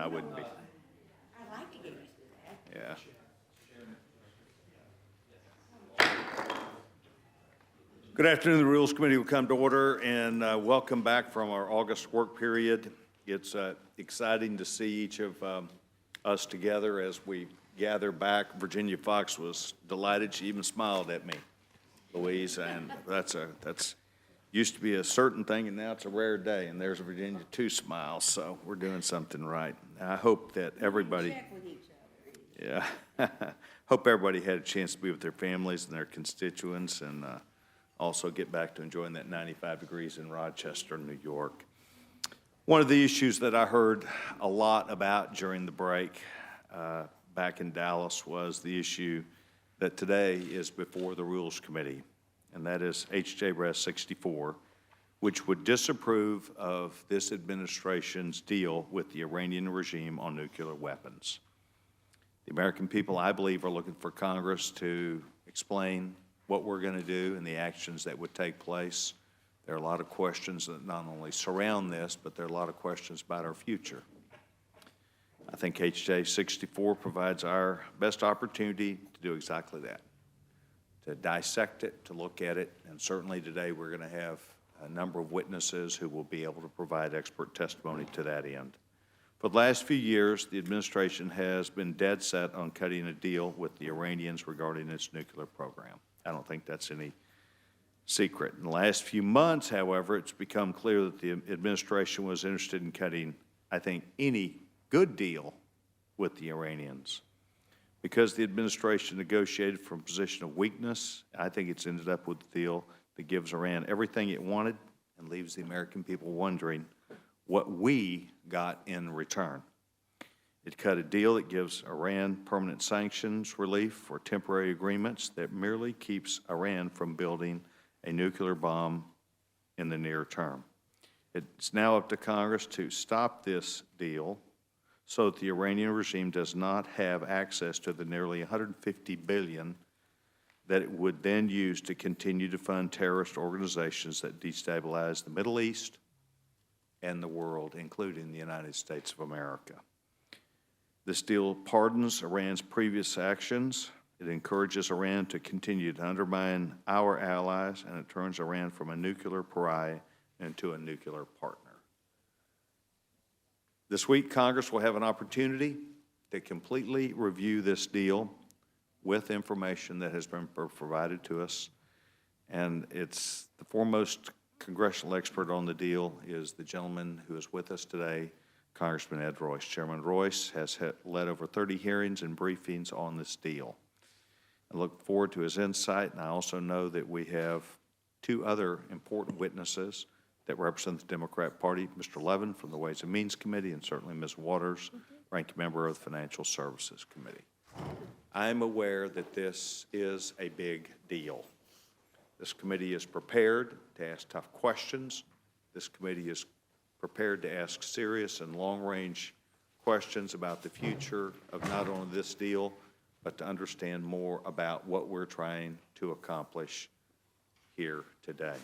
wouldn't be. I'd like to get used to that. Yeah. Good afternoon. The Rules Committee will come to order, and welcome back from our August work period. It's exciting to see each of us together as we gather back. Virginia Fox was delighted. She even smiled at me, Louise, and that's used to be a certain thing, and now it's a rare day, and there's a Virginia 2 smile, so we're doing something right. I hope that everybody, Check with each other. yeah, hope everybody had a chance to be with their families and their constituents, and also get back to enjoying that 95 degrees in Rochester, New York. One of the issues that I heard a lot about during the break back in Dallas was the issue that today is before the Rules Committee, and that is H.J. Res. 64, which would disapprove of this administration's deal with the Iranian regime on nuclear weapons. The American people, I believe, are looking for Congress to explain what we're going to do and the actions that would take place. There are a lot of questions that not only surround this, but there are a lot of questions about our future. I think H.J. 64 provides our best opportunity to do exactly that, to dissect it, to look at it, and certainly today we're going to have a number of witnesses who will be able to provide expert testimony to that end. For the last few years, the administration has been dead set on cutting a deal with the Iranians regarding its nuclear program. I don't think that's any secret. In the last few months, however, it's become clear that the administration was interested in cutting, I think, any good deal with the Iranians. Because the administration negotiated from a position of weakness, I think it's ended up with a deal that gives Iran everything it wanted and leaves the American people wondering what we got in return. It cut a deal that gives Iran permanent sanctions relief for temporary agreements that merely keeps Iran from building a nuclear bomb in the near term. It's now up to Congress to stop this deal so that the Iranian regime does not have access to the nearly $150 billion that it would then use to continue to fund terrorist organizations that destabilize the Middle East and the world, including the United States of America. This deal pardons Iran's previous actions. It encourages Iran to continue to undermine our allies, and it turns Iran from a nuclear pariah into a nuclear partner. This week, Congress will have an opportunity to completely review this deal with information that has been provided to us, and it's the foremost congressional expert on the deal is the gentleman who is with us today, Congressman Ed Royce. Chairman Royce has led over 30 hearings and briefings on this deal. I look forward to his insight, and I also know that we have two other important witnesses that represent the Democrat Party, Mr. Levin from the Ways and Means Committee, and certainly Ms. Waters, ranking member of the Financial Services Committee. I am aware that this is a big deal. This committee is prepared to ask tough questions. This committee is prepared to ask serious and long-range questions about the future of not only this deal, but to understand more about what we're trying to accomplish here today.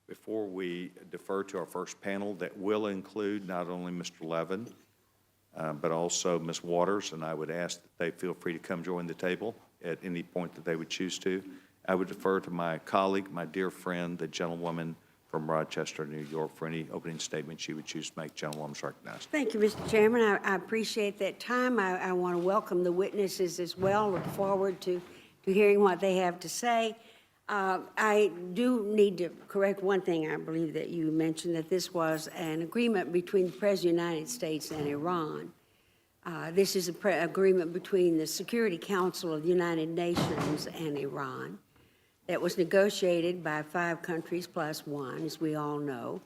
Before we defer to our first panel that will include not only Mr. Levin, but also Ms. Waters, and I would ask that they feel free to come join the table at any point that they would choose to. I would defer to my colleague, my dear friend, the gentlewoman from Rochester, New York, for any opening statement she would choose to make. Gentlewoman's recognized. Thank you, Mr. Chairman. I appreciate that time. I want to welcome the witnesses as well. Look forward to hearing what they have to say. I do need to correct one thing. I believe that you mentioned that this was an agreement between the President of the United States and Iran. This is an agreement between the Security Council of the United Nations and Iran that was negotiated by 5 countries plus 1, as we all know.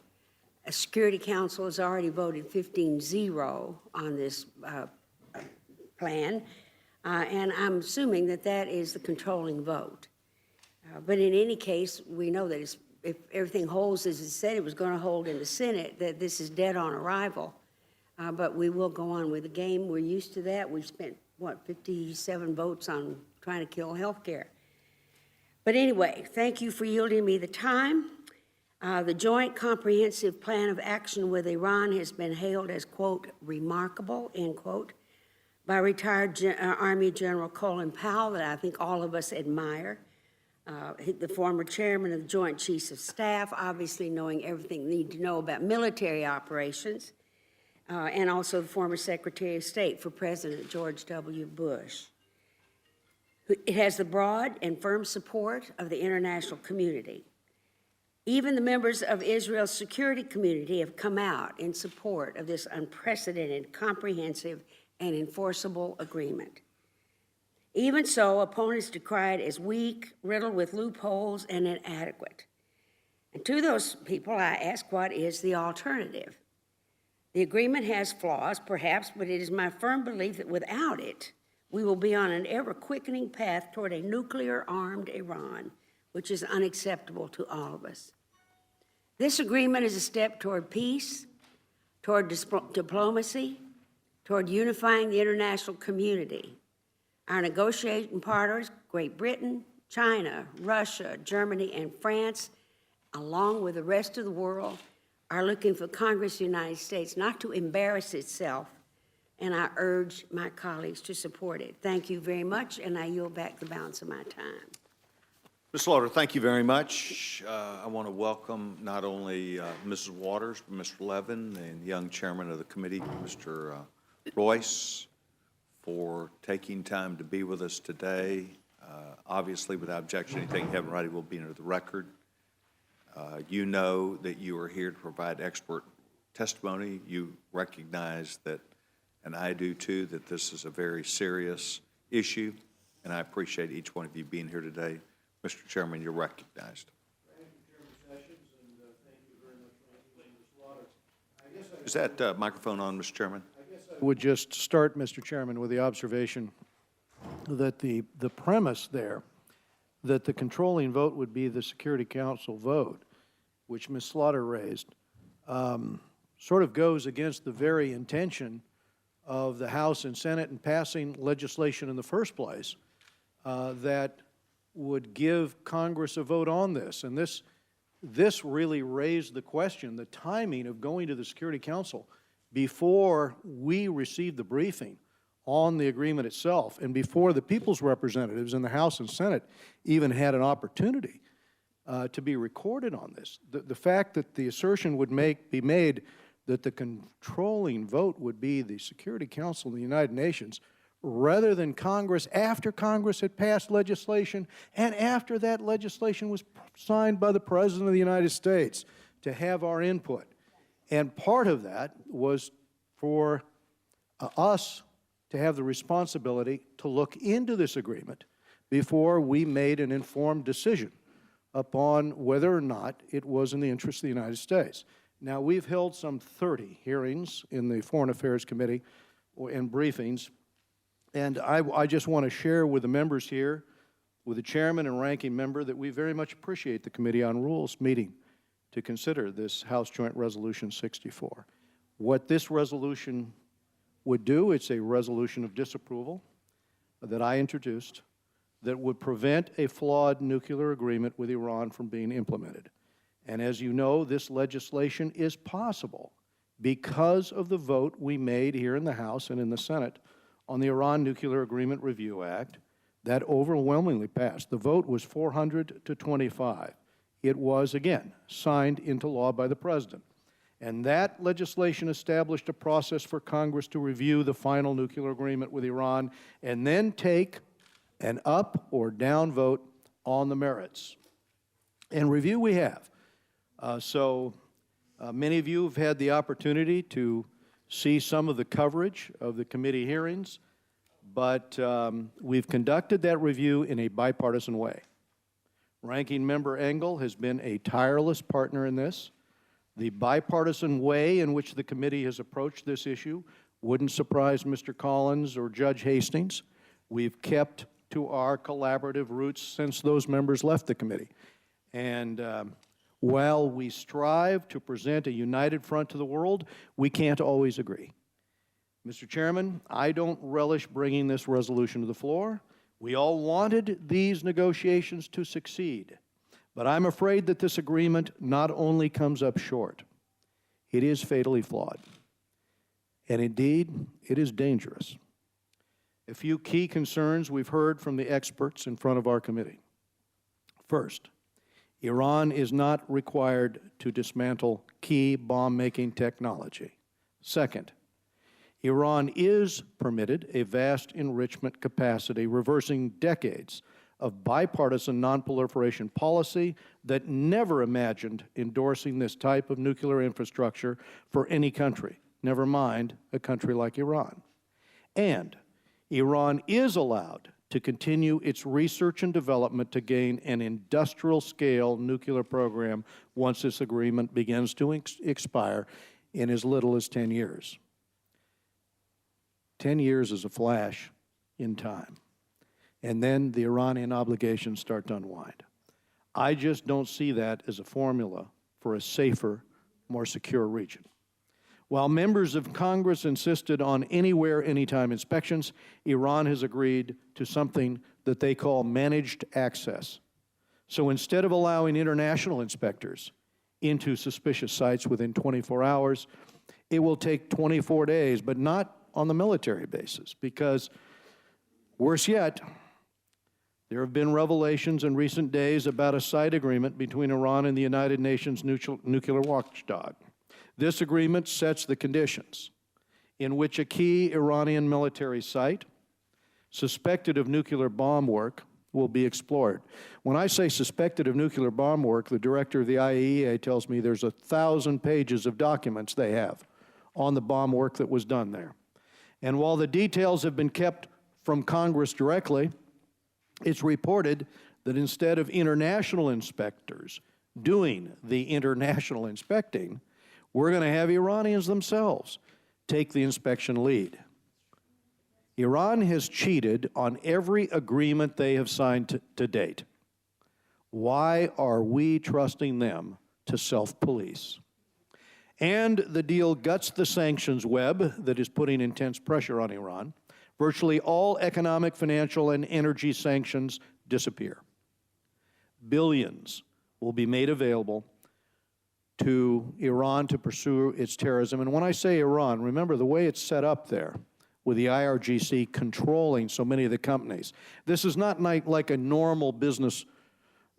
A Security Council has already voted 15-0 on this plan, and I'm assuming that that is the controlling vote. But in any case, we know that if everything holds as it said it was going to hold in the Senate, that this is dead on arrival. But we will go on with the game. We're used to that. We've spent, 57 votes on trying to kill health care. But anyway, thank you for yielding me the time. The Joint Comprehensive Plan of Action with Iran has been hailed as, quote, remarkable, end quote, by retired Army General Colin Powell, that I think all of us admire. The former chairman of the Joint Chiefs of Staff, obviously knowing everything you need to know about military operations, and also the former Secretary of State for President George W. Bush. It has the broad and firm support of the international community. Even the members of Israel's security community have come out in support of this unprecedented, comprehensive, and enforceable agreement. Even so, opponents decry it as weak, riddled with loopholes, and inadequate. And to those people, I ask, what is the alternative? The agreement has flaws, perhaps, but it is my firm belief that without it, we will be on an ever-quickening path toward a nuclear-armed Iran, which is unacceptable to all of us. This agreement is a step toward peace, toward diplomacy, toward unifying the international community. Our negotiating partners, Great Britain, China, Russia, Germany, and France, along with the rest of the world, are looking for Congress of the United States not to embarrass itself, and I urge my colleagues to support it. Thank you very much, and I yield back the balance of my time. Ms. Slaughter, thank you very much. I want to welcome not only Mrs. Waters, but Mr. Levin and young chairman of the committee, Mr. Royce, for taking time to be with us today. Obviously, without objection, anything you have in writing will be into the record. You know that you are here to provide expert testimony. You recognize that, and I do too, that this is a very serious issue, and I appreciate each one of you being here today. Mr. Chairman, you're recognized. Thank you, Chairman Sessions, and thank you very much for Ms. Slaughter. Is that microphone on, Mr. Chairman? I would just start, Mr. Chairman, with the observation that the premise there, that the controlling vote would be the Security Council vote, which Ms. Slaughter raised, sort of goes against the very intention of the House and Senate in passing legislation in the first place that would give Congress a vote on this. And this really raised the question, the timing of going to the Security Council before we received the briefing on the agreement itself and before the people's representatives in the House and Senate even had an opportunity to be recorded on this. The fact that the assertion would be made that the controlling vote would be the Security Council of the United Nations rather than Congress, after Congress had passed legislation and after that legislation was signed by the President of the United States to have our input. And part of that was for us to have the responsibility to look into this agreement before we made an informed decision upon whether or not it was in the interest of the United States. Now, we've held some 30 hearings in the Foreign Affairs Committee and briefings, and I just want to share with the members here, with the chairman and ranking member, that we very much appreciate the Committee on Rules meeting to consider this House Joint Resolution 64. What this resolution would do, it's a resolution of disapproval that I introduced that would prevent a flawed nuclear agreement with Iran from being implemented. And as you know, this legislation is possible because of the vote we made here in the House and in the Senate on the Iran Nuclear Agreement Review Act that overwhelmingly passed. The vote was 400 to 25. It was, again, signed into law by the President. And that legislation established a process for Congress to review the final nuclear agreement with Iran and then take an up or down vote on the merits. And review we have. Many of you have had the opportunity to see some of the coverage of the committee hearings, but we've conducted that review in a bipartisan way. Ranking Member Engel has been a tireless partner in this. The bipartisan way in which the committee has approached this issue wouldn't surprise Mr. Collins or Judge Hastings. We've kept to our collaborative roots since those members left the committee. And while we strive to present a united front to the world, we can't always agree. Mr. Chairman, I don't relish bringing this resolution to the floor. We all wanted these negotiations to succeed, But I'm afraid that this agreement not only comes up short, it is fatally flawed. And indeed, it is dangerous. A few key concerns we've heard from the experts in front of our committee. First, Iran is not required to dismantle key bomb-making technology. Second, Iran is permitted a vast enrichment capacity, reversing decades of bipartisan nonproliferation policy that never imagined endorsing this type of nuclear infrastructure for any country, never mind a country like Iran. And Iran is allowed to continue its research and development to gain an industrial-scale nuclear program once this agreement begins to expire in as little as 10 years. 10 years is a flash in time. And then the Iranian obligations start to unwind. I just don't see that as a formula for a safer, more secure region. While members of Congress insisted on anywhere, anytime inspections, Iran has agreed to something that they call managed access. So instead of allowing international inspectors into suspicious sites within 24 hours, it will take 24 days, but not on the military basis, because worse yet, there have been revelations in recent days about a side agreement between Iran and the United Nations nuclear watchdog. This agreement sets the conditions in which a key Iranian military site suspected of nuclear bomb work will be explored. When I say suspected of nuclear bomb work, the director of the IAEA tells me there's 1,000 pages of documents they have on the bomb work that was done there. And while the details have been kept from Congress directly, it's reported that instead of international inspectors doing the international inspecting, we're going to have Iranians themselves take the inspection lead. Iran has cheated on every agreement they have signed to date. Why are we trusting them to self-police? And the deal guts the sanctions web that is putting intense pressure on Iran. Virtually all economic, financial, and energy sanctions disappear. Billions will be made available to Iran to pursue its terrorism. And when I say Iran, remember the way it's set up there, with the IRGC controlling so many of the companies. This is not like a normal business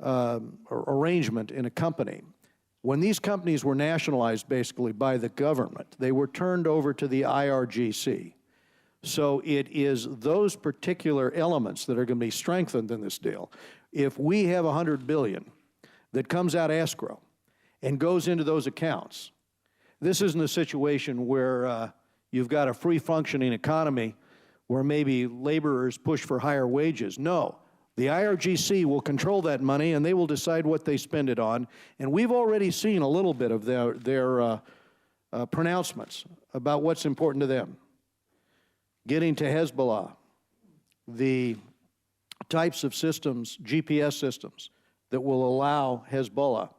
arrangement in a company. When these companies were nationalized basically by the government, they were turned over to the IRGC. So it is those particular elements that are going to be strengthened in this deal. If we have $100 billion that comes out of escrow and goes into those accounts, this isn't a situation where you've got a free-functioning economy where maybe laborers push for higher wages. No, the IRGC will control that money, and they will decide what they spend it on. And we've already seen a little bit of their pronouncements about what's important to them. Getting to Hezbollah, the types of systems, GPS systems, that will allow Hezbollah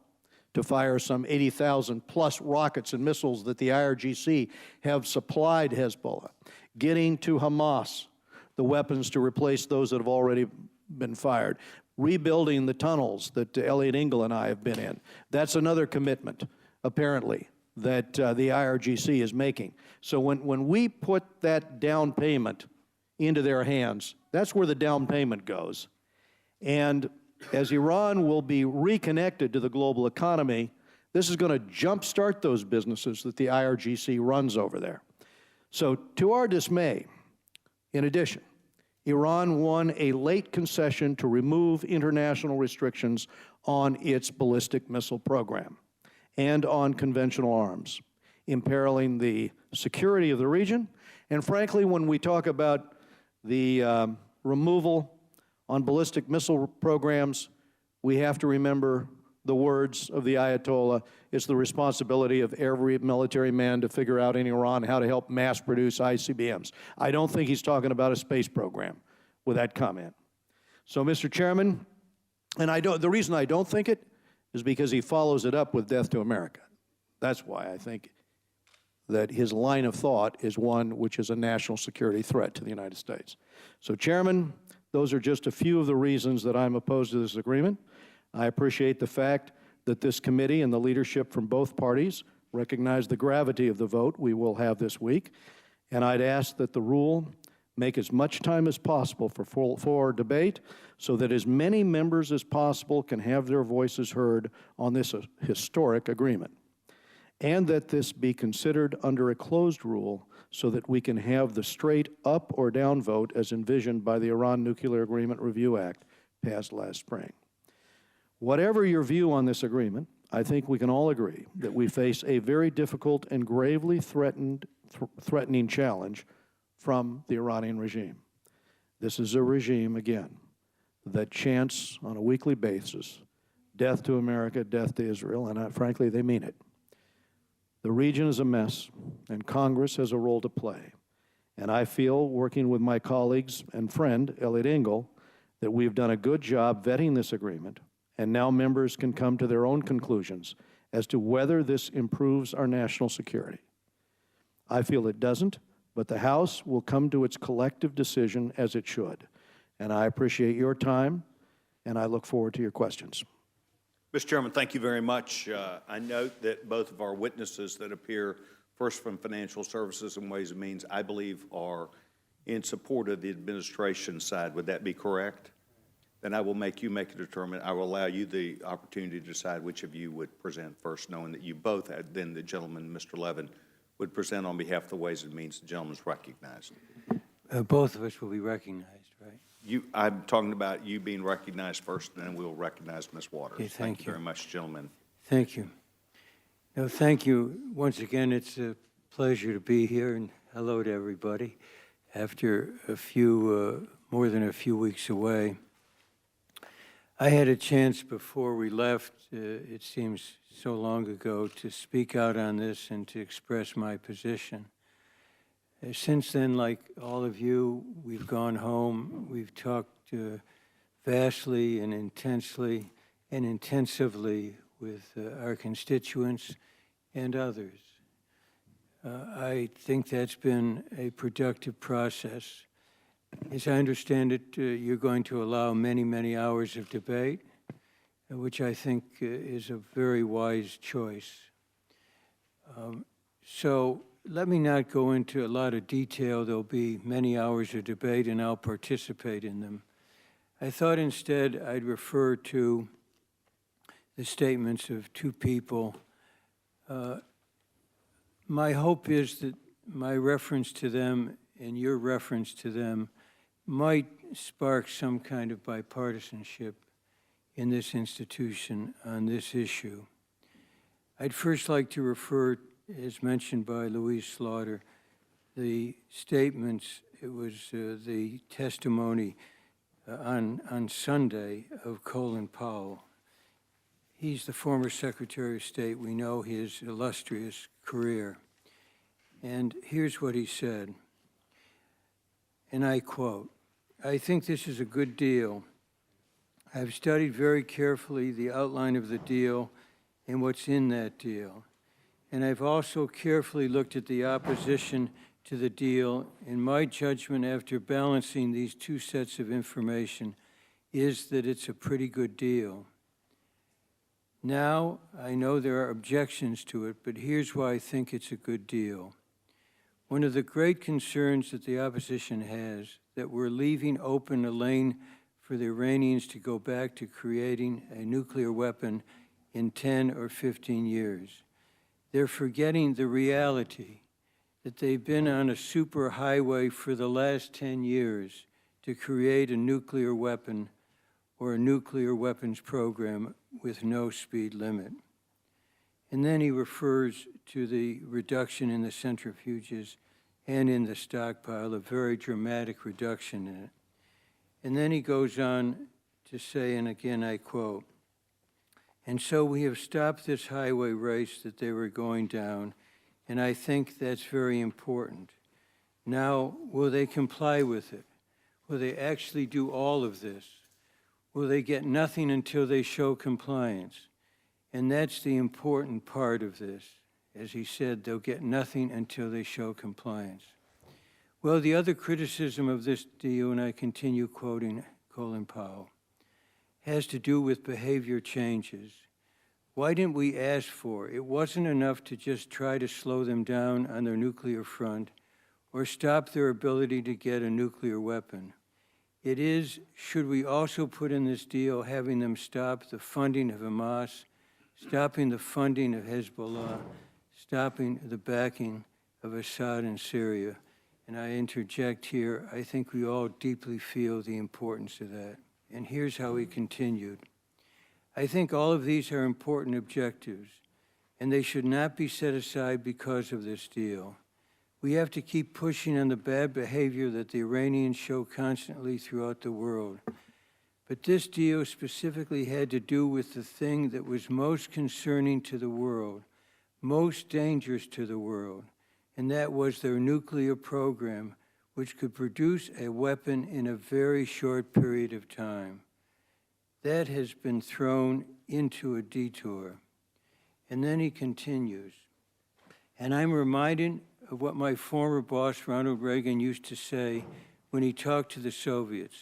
to fire some 80,000 plus rockets and missiles that the IRGC have supplied Hezbollah. Getting to Hamas, the weapons to replace those that have already been fired. Rebuilding the tunnels that Elliot Engel and I have been in. That's another commitment, apparently, that the IRGC is making. So when we put that down payment into their hands, that's where the down payment goes. And as Iran will be reconnected to the global economy, this is going to jumpstart those businesses that the IRGC runs over there. So to our dismay, in addition, Iran won a late concession to remove international restrictions on its ballistic missile program and on conventional arms, imperiling the security of the region. And frankly, when we talk about the removal on ballistic missile programs, we have to remember the words of the Ayatollah. It's the responsibility of every military man to figure out in Iran how to help mass produce ICBMs. I don't think he's talking about a space program with that comment. So, Mr. Chairman, and the reason I don't think it is because he follows it up with death to America. That's why I think that his line of thought is one which is a national security threat to the United States. So, Chairman, those are just a few of the reasons that I'm opposed to this agreement. I appreciate the fact that this committee and the leadership from both parties recognize the gravity of the vote we will have this week, and I'd ask that the rule make as much time as possible for floor debate so that as many members as possible can have their voices heard on this historic agreement, and that this be considered under a closed rule so that we can have the straight up or down vote as envisioned by the Iran Nuclear Agreement Review Act passed last spring. Whatever your view on this agreement, I think we can all agree that we face a very difficult and gravely threatening challenge from the Iranian regime. This is a regime, again, that chants on a weekly basis, death to America, death to Israel, and frankly, they mean it. The region is a mess, and Congress has a role to play. And I feel, working with my colleagues and friend, Elliot Engel, that we've done a good job vetting this agreement, and now members can come to their own conclusions as to whether this improves our national security. I feel it doesn't, but the House will come to its collective decision as it should. And I appreciate your time, and I look forward to your questions. Mr. Chairman, thank you very much. I note that both of our witnesses that appear, first from Financial Services and Ways and Means, I believe are in support of the administration side. Would that be correct? Then I will make you make a determination. I will allow you the opportunity to decide which of you would present first, knowing that you both had, then the gentleman, Mr. Levin, would present on behalf of the Ways and Means. The gentleman's recognized. Both of us will be recognized, right? I'm talking about you being recognized first, and then we'll recognize Ms. Waters. Okay, thank you very much, gentlemen. Thank you. No, thank you. Once again, it's a pleasure to be here, and hello to everybody. After a few, more than a few weeks away, I had a chance before we left, it seems so long ago, to speak out on this and to express my position. Since then, like all of you, we've gone home, we've talked vastly and intensely and intensively with our constituents and others. I think that's been a productive process. As I understand it, you're going to allow many, many hours of debate, which I think is a very wise choice. So let me not go into a lot of detail. There'll be many hours of debate, and I'll participate in them. I thought instead I'd refer to the statements of two people. My hope is that my reference to them and your reference to them might spark some kind of bipartisanship in this institution on this issue. I'd first like to refer, as mentioned by Louise Slaughter, the statements, it was the testimony on Sunday of Colin Powell. He's the former Secretary of State. We know his illustrious career. And here's what he said, and I quote, "I think this is a good deal. I've studied very carefully the outline of the deal and what's in that deal. And I've also carefully looked at the opposition to the deal. And my judgment after balancing these two sets of information is that it's a pretty good deal. Now, I know there are objections to it, but here's why I think it's a good deal. One of the great concerns that the opposition has, that we're leaving open a lane for the Iranians to go back to creating a nuclear weapon in 10 or 15 years. They're forgetting the reality that they've been on a superhighway for the last 10 years to create a nuclear weapon or a nuclear weapons program with no speed limit." And then he refers to the reduction in the centrifuges and in the stockpile, a very dramatic reduction in it. And then he goes on to say, and again I quote, "And so we have stopped this highway race that they were going down, and I think that's very important. Now, will they comply with it? Will they actually do all of this? Will they get nothing until they show compliance? And that's the important part of this. As he said, they'll get nothing until they show compliance." Well, the other criticism of this deal, and I continue quoting Colin Powell, has to do with behavior changes. Why didn't we ask for? It wasn't enough to just try to slow them down on their nuclear front or stop their ability to get a nuclear weapon. It is, should we also put in this deal having them stop the funding of Hamas, stopping the funding of Hezbollah, stopping the backing of Assad in Syria? And I interject here, I think we all deeply feel the importance of that. And here's how he continued. I think all of these are important objectives, and they should not be set aside because of this deal. We have to keep pushing on the bad behavior that the Iranians show constantly throughout the world. But this deal specifically had to do with the thing that was most concerning to the world, most dangerous to the world, and that was their nuclear program, which could produce a weapon in a very short period of time. That has been thrown into a detour. And then he continues, and I'm reminded of what my former boss, Ronald Reagan, used to say when he talked to the Soviets,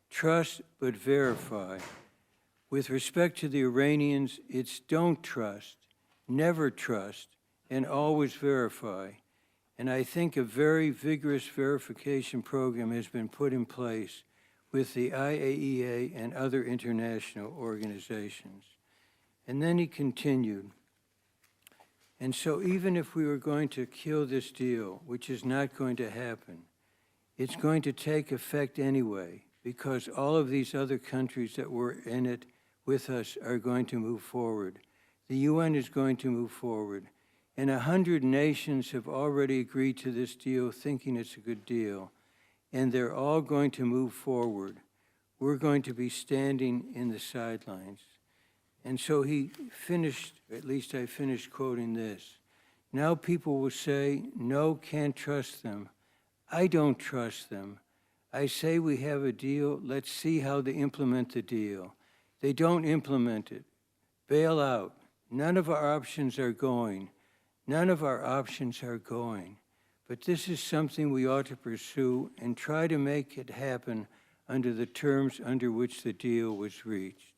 trust but verify. With respect to the Iranians, it's don't trust, never trust, and always verify. And I think a very vigorous verification program has been put in place with the IAEA and other international organizations. And then he continued, and so even if we were going to kill this deal, which is not going to happen, it's going to take effect anyway, because all of these other countries that were in it with us are going to move forward. The UN is going to move forward. And 100 nations have already agreed to this deal, thinking it's a good deal. And they're all going to move forward. We're going to be standing in the sidelines. And so he finished, at least I finished quoting this. Now people will say, no, can't trust them. I don't trust them. I say we have a deal, let's see how they implement the deal. They don't implement it. Bail out. None of our options are going. None of our options are going. But this is something we ought to pursue and try to make it happen under the terms under which the deal was reached.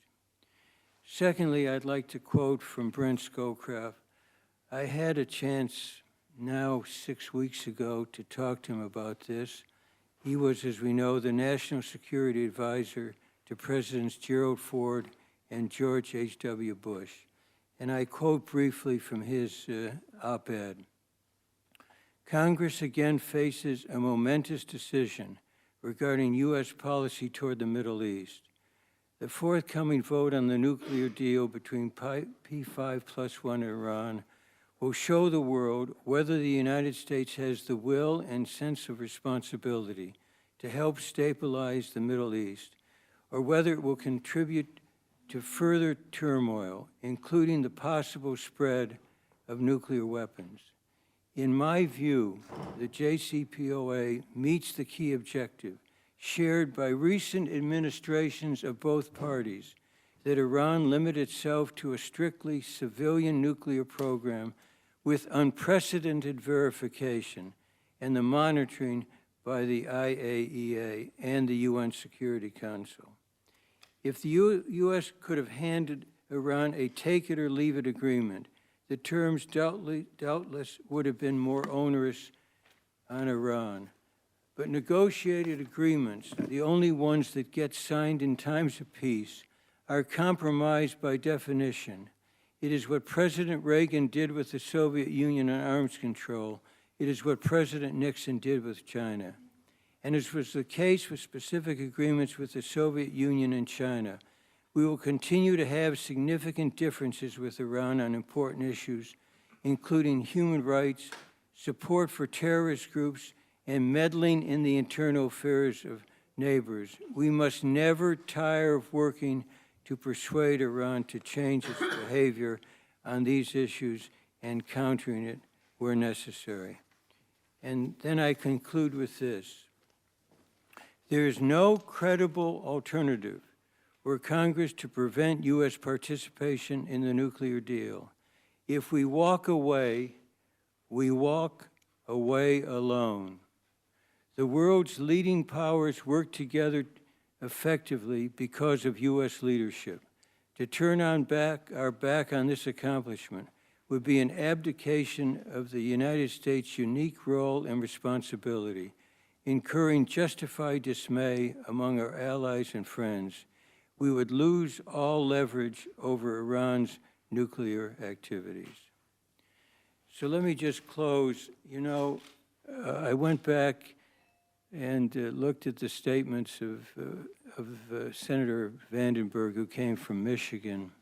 Secondly, I'd like to quote from Brent Scowcroft. I had a chance now 6 weeks ago to talk to him about this. He was, as we know, the National Security Advisor to Presidents Gerald Ford and George H.W. Bush. And I quote briefly from his op-ed. Congress again faces a momentous decision regarding U.S. policy toward the Middle East. The forthcoming vote on the nuclear deal between P5+1 and Iran will show the world whether the United States has the will and sense of responsibility to help stabilize the Middle East, or whether it will contribute to further turmoil, including the possible spread of nuclear weapons. In my view, the JCPOA meets the key objective shared by recent administrations of both parties, that Iran limit itself to a strictly civilian nuclear program with unprecedented verification and the monitoring by the IAEA and the UN Security Council. If the U.S. could have handed Iran a take-it-or-leave-it agreement, the terms doubtless would have been more onerous on Iran. But negotiated agreements, the only ones that get signed in times of peace, are compromised by definition. It is what President Reagan did with the Soviet Union on arms control. It is what President Nixon did with China. And as was the case with specific agreements with the Soviet Union and China, we will continue to have significant differences with Iran on important issues, including human rights, support for terrorist groups, and meddling in the internal affairs of neighbors. We must never tire of working to persuade Iran to change its behavior on these issues and countering it where necessary. And then I conclude with this. There is no credible alternative for Congress to prevent U.S. participation in the nuclear deal. If we walk away, we walk away alone. The world's leading powers work together effectively because of U.S. leadership. To turn our back on this accomplishment would be an abdication of the United States' unique role and responsibility, incurring justified dismay among our allies and friends. We would lose all leverage over Iran's nuclear activities. So let me just close. You know, I went back and looked at the statements of Senator Vandenberg, who came from Michigan,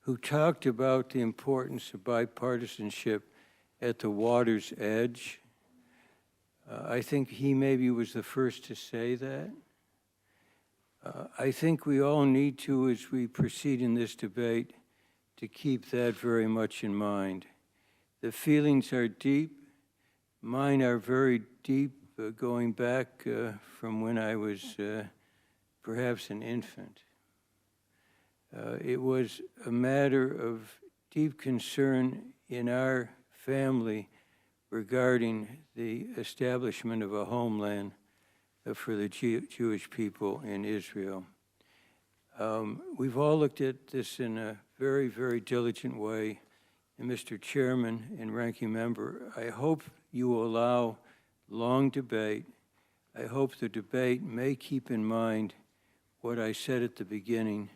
who talked about the importance of bipartisanship at the water's edge. I think he maybe was the first to say that. I think we all need to, as we proceed in this debate, to keep that very much in mind. The feelings are deep. Mine are very deep, going back from when I was perhaps an infant. It was a matter of deep concern in our family regarding the establishment of a homeland for the Jewish people in Israel. We've all looked at this in a very, very diligent way. And Mr. Chairman and Ranking Member, I hope you will allow long debate. I hope the debate may keep in mind what I said at the beginning.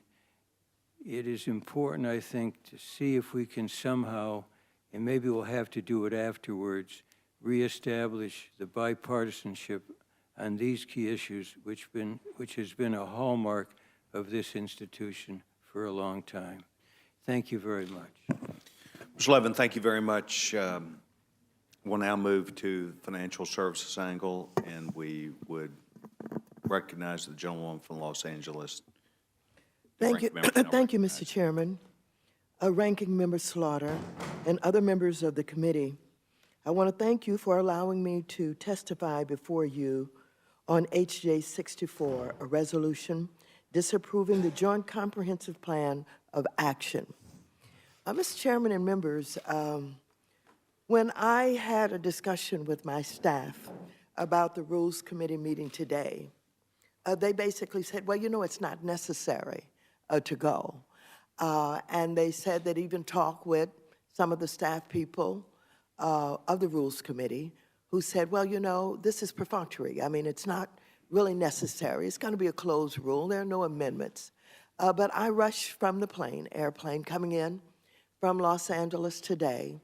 It is important, I think, to see if we can somehow, and maybe we'll have to do it afterwards, reestablish the bipartisanship on these key issues, which has been a hallmark of this institution for a long time. Thank you very much. Mr. Levin, thank you very much. We'll now move to the financial services angle, and we would recognize the gentlewoman from Los Angeles. Thank you, Ranking member now thank you, recognized. Mr. Chairman, Ranking Member Slaughter, and other members of the committee. I want to thank you for allowing me to testify before you on HJ 64, a resolution disapproving the Joint Comprehensive Plan of Action. Mr. Chairman and members, when I had a discussion with my staff about the Rules Committee meeting today, they basically said, well, you know, it's not necessary to go. And they said that even talk with some of the staff people of the Rules Committee who said, well, you know, this is perfunctory. I mean, it's not really necessary. It's going to be a closed rule. There are no amendments. But I rushed from the airplane coming in from Los Angeles today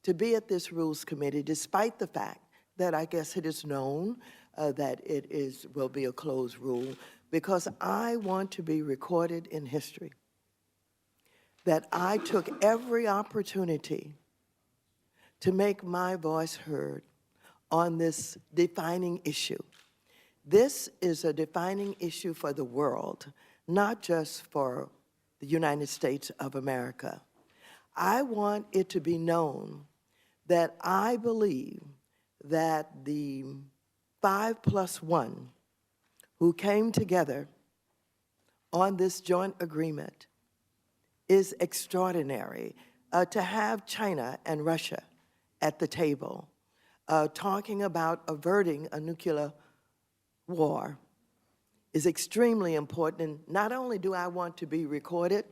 to be at this Rules Committee, despite the fact that I guess it is known that will be a closed rule, because I want to be recorded in history that I took every opportunity to make my voice heard on this defining issue. This is a defining issue for the world, not just for the United States of America. I want it to be known that I believe that the 5+1 who came together on this joint agreement is extraordinary. To have China and Russia at the table talking about averting a nuclear war is extremely important. And not only do I want to be recorded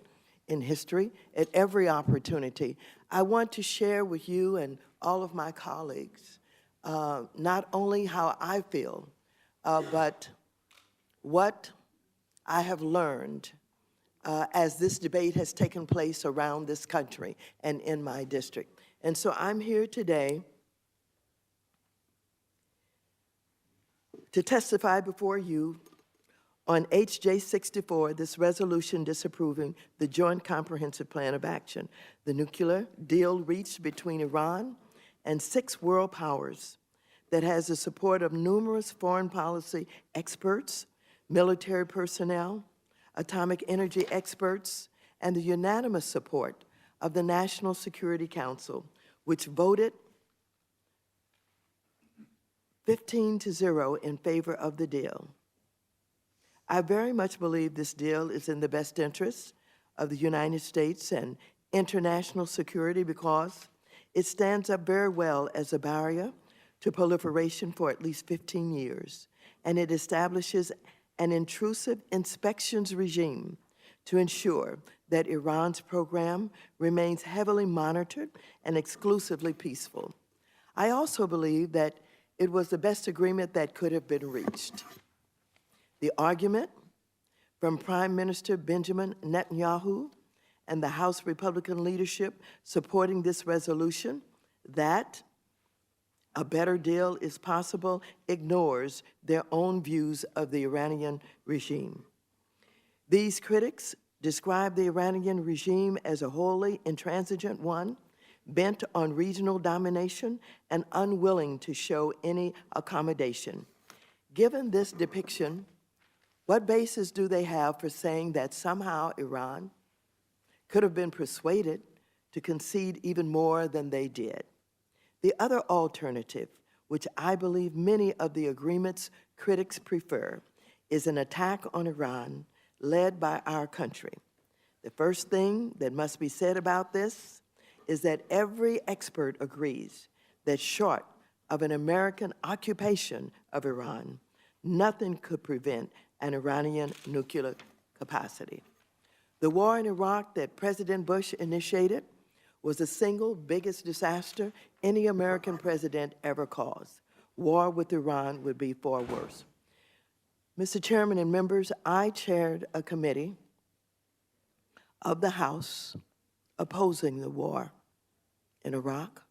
in history at every opportunity, I want to share with you and all of my colleagues not only how I feel, but what I have learned as this debate has taken place around this country and in my district. And so I'm here today to testify before you on HJ 64, this resolution disapproving the Joint Comprehensive Plan of Action, the nuclear deal reached between Iran and 6 world powers that has the support of numerous foreign policy experts, military personnel, atomic energy experts, and the unanimous support of the National Security Council, which voted 15-0 in favor of the deal. I very much believe this deal is in the best interest of the United States and international security because it stands up very well as a barrier to proliferation for at least 15 years, and it establishes an intrusive inspections regime to ensure that Iran's program remains heavily monitored and exclusively peaceful. I also believe that it was the best agreement that could have been reached. The argument from Prime Minister Benjamin Netanyahu and the House Republican leadership supporting this resolution that a better deal is possible ignores their own views of the Iranian regime. These critics describe the Iranian regime as a wholly intransigent one, bent on regional domination and unwilling to show any accommodation. Given this depiction, what basis do they have for saying that somehow Iran could have been persuaded to concede even more than they did? The other alternative, which I believe many of the agreement's critics prefer, is an attack on Iran led by our country. The first thing that must be said about this is that every expert agrees that short of an American occupation of Iran, nothing could prevent an Iranian nuclear capacity. The war in Iraq that President Bush initiated was the single biggest disaster any American president ever caused. War with Iran would be far worse. Mr. Chairman and members, I chaired a committee of the House opposing the war in Iraq.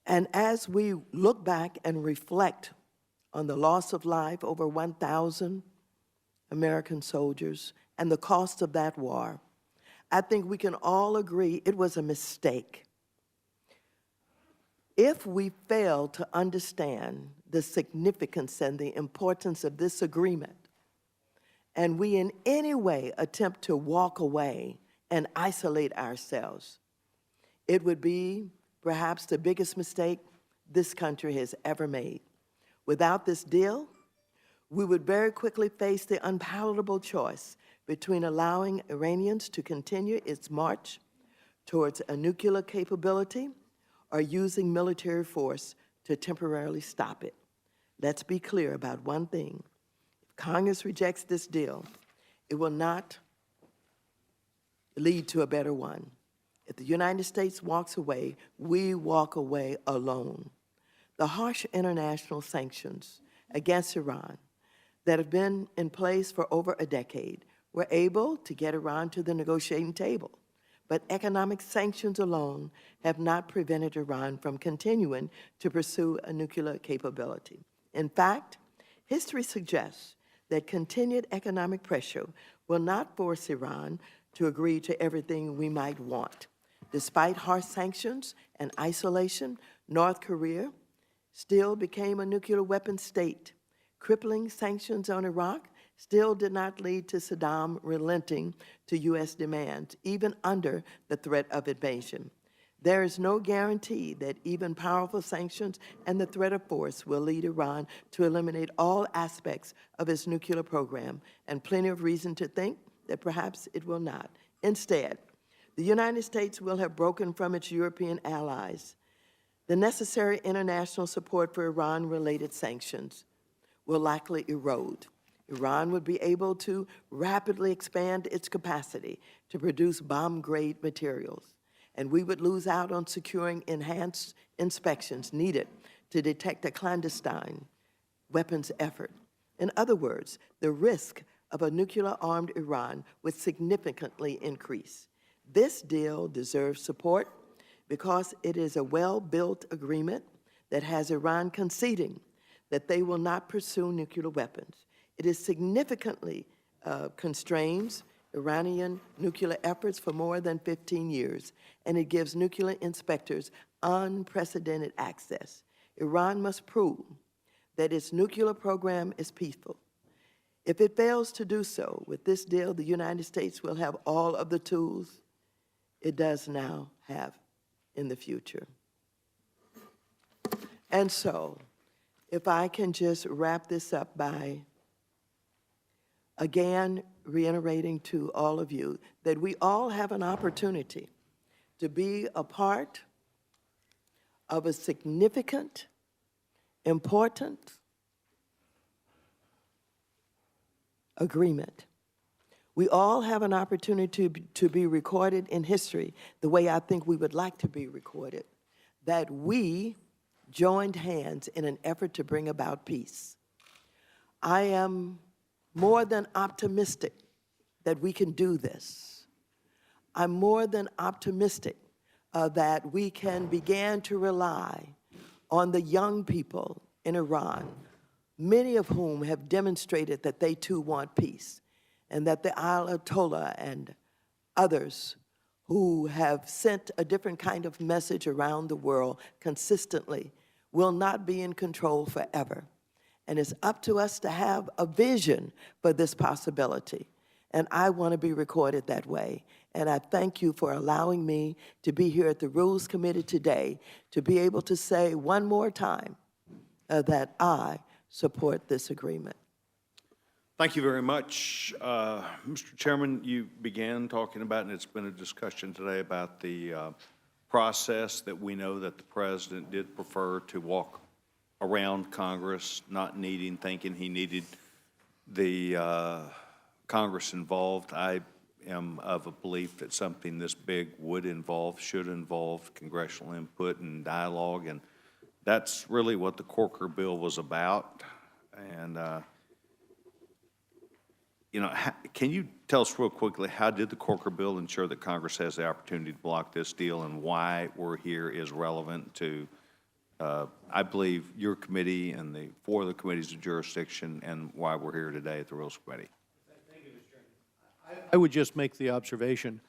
And as we look back and reflect on the loss of life, over 1,000 American soldiers, and the cost of that war, I think we can all agree it was a mistake. If we fail to understand the significance and the importance of this agreement, and we in any way attempt to walk away and isolate ourselves, it would be perhaps the biggest mistake this country has ever made. Without this deal, we would very quickly face the unpalatable choice between allowing Iranians to continue its march towards a nuclear capability or using military force to temporarily stop it. Let's be clear about one thing. If Congress rejects this deal, it will not lead to a better one. If the United States walks away, we walk away alone. The harsh international sanctions against Iran that have been in place for over a decade were able to get Iran to the negotiating table. But economic sanctions alone have not prevented Iran from continuing to pursue a nuclear capability. In fact, history suggests that continued economic pressure will not force Iran to agree to everything we might want. Despite harsh sanctions and isolation, North Korea still became a nuclear weapon state. Crippling sanctions on Iraq still did not lead to Saddam relenting to U.S. demands, even under the threat of invasion. There is no guarantee that even powerful sanctions and the threat of force will lead Iran to eliminate all aspects of its nuclear program, and plenty of reason to think that perhaps it will not. Instead, the United States will have broken from its European allies. The necessary international support for Iran-related sanctions will likely erode. Iran would be able to rapidly expand its capacity to produce bomb-grade materials, and we would lose out on securing enhanced inspections needed to detect a clandestine weapons effort. In other words, the risk of a nuclear-armed Iran would significantly increase. This deal deserves support because it is a well-built agreement that has Iran conceding that they will not pursue nuclear weapons. It is significantly constrains Iranian nuclear efforts for more than 15 years, and it gives nuclear inspectors unprecedented access. Iran must prove that its nuclear program is peaceful. If it fails to do so, with this deal, the United States will have all of the tools it does now have in the future. And so, if I can just wrap this up by, again, reiterating to all of you that we all have an opportunity to be a part of a significant, important, agreement. We all have an opportunity to be recorded in history the way I think we would like to be recorded, that we joined hands in an effort to bring about peace. I am more than optimistic that we can do this. I'm more than optimistic that we can begin to rely on the young people in Iran, many of whom have demonstrated that they too want peace, and that the Ayatollah and others who have sent a different kind of message around the world consistently will not be in control forever. And it's up to us to have a vision for this possibility. And I want to be recorded that way. And I thank you for allowing me to be here at the Rules Committee today to be able to say one more time that I support this agreement. Thank you very much. Mr. Chairman, you began talking about, and it's been a discussion today, about the process that we know that the President did prefer to walk around Congress, not thinking he needed the Congress involved. I am of a belief that something this big should involve congressional input and dialogue, and that's really what the Corker bill was about. And you know, can you tell us real quickly, how did the Corker bill ensure that Congress has the opportunity to block this deal, and why we're here is relevant to, I believe, your committee and the 4 other committees of jurisdiction, and why we're here today at the Rules Committee? Thank you, Mr. Chairman. I would just make the observation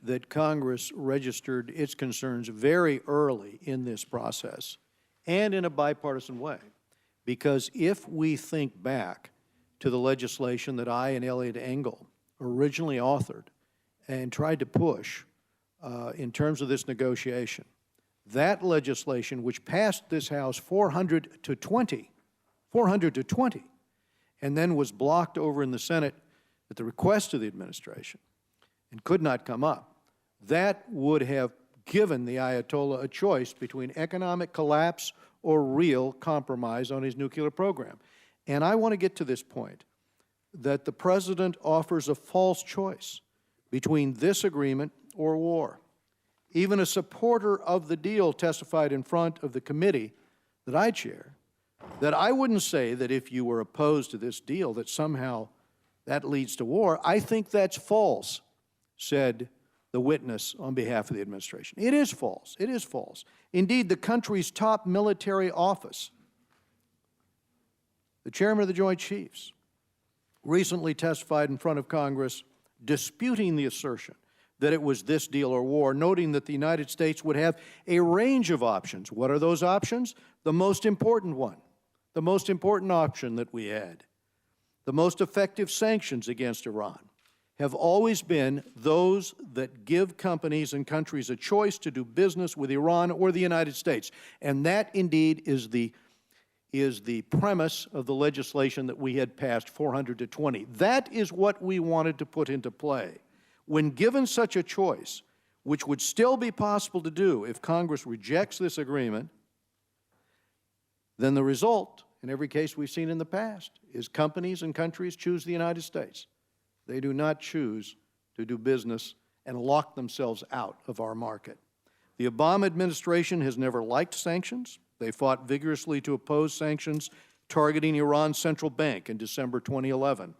that Congress registered its concerns very early in this process, and in a bipartisan way, because if we think back to the legislation that I and Elliot Engel originally authored and tried to push in terms of this negotiation, that legislation, which passed this House 400 to 20, and then was blocked over in the Senate at the request of the administration and could not come up, that would have given the Ayatollah a choice between economic collapse or real compromise on his nuclear program. And I want to get to this point, that the President offers a false choice between this agreement or war. Even a supporter of the deal testified in front of the committee that I chair that I wouldn't say that if you were opposed to this deal that somehow that leads to war. I think that's false, said the witness on behalf of the administration. It is false. It is false. Indeed, the country's top military office, the chairman of the Joint Chiefs, recently testified in front of Congress disputing the assertion that it was this deal or war, noting that the United States would have a range of options. What are those options? The most important one, the most important option that we had, the most effective sanctions against Iran, have always been those that give companies and countries a choice to do business with Iran or the United States. And that, indeed, is the premise of the legislation that we had passed 400 to 20. That is what we wanted to put into play. When given such a choice, which would still be possible to do if Congress rejects this agreement, then the result, in every case we've seen in the past, is companies and countries choose the United States. They do not choose to do business and lock themselves out of our market. The Obama administration has never liked sanctions. They fought vigorously to oppose sanctions targeting Iran's central bank in December 2011.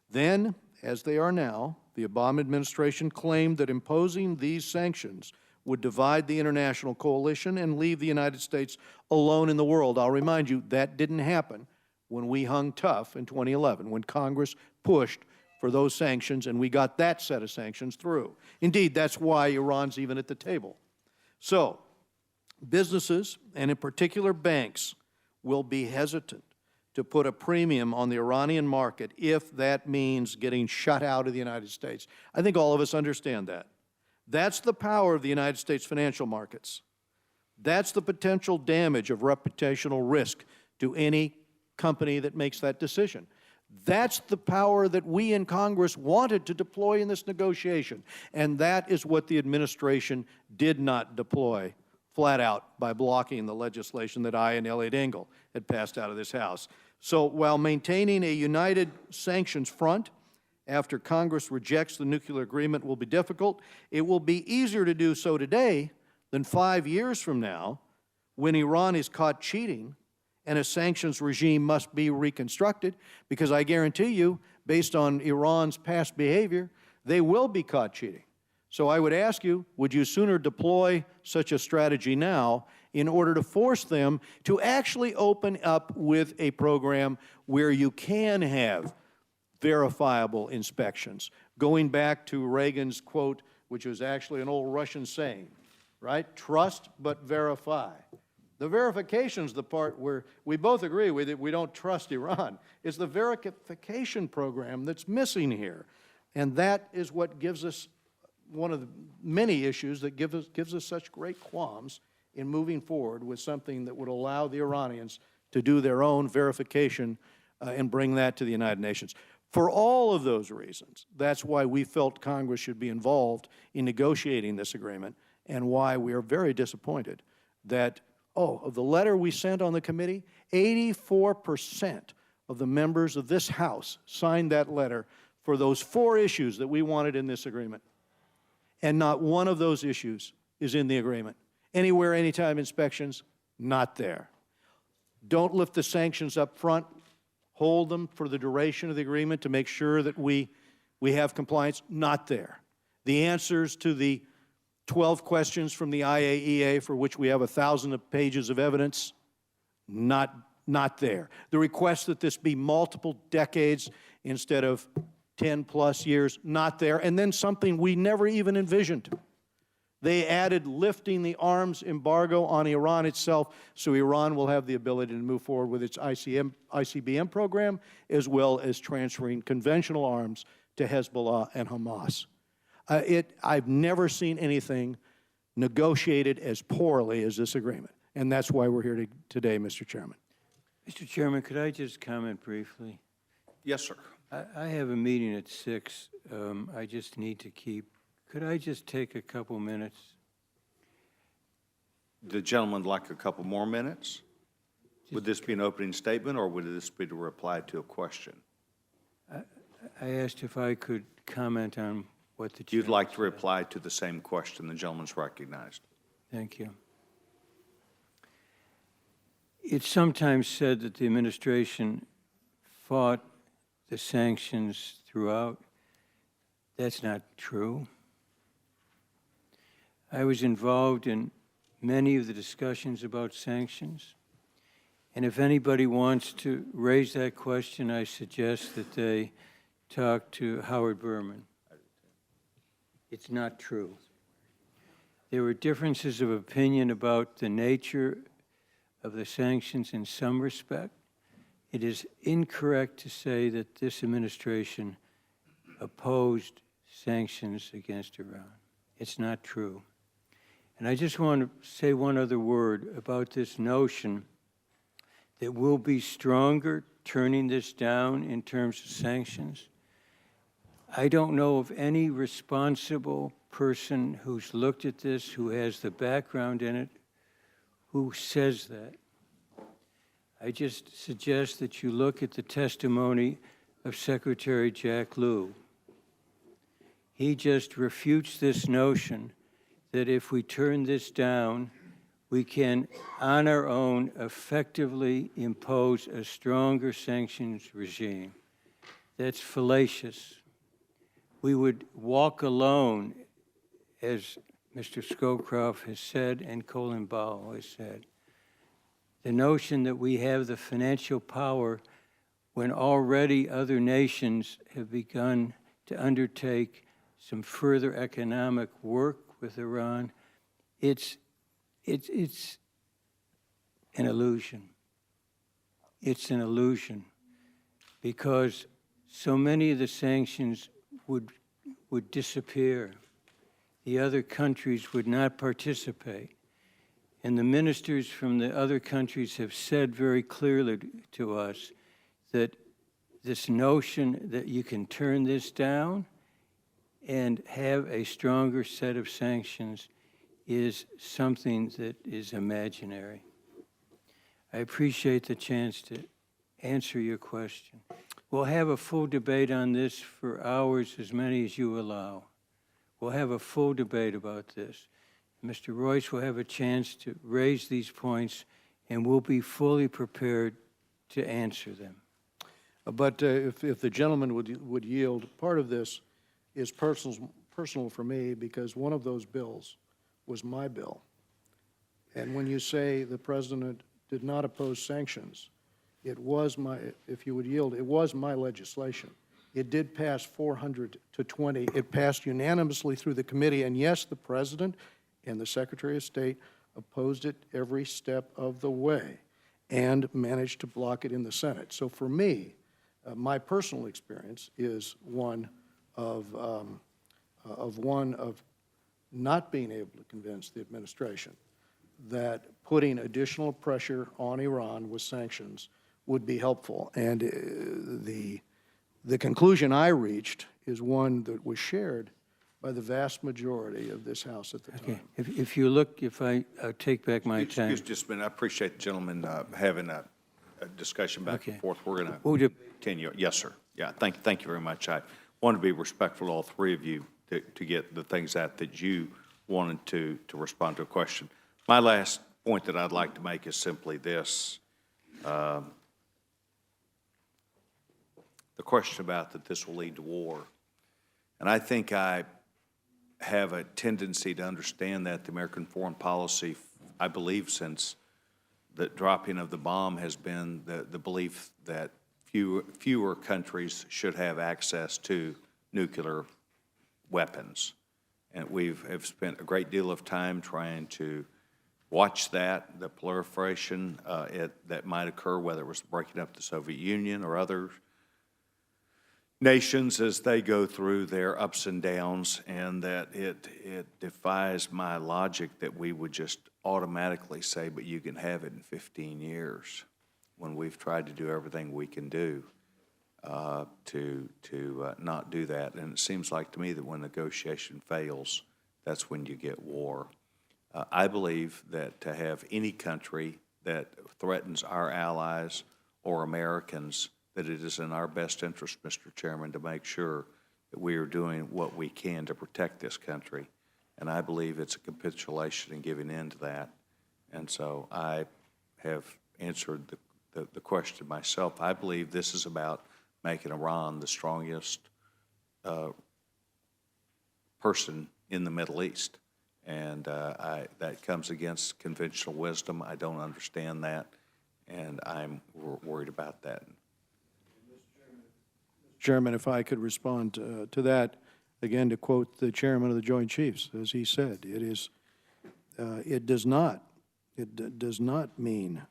Then, as they are now, the Obama administration claimed that imposing these sanctions would divide the international coalition and leave the United States alone in the world. I'll remind you, that didn't happen when we hung tough in 2011, when Congress pushed for those sanctions, and we got that set of sanctions through. Indeed, that's why Iran's even at the table. So, businesses, and in particular banks, will be hesitant to put a premium on the Iranian market if that means getting shut out of the United States. I think all of us understand that. That's the power of the United States financial markets. That's the potential damage of reputational risk to any company that makes that decision. That's the power that we in Congress wanted to deploy in this negotiation, and that is what the administration did not deploy flat out by blocking the legislation that I and Elliot Engel had passed out of this House. So while maintaining a united sanctions front after Congress rejects the nuclear agreement will be difficult, it will be easier to do so today than 5 years from now when Iran is caught cheating and a sanctions regime must be reconstructed, because I guarantee you, based on Iran's past behavior, they will be caught cheating. So I would ask you, would you sooner deploy such a strategy now in order to force them to actually open up with a program where you can have verifiable inspections, going back to Reagan's quote, which was actually an old Russian saying, right? Trust but verify. The verification is the part where we both agree with it. We don't trust Iran. It's the verification program that's missing here. And that is what gives us one of the many issues that gives us such great qualms in moving forward with something that would allow the Iranians to do their own verification and bring that to the United Nations. For all of those reasons, that's why we felt Congress should be involved in negotiating this agreement, and why we are very disappointed that, of the letter we sent on the committee, 84% of the members of this House signed that letter for those 4 issues that we wanted in this agreement. And not one of those issues is in the agreement. Anywhere, anytime inspections, not there. Don't lift the sanctions up front. Hold them for the duration of the agreement to make sure that we have compliance, not there. The answers to the 12 questions from the IAEA, for which we have 1,000 pages of evidence, not there. The request that this be multiple decades instead of 10-plus years, not there. And then something we never even envisioned. They added lifting the arms embargo on Iran itself, so Iran will have the ability to move forward with its ICBM program, as well as transferring conventional arms to Hezbollah and Hamas. I've never seen anything negotiated as poorly as this agreement, and that's why we're here today, Mr. Chairman. Mr. Chairman, could I just comment briefly? Yes, sir. I have a meeting at 6. I just need to keep. Could I just take a couple minutes? The gentleman would like a couple more minutes? Would this be an opening statement, or would this be to reply to a question? I asked if I could comment on what the You'd chair like to said. reply to the same question. The gentleman's recognized. Thank you. It's sometimes said that the administration fought the sanctions throughout. That's not true. I was involved in many of the discussions about sanctions, and if anybody wants to raise that question, I suggest that they talk to Howard Berman. It's not true. There were differences of opinion about the nature of the sanctions in some respect. It is incorrect to say that this administration opposed sanctions against Iran. It's not true. And I just want to say one other word about this notion that we'll be stronger turning this down in terms of sanctions. I don't know of any responsible person who's looked at this, who has the background in it, who says that. I just suggest that you look at the testimony of Secretary Jack Lew. He just refutes this notion that if we turn this down, we can, on our own, effectively impose a stronger sanctions regime. That's fallacious. We would walk alone, as Mr. Scowcroft has said and Colin Bowell has said. The notion that we have the financial power when already other nations have begun to undertake some further economic work with Iran, it's an illusion. It's an illusion because so many of the sanctions would disappear. The other countries would not participate. And the ministers from the other countries have said very clearly to us that this notion that you can turn this down and have a stronger set of sanctions is something that is imaginary. I appreciate the chance to answer your question. We'll have a full debate on this for hours, as many as you allow. We'll have a full debate about this. Mr. Royce will have a chance to raise these points, and we'll be fully prepared to answer them. But if the gentleman would yield, part of this is personal for me, because one of those bills was my bill. And when you say the president did not oppose sanctions, it was my, if you would yield, it was my legislation. It did pass 400 to 20. It passed unanimously through the committee, and yes, the president and the Secretary of State opposed it every step of the way and managed to block it in the Senate. So for me, my personal experience is one of not being able to convince the administration that putting additional pressure on Iran with sanctions would be helpful. And the conclusion I reached is one that was shared by the vast majority of this House at the time. If you look, if I take back my time. Excuse just a minute. I appreciate the gentleman having a discussion back and forth. We're going to continue. Yes, sir. Yeah, thank you very much. I want to be respectful to all three of you to get the things out that you wanted to respond to a question. My last point that I'd like to make is simply this. The question about that this will lead to war. And I think I have a tendency to understand that the American foreign policy, I believe since the dropping of the bomb, has been the belief that fewer countries should have access to nuclear weapons. And have spent a great deal of time trying to watch that, the proliferation that might occur, whether it was breaking up the Soviet Union or other nations as they go through their ups and downs, and that it defies my logic that we would just automatically say, but you can have it in 15 years, when we've tried to do everything we can do to not do that. And it seems like to me that when negotiation fails, that's when you get war. I believe that to have any country that threatens our allies or Americans, that it is in our best interest, Mr. Chairman, to make sure that we are doing what we can to protect this country. And I believe it's a capitulation and giving in to that. And so I have answered the question myself. I believe this is about making Iran the strongest person in the Middle East. And that comes against conventional wisdom. I don't understand that, and I'm worried about that. Chairman, if I could respond to that, again, to quote the chairman of the Joint Chiefs, as he said, it does not mean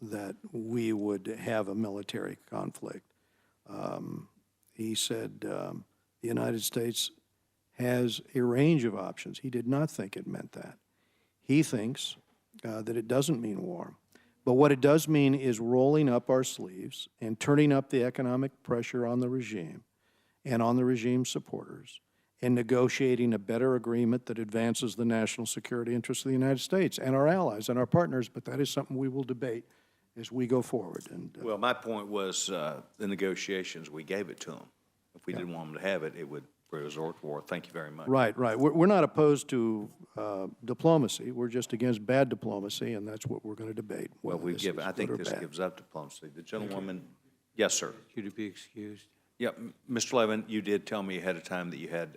that we would have a military conflict. He said the United States has a range of options. He did not think it meant that. He thinks that it doesn't mean war. But what it does mean is rolling up our sleeves and turning up the economic pressure on the regime and on the regime's supporters and negotiating a better agreement that advances the national security interests of the United States and our allies and our partners. But that is something we will debate as we go forward. And well, my point was the negotiations, we gave it to them. If we didn't want them to have it, it would resort to war. Thank you very much. Right. We're not opposed to diplomacy. We're just against bad diplomacy, and that's what we're going to debate. Well, I think this gives up diplomacy. The gentlewoman, yes, sir. You to be excused. Yeah, Mr. Levin, you did tell me ahead of time that you had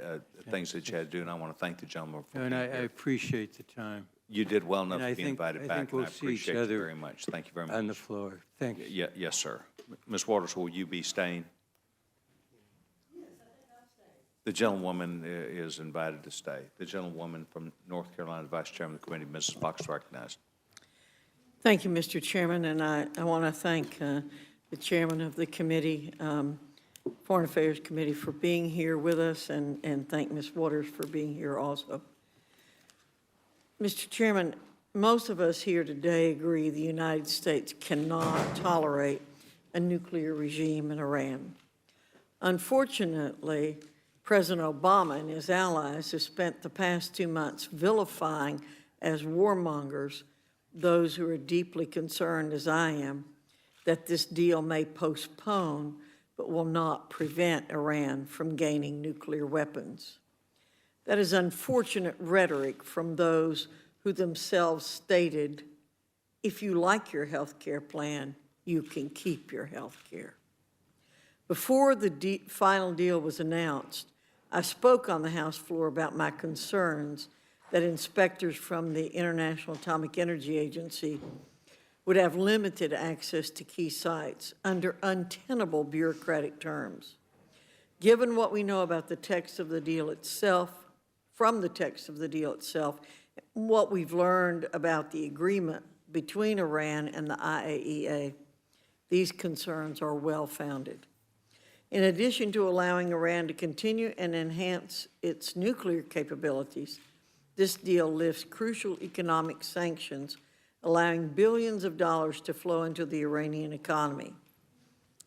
things that you had to do, and I want to thank the gentleman for And being I here. appreciate the time. You did well enough And to be invited back, we'll and I see each appreciate you other very much. Thank you very much. on the floor. Thanks. Yes, sir. Ms. Waters, will you be staying? The gentlewoman is invited to stay. The gentlewoman from North Carolina, Vice Chairman of the Committee, Mrs. Fox, recognized. Thank you, Mr. Chairman, and I want to thank the Chairman of the Committee, Foreign Affairs Committee, for being here with us, and thank Ms. Waters for being here also. Mr. Chairman, most of us here today agree the United States cannot tolerate a nuclear regime in Iran. Unfortunately, President Obama and his allies have spent the past 2 months vilifying as warmongers those who are deeply concerned, as I am, that this deal may postpone but will not prevent Iran from gaining nuclear weapons. That is unfortunate rhetoric from those who themselves stated, if you like your health care plan, you can keep your health care. Before the final deal was announced, I spoke on the House floor about my concerns that inspectors from the International Atomic Energy Agency would have limited access to key sites under untenable bureaucratic terms. Given what we know about the text of the deal itself, from the text of the deal itself, what we've learned about the agreement between Iran and the IAEA, these concerns are well-founded. In addition to allowing Iran to continue and enhance its nuclear capabilities, this deal lifts crucial economic sanctions, allowing billions of dollars to flow into the Iranian economy.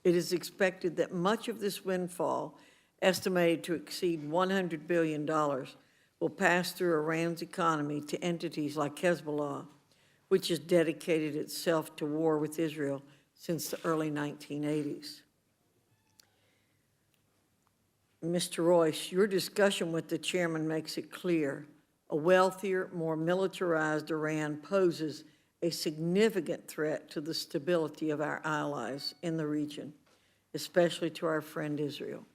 It is expected that much of this windfall, estimated to exceed $100 billion, will pass through Iran's economy to entities like Hezbollah, which has dedicated itself to war with Israel since the early 1980s. Mr. Royce, your discussion with the chairman makes it clear a wealthier, more militarized Iran poses a significant threat to the stability of our allies in the region, especially to our friend Israel.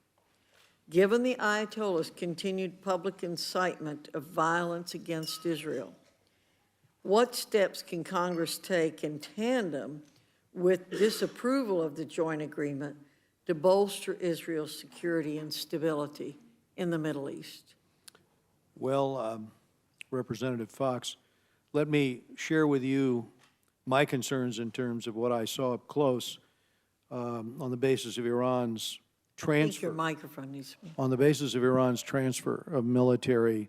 Given the Ayatollah's continued public incitement of violence against Israel, what steps can Congress take in tandem with disapproval of the joint agreement to bolster Israel's security and stability in the Middle East? Well, Representative Fox, let me share with you my concerns in terms of what I saw up close on the basis of Iran's I think your transfer. microphone needs to be. On the basis of Iran's transfer of military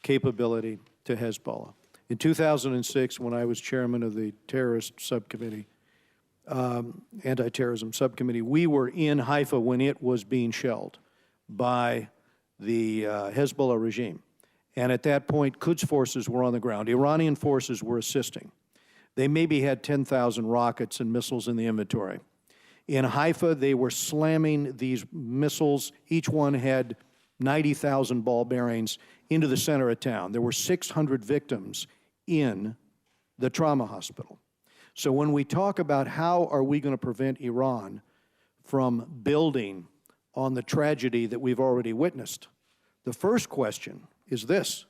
capability to Hezbollah. In 2006, when I was chairman of the terrorist subcommittee, anti-terrorism subcommittee, we were in Haifa when it was being shelled by the Hezbollah regime. And at that point, Quds forces were on the ground. Iranian forces were assisting. They maybe had 10,000 rockets and missiles in the inventory. In Haifa, they were slamming these missiles. Each one had 90,000 ball bearings into the center of town. There were 600 victims in the trauma hospital. So when we talk about how are we going to prevent Iran from building on the tragedy that we've already witnessed, the first question is this.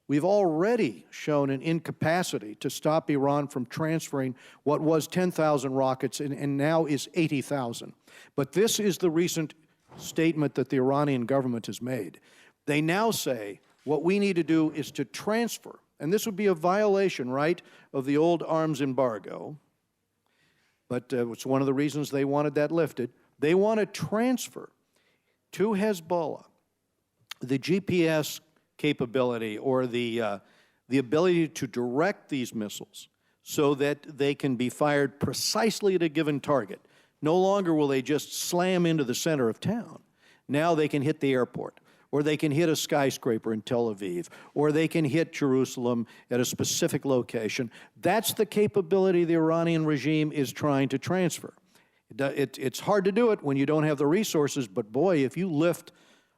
We've already shown an incapacity to stop Iran from transferring what was 10,000 rockets and now is 80,000. But this is the recent statement that the Iranian government has made. They now say what we need to do is to transfer, and this would be a violation, right, of the old arms embargo, but it's one of the reasons they wanted that lifted. They want to transfer to Hezbollah the GPS capability or the ability to direct these missiles so that they can be fired precisely at a given target. No longer will they just slam into the center of town. Now they can hit the airport, or they can hit a skyscraper in Tel Aviv, or they can hit Jerusalem at a specific location. That's the capability the Iranian regime is trying to transfer. It's hard to do it when you don't have the resources, but boy, if you lift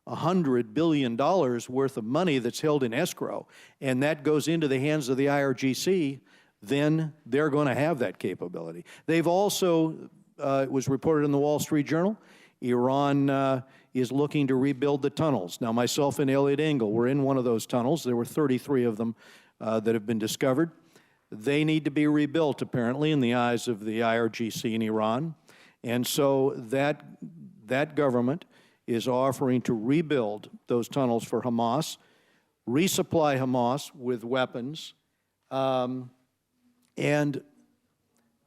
$100 billion worth of money that's held in escrow, and that goes into the hands of the IRGC, then they're going to have that capability. They've also, it was reported in the Wall Street Journal, Iran is looking to rebuild the tunnels. Now, myself and Elliot Engel were in one of those tunnels. There were 33 of them that have been discovered. They need to be rebuilt, apparently, in the eyes of the IRGC in Iran. And so that government is offering to rebuild those tunnels for Hamas, resupply Hamas with weapons. And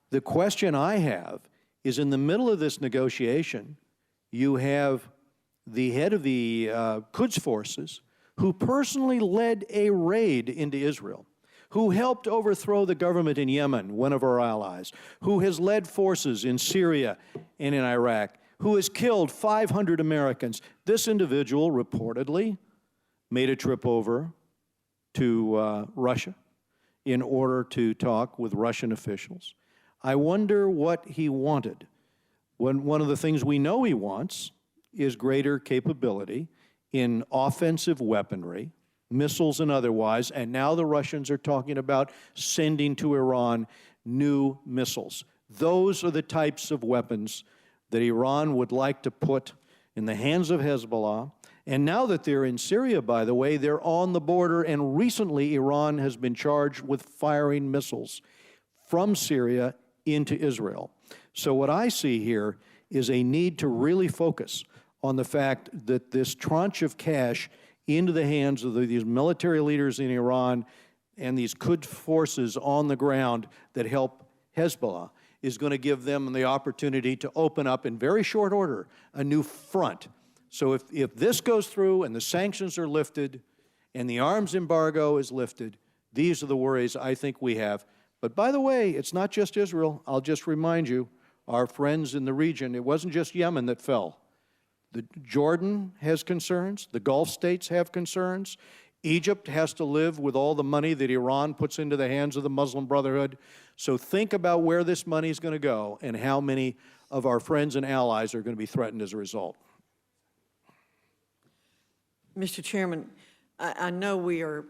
the question I have is, in the middle of this negotiation, you have the head of the Quds forces who personally led a raid into Israel, who helped overthrow the government in Yemen, one of our allies, who has led forces in Syria and in Iraq, who has killed 500 Americans. This individual reportedly made a trip over to Russia in order to talk with Russian officials. I wonder what he wanted. One of the things we know he wants is greater capability in offensive weaponry, missiles and otherwise, and now the Russians are talking about sending to Iran new missiles. Those are the types of weapons that Iran would like to put in the hands of Hezbollah. And now that they're in Syria, by the way, they're on the border, and recently Iran has been charged with firing missiles from Syria into Israel. So what I see here is a need to really focus on the fact that this tranche of cash into the hands of these military leaders in Iran and these Quds forces on the ground that help Hezbollah is going to give them the opportunity to open up in very short order a new front. So if this goes through and the sanctions are lifted and the arms embargo is lifted, these are the worries I think we have. But by the way, it's not just Israel. I'll just remind you, our friends in the region, it wasn't just Yemen that fell. Jordan has concerns. The Gulf states have concerns. Egypt has to live with all the money that Iran puts into the hands of the Muslim Brotherhood. So think about where this money is going to go and how many of our friends and allies are going to be threatened as a result. Mr. Chairman, I know we are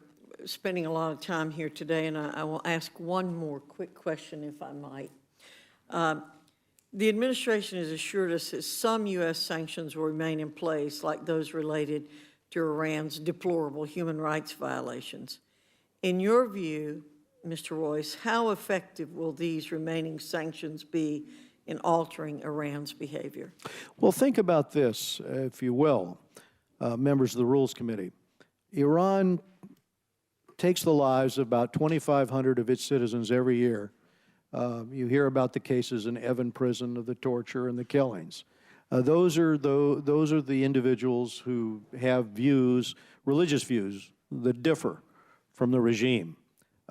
spending a lot of time here today, and I will ask one more quick question, if I might. The administration has assured us that some U.S. sanctions will remain in place, like those related to Iran's deplorable human rights violations. In your view, Mr. Royce, how effective will these remaining sanctions be in altering Iran's behavior? Well, think about this, if you will, members of the Rules Committee. Iran takes the lives of about 2,500 of its citizens every year. You hear about the cases in Evin prison of the torture and the killings. Those are the individuals who have views, religious views, that differ from the regime.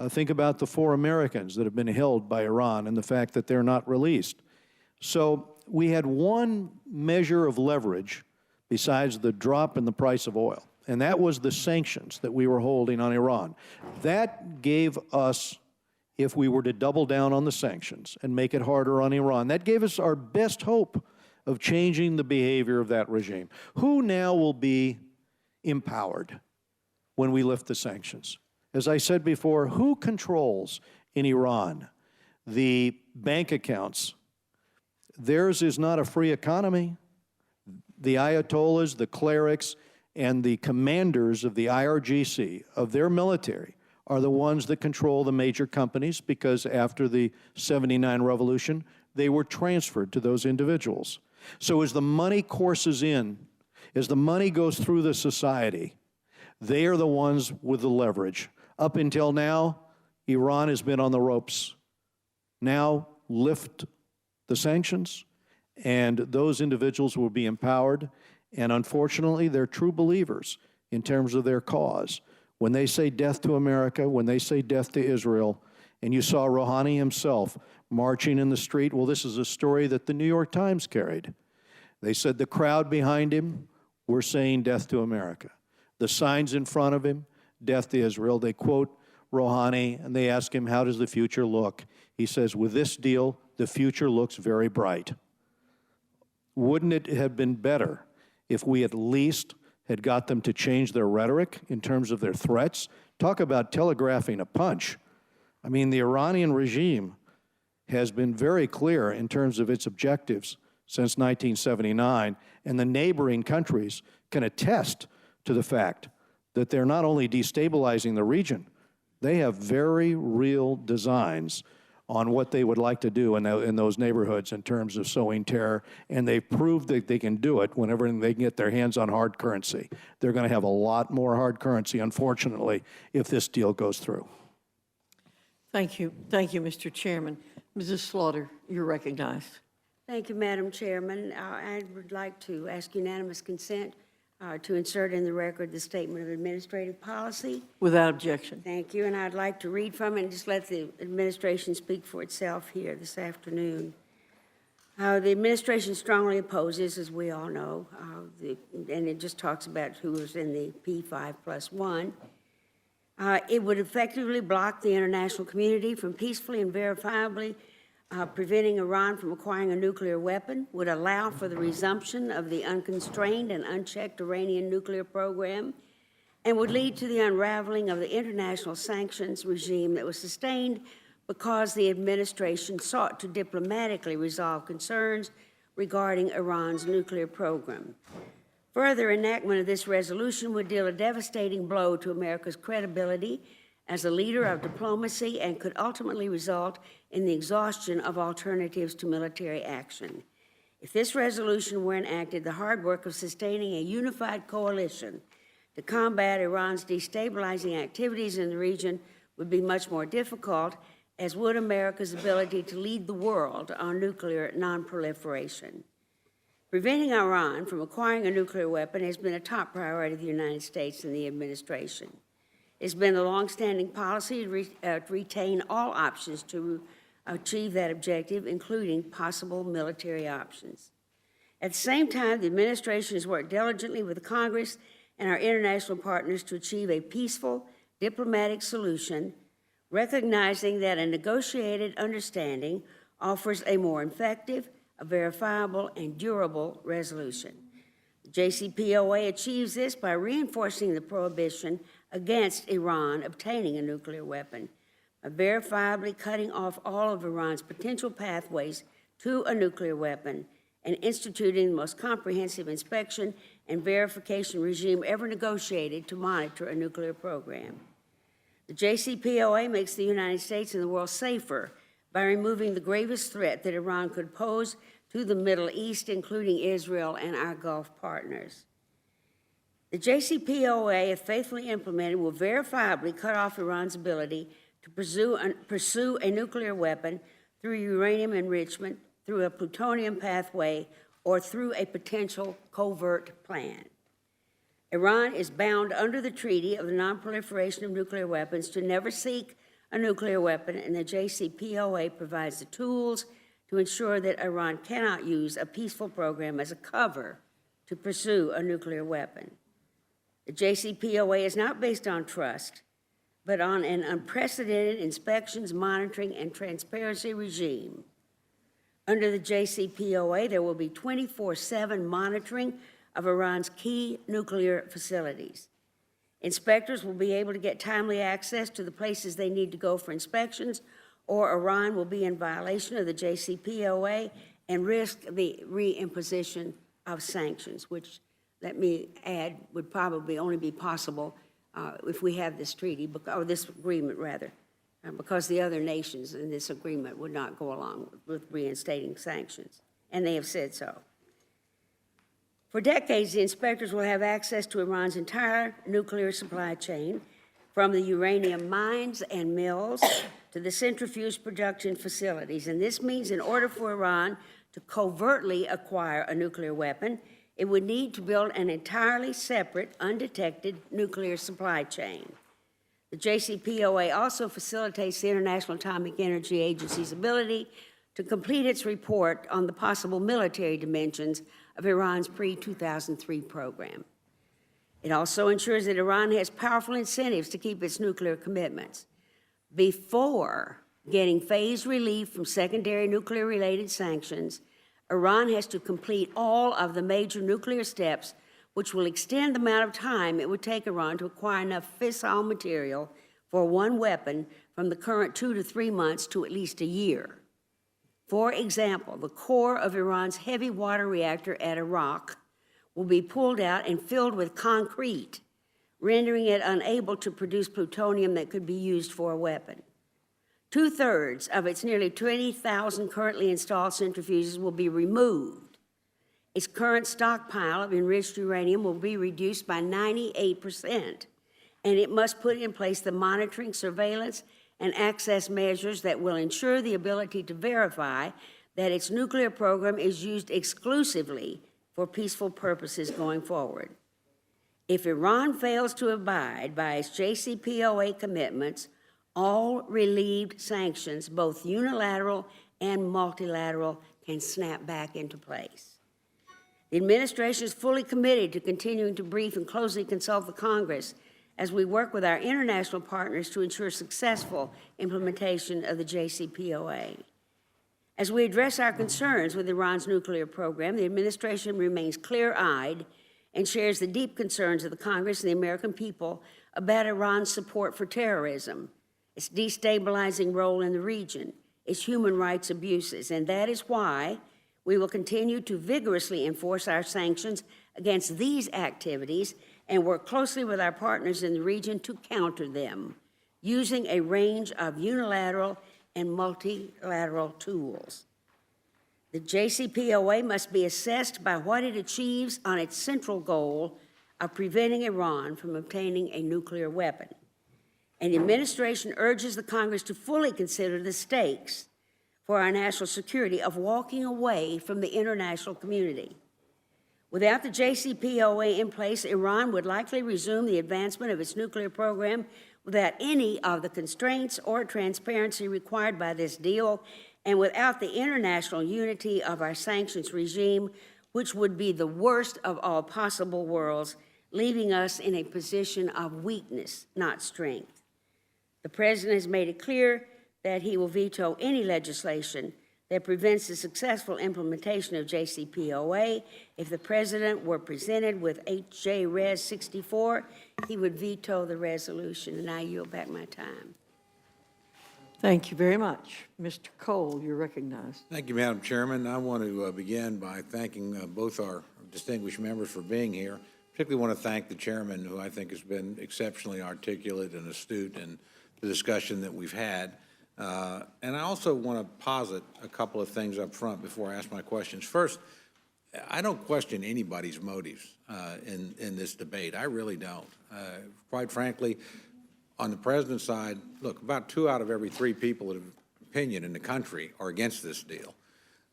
Think about the 4 Americans that have been held by Iran and the fact that they're not released. So we had one measure of leverage besides the drop in the price of oil, and that was the sanctions that we were holding on Iran. That gave us, if we were to double down on the sanctions and make it harder on Iran, that gave us our best hope of changing the behavior of that regime. Who now will be empowered when we lift the sanctions? As I said before, who controls in Iran the bank accounts? Theirs is not a free economy. The Ayatollahs, the clerics, and the commanders of the IRGC, of their military, are the ones that control the major companies because after the '79 revolution, they were transferred to those individuals. So as the money courses in, as the money goes through the society, they are the ones with the leverage. Up until now, Iran has been on the ropes. Now, lift the sanctions, and those individuals will be empowered. And unfortunately, they're true believers in terms of their cause. When they say death to America, when they say death to Israel, and you saw Rouhani himself marching in the street, well, this is a story that the New York Times carried. They said the crowd behind him were saying death to America. The signs in front of him, death to Israel. They quote Rouhani, and they ask him, how does the future look? He says, with this deal, the future looks very bright. Wouldn't it have been better if we at least had got them to change their rhetoric in terms of their threats? Talk about telegraphing a punch. I mean, the Iranian regime has been very clear in terms of its objectives since 1979, and the neighboring countries can attest to the fact that they're not only destabilizing the region, they have very real designs on what they would like to do in those neighborhoods in terms of sowing terror, and they've proved that they can do it whenever they can get their hands on hard currency. They're going to have a lot more hard currency, unfortunately, if this deal goes through. Thank you. Thank you, Mr. Chairman. Mrs. Slaughter, you're recognized. Thank you, Madam Chairman. I would like to ask unanimous consent to insert in the record the Statement of Administrative Policy. Without objection. Thank you, and I'd like to read from it and just let the administration speak for itself here this afternoon. The administration strongly opposes, as we all know, and it just talks about who is in the P5+1. It would effectively block the international community from peacefully and verifiably preventing Iran from acquiring a nuclear weapon would allow for the resumption of the unconstrained and unchecked Iranian nuclear program and would lead to the unraveling of the international sanctions regime that was sustained because the administration sought to diplomatically resolve concerns regarding Iran's nuclear program. Further enactment of this resolution would deal a devastating blow to America's credibility as a leader of diplomacy and could ultimately result in the exhaustion of alternatives to military action. If this resolution were enacted, the hard work of sustaining a unified coalition to combat Iran's destabilizing activities in the region would be much more difficult, as would America's ability to lead the world on nuclear nonproliferation. Preventing Iran from acquiring a nuclear weapon has been a top priority of the United States and the administration. It's been a longstanding policy to retain all options to achieve that objective, including possible military options. At the same time, the administration has worked diligently with Congress and our international partners to achieve a peaceful, diplomatic solution, recognizing that a negotiated understanding offers a more effective, a verifiable, and durable resolution. The JCPOA achieves this by reinforcing the prohibition against Iran obtaining a nuclear weapon, by verifiably cutting off all of Iran's potential pathways to a nuclear weapon, and instituting the most comprehensive inspection and verification regime ever negotiated to monitor a nuclear program. The JCPOA makes the United States and the world safer by removing the gravest threat that Iran could pose to the Middle East, including Israel and our Gulf partners. The JCPOA, if faithfully implemented, will verifiably cut off Iran's ability to pursue a nuclear weapon through uranium enrichment, through a plutonium pathway, or through a potential covert plan. Iran is bound under the Treaty of the Non-Proliferation of Nuclear Weapons to never seek a nuclear weapon, and the JCPOA provides the tools to ensure that Iran cannot use a peaceful program as a cover to pursue a nuclear weapon. The JCPOA is not based on trust, but on an unprecedented inspections, monitoring, and transparency regime. Under the JCPOA, there will be 24/7 monitoring of Iran's key nuclear facilities. Inspectors will be able to get timely access to the places they need to go for inspections, or Iran will be in violation of the JCPOA and risk the reimposition of sanctions, which, let me add, would probably only be possible if we have this treaty, or this agreement rather, because the other nations in this agreement would not go along with reinstating sanctions, and they have said so. For decades, the inspectors will have access to Iran's entire nuclear supply chain, from the uranium mines and mills to the centrifuge production facilities. And this means in order for Iran to covertly acquire a nuclear weapon, it would need to build an entirely separate, undetected nuclear supply chain. The JCPOA also facilitates the International Atomic Energy Agency's ability to complete its report on the possible military dimensions of Iran's pre-2003 program. It also ensures that Iran has powerful incentives to keep its nuclear commitments. Before getting phased relief from secondary nuclear-related sanctions, Iran has to complete all of the major nuclear steps, which will extend the amount of time it would take Iran to acquire enough fissile material for one weapon from the current 2 to 3 months to at least a year. For example, the core of Iran's heavy water reactor at Iraq will be pulled out and filled with concrete, rendering it unable to produce plutonium that could be used for a weapon. 2/3 of its nearly 20,000 currently installed centrifuges will be removed. Its current stockpile of enriched uranium will be reduced by 98%, and it must put in place the monitoring, surveillance, and access measures that will ensure the ability to verify that its nuclear program is used exclusively for peaceful purposes going forward. If Iran fails to abide by its JCPOA commitments, all relieved sanctions, both unilateral and multilateral, can snap back into place. The administration is fully committed to continuing to brief and closely consult the Congress as we work with our international partners to ensure successful implementation of the JCPOA. As we address our concerns with Iran's nuclear program, the administration remains clear-eyed and shares the deep concerns of the Congress and the American people about Iran's support for terrorism, its destabilizing role in the region, its human rights abuses, and that is why we will continue to vigorously enforce our sanctions against these activities and work closely with our partners in the region to counter them, using a range of unilateral and multilateral tools. The JCPOA must be assessed by what it achieves on its central goal of preventing Iran from obtaining a nuclear weapon. And the administration urges the Congress to fully consider the stakes for our national security of walking away from the international community. Without the JCPOA in place, Iran would likely resume the advancement of its nuclear program without any of the constraints or transparency required by this deal, and without the international unity of our sanctions regime, which would be the worst of all possible worlds, leaving us in a position of weakness, not strength. The President has made it clear that he will veto any legislation that prevents the successful implementation of JCPOA. If the President were presented with H.J. Res. 64, he would veto the resolution, and I yield back my time. Thank you very much. Mr. Cole, you're recognized. Thank you, Madam Chairman. I want to begin by thanking both our distinguished members for being here. Particularly want to thank the chairman, who I think has been exceptionally articulate and astute in the discussion that we've had. And I also want to posit a couple of things up front before I ask my questions. First, I don't question anybody's motives in this debate. I really don't. Quite frankly, on the president's side, look, about 2 out of every 3 people of opinion in the country are against this deal.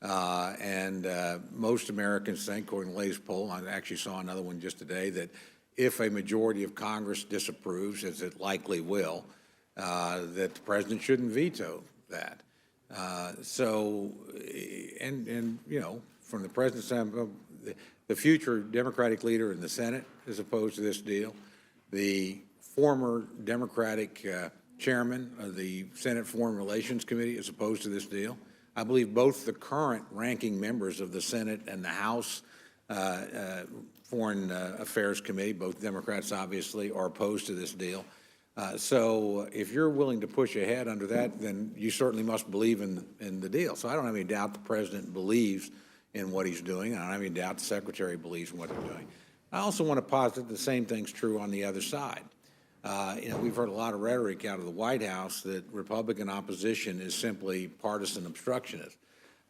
And most Americans think, according to the latest poll, I actually saw another one just today, that if a majority of Congress disapproves, as it likely will, that the president shouldn't veto that. And you know, from the president's standpoint, the future Democratic leader in the Senate is opposed to this deal. The former Democratic chairman of the Senate Foreign Relations Committee is opposed to this deal. I believe both the current ranking members of the Senate and the House Foreign Affairs Committee, both Democrats obviously, are opposed to this deal. So if you're willing to push ahead under that, then you certainly must believe in the deal. So I don't have any doubt the president believes in what he's doing. I don't have any doubt the secretary believes in what they're doing. I also want to posit the same thing's true on the other side. You know, we've heard a lot of rhetoric out of the White House that Republican opposition is simply partisan obstructionist.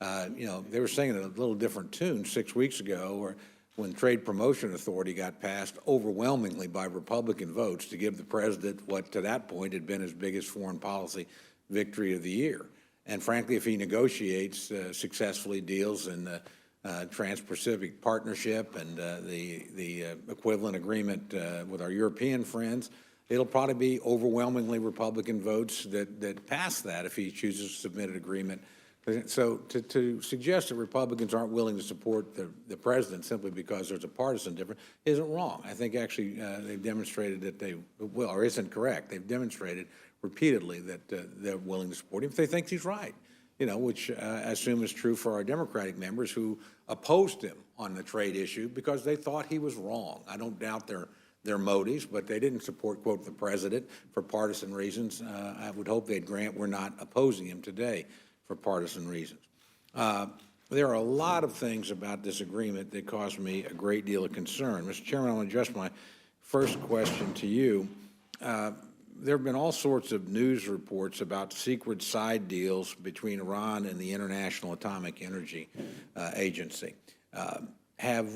You know, they were singing a little different tune 6 weeks ago, or when Trade Promotion Authority got passed overwhelmingly by Republican votes to give the president what to that point had been his biggest foreign policy victory of the year. And frankly, if he negotiates successfully deals in the Trans-Pacific Partnership and the equivalent agreement with our European friends, it'll probably be overwhelmingly Republican votes that pass that if he chooses to submit an agreement. So to suggest that Republicans aren't willing to support the president simply because there's a partisan difference isn't wrong. I think actually they've demonstrated that they will, or isn't correct. They've demonstrated repeatedly that they're willing to support him if they think he's right, you know, which I assume is true for our Democratic members who opposed him on the trade issue because they thought he was wrong. I don't doubt their motives, but they didn't support, quote, the president for partisan reasons. I would hope they'd grant we're not opposing him today for partisan reasons. There are a lot of things about this agreement that cause me a great deal of concern. Mr. Chairman, I want to address my first question to you. There have been all sorts of news reports about secret side deals between Iran and the International Atomic Energy Agency. Have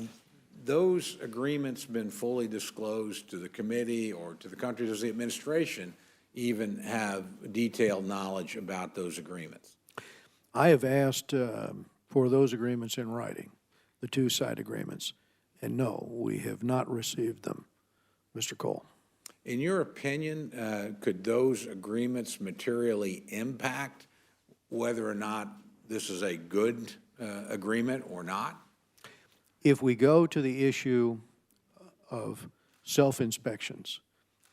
those agreements been fully disclosed to the committee or to the country? Does the administration even have detailed knowledge about those agreements? I have asked for those agreements in writing, the 2-side agreements, and no, we have not received them, Mr. Cole. In your opinion, could those agreements materially impact whether or not this is a good agreement or not? If we go to the issue of self-inspections,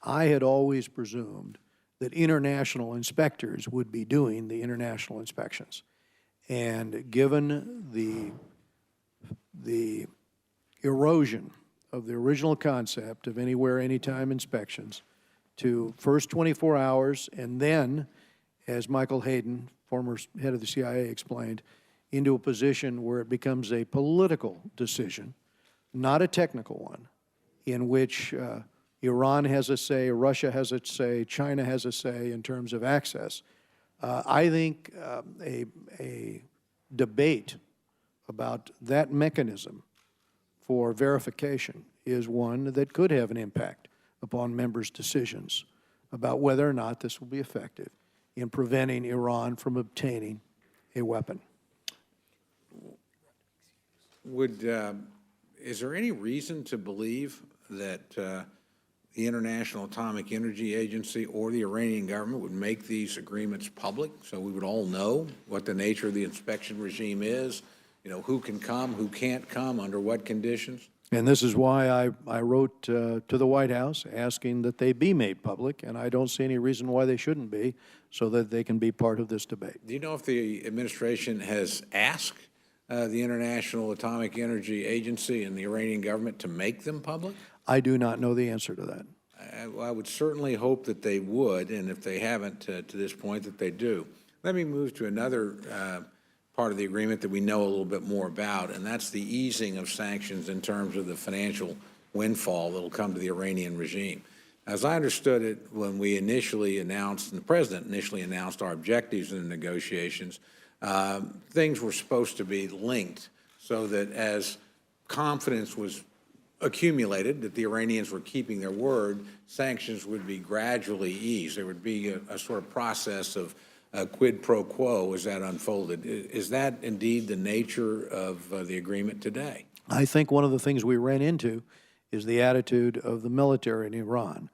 I had always presumed that international inspectors would be doing the international inspections. And given the erosion of the original concept of anywhere, anytime inspections to first 24 hours and then, as Michael Hayden, former head of the CIA, explained, into a position where it becomes a political decision, not a technical one, in which Iran has a say, Russia has a say, China has a say in terms of access. I think a debate about that mechanism for verification is one that could have an impact upon members' decisions about whether or not this will be effective in preventing Iran from obtaining a weapon. Is there any reason to believe that the International Atomic Energy Agency or the Iranian government would make these agreements public so we would all know what the nature of the inspection regime is, who can come, who can't come, under what conditions? And this is why I wrote to the White House asking that they be made public, and I don't see any reason why they shouldn't be, so that they can be part of this debate. Do you know if the administration has asked the International Atomic Energy Agency and the Iranian government to make them public? I do not know the answer to that. I would certainly hope that they would, and if they haven't to this point, that they do. Let me move to another part of the agreement that we know a little bit more about, and that's the easing of sanctions in terms of the financial windfall that will come to the Iranian regime. As I understood it, when we initially announced, and the president initially announced our objectives in the negotiations, things were supposed to be linked so that as confidence was accumulated that the Iranians were keeping their word, sanctions would be gradually eased. There would be a sort of process of quid pro quo as that unfolded. Is that indeed the nature of the agreement today? I think one of the things we ran into is the attitude of the military in Iran,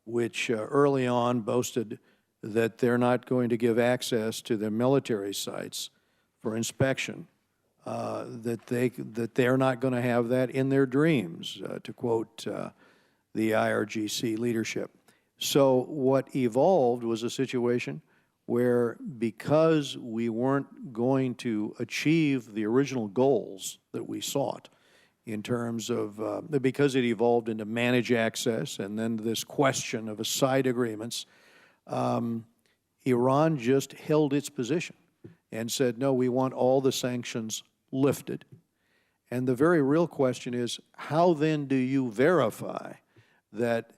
which early on boasted that they're not going to give access to their military sites for inspection, that they're not going to have that in their dreams, to quote the IRGC leadership. So what evolved was a situation where, because we weren't going to achieve the original goals that we sought in terms of, because it evolved into manage access and then this question of side agreements, Iran just held its position and said, no, we want all the sanctions lifted. And the very real question is, how then do you verify that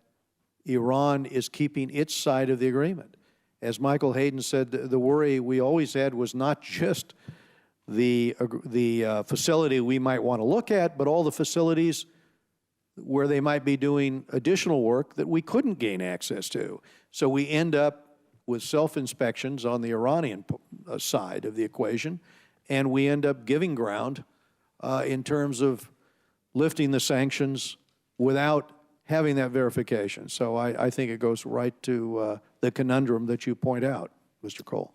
Iran is keeping its side of the agreement? As Michael Hayden said, the worry we always had was not just the facility we might want to look at, but all the facilities where they might be doing additional work that we couldn't gain access to. So we end up with self-inspections on the Iranian side of the equation, and we end up giving ground in terms of lifting the sanctions without having that verification. So I think it goes right to the conundrum that you point out, Mr. Cole.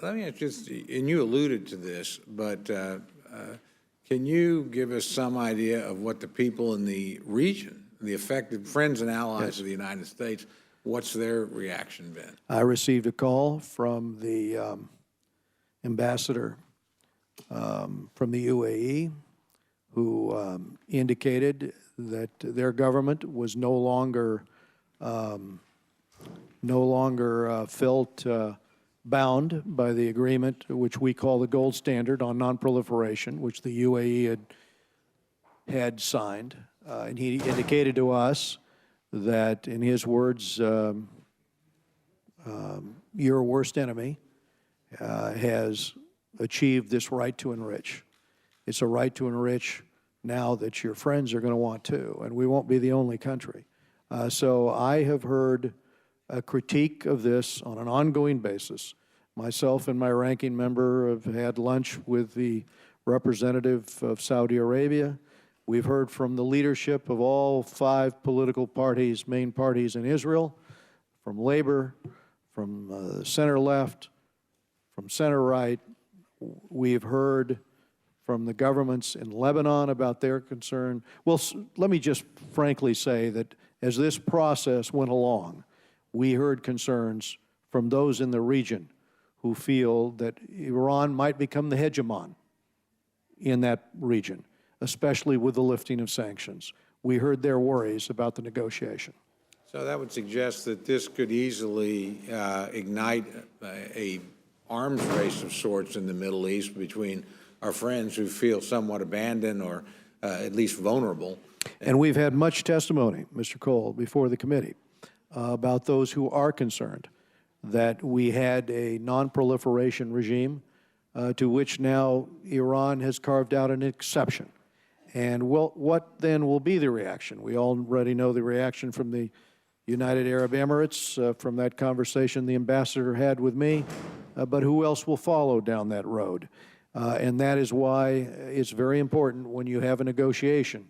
Let me just, and you alluded to this, but can you give us some idea of what the people in the region, the affected friends and allies of the United States, what's their reaction been? I received a call from the ambassador from the UAE who indicated that their government was no longer felt bound by the agreement, which we call the gold standard on nonproliferation, which the UAE had signed. And he indicated to us that, in his words, your worst enemy has achieved this right to enrich. It's a right to enrich now that your friends are going to want to, and we won't be the only country. So I have heard a critique of this on an ongoing basis. Myself and my ranking member have had lunch with the representative of Saudi Arabia. We've heard from the leadership of all 5 political parties, main parties in Israel, from Labor, from center-left, from center-right. We've heard from the governments in Lebanon about their concern. Well, let me just frankly say that as this process went along, we heard concerns from those in the region who feel that Iran might become the hegemon in that region, especially with the lifting of sanctions. We heard their worries about the negotiation. So that would suggest that this could easily ignite a arms race of sorts in the Middle East between our friends who feel somewhat abandoned or at least vulnerable. And we've had much testimony, Mr. Cole, before the committee about those who are concerned that we had a non-proliferation regime to which now Iran has carved out an exception. And what then will be the reaction? We already know the reaction from the United Arab Emirates, from that conversation the ambassador had with me, but who else will follow down that road? And that is why it's very important when you have a negotiation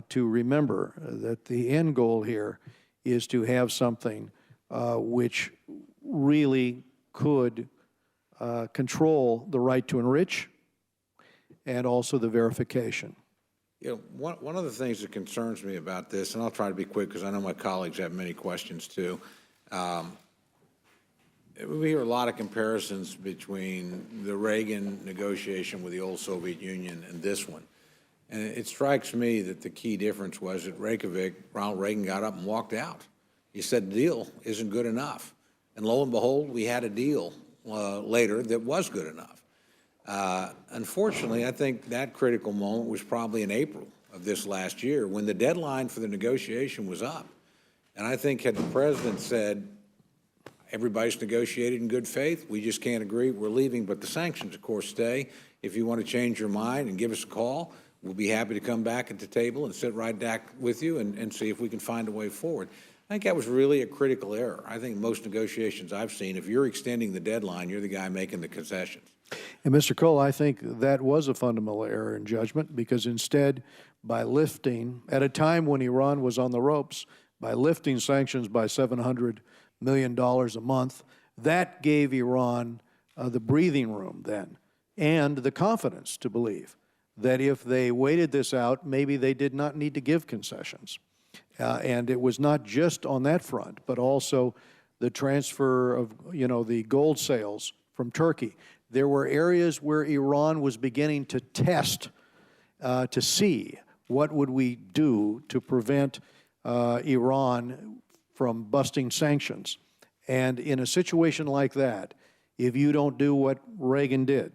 to remember that the end goal here is to have something which really could control the right to enrich and also the verification. You know, one of the things that concerns me about this, and I'll try to be quick because I know my colleagues have many questions too. We hear a lot of comparisons between the Reagan negotiation with the old Soviet Union and this one. And it strikes me that the key difference was at Reykjavik, Ronald Reagan got up and walked out. He said the deal isn't good enough. And lo and behold, we had a deal later that was good enough. Unfortunately, I think that critical moment was probably in April of this last year when the deadline for the negotiation was up. And I think had the president said, everybody's negotiated in good faith, we just can't agree, we're leaving, but the sanctions, of course, stay. If you want to change your mind and give us a call, we'll be happy to come back at the table and sit right back with you and see if we can find a way forward. I think that was really a critical error. I think most negotiations I've seen, if you're extending the deadline, you're the guy making the concessions. And Mr. Cole, I think that was a fundamental error in judgment because instead, by lifting, at a time when Iran was on the ropes, by lifting sanctions by $700 million a month, that gave Iran the breathing room then and the confidence to believe that if they waited this out, maybe they did not need to give concessions. And it was not just on that front, but also the transfer of, the gold sales from Turkey. There were areas where Iran was beginning to test to see what would we do to prevent Iran from busting sanctions. And in a situation like that, if you don't do what Reagan did,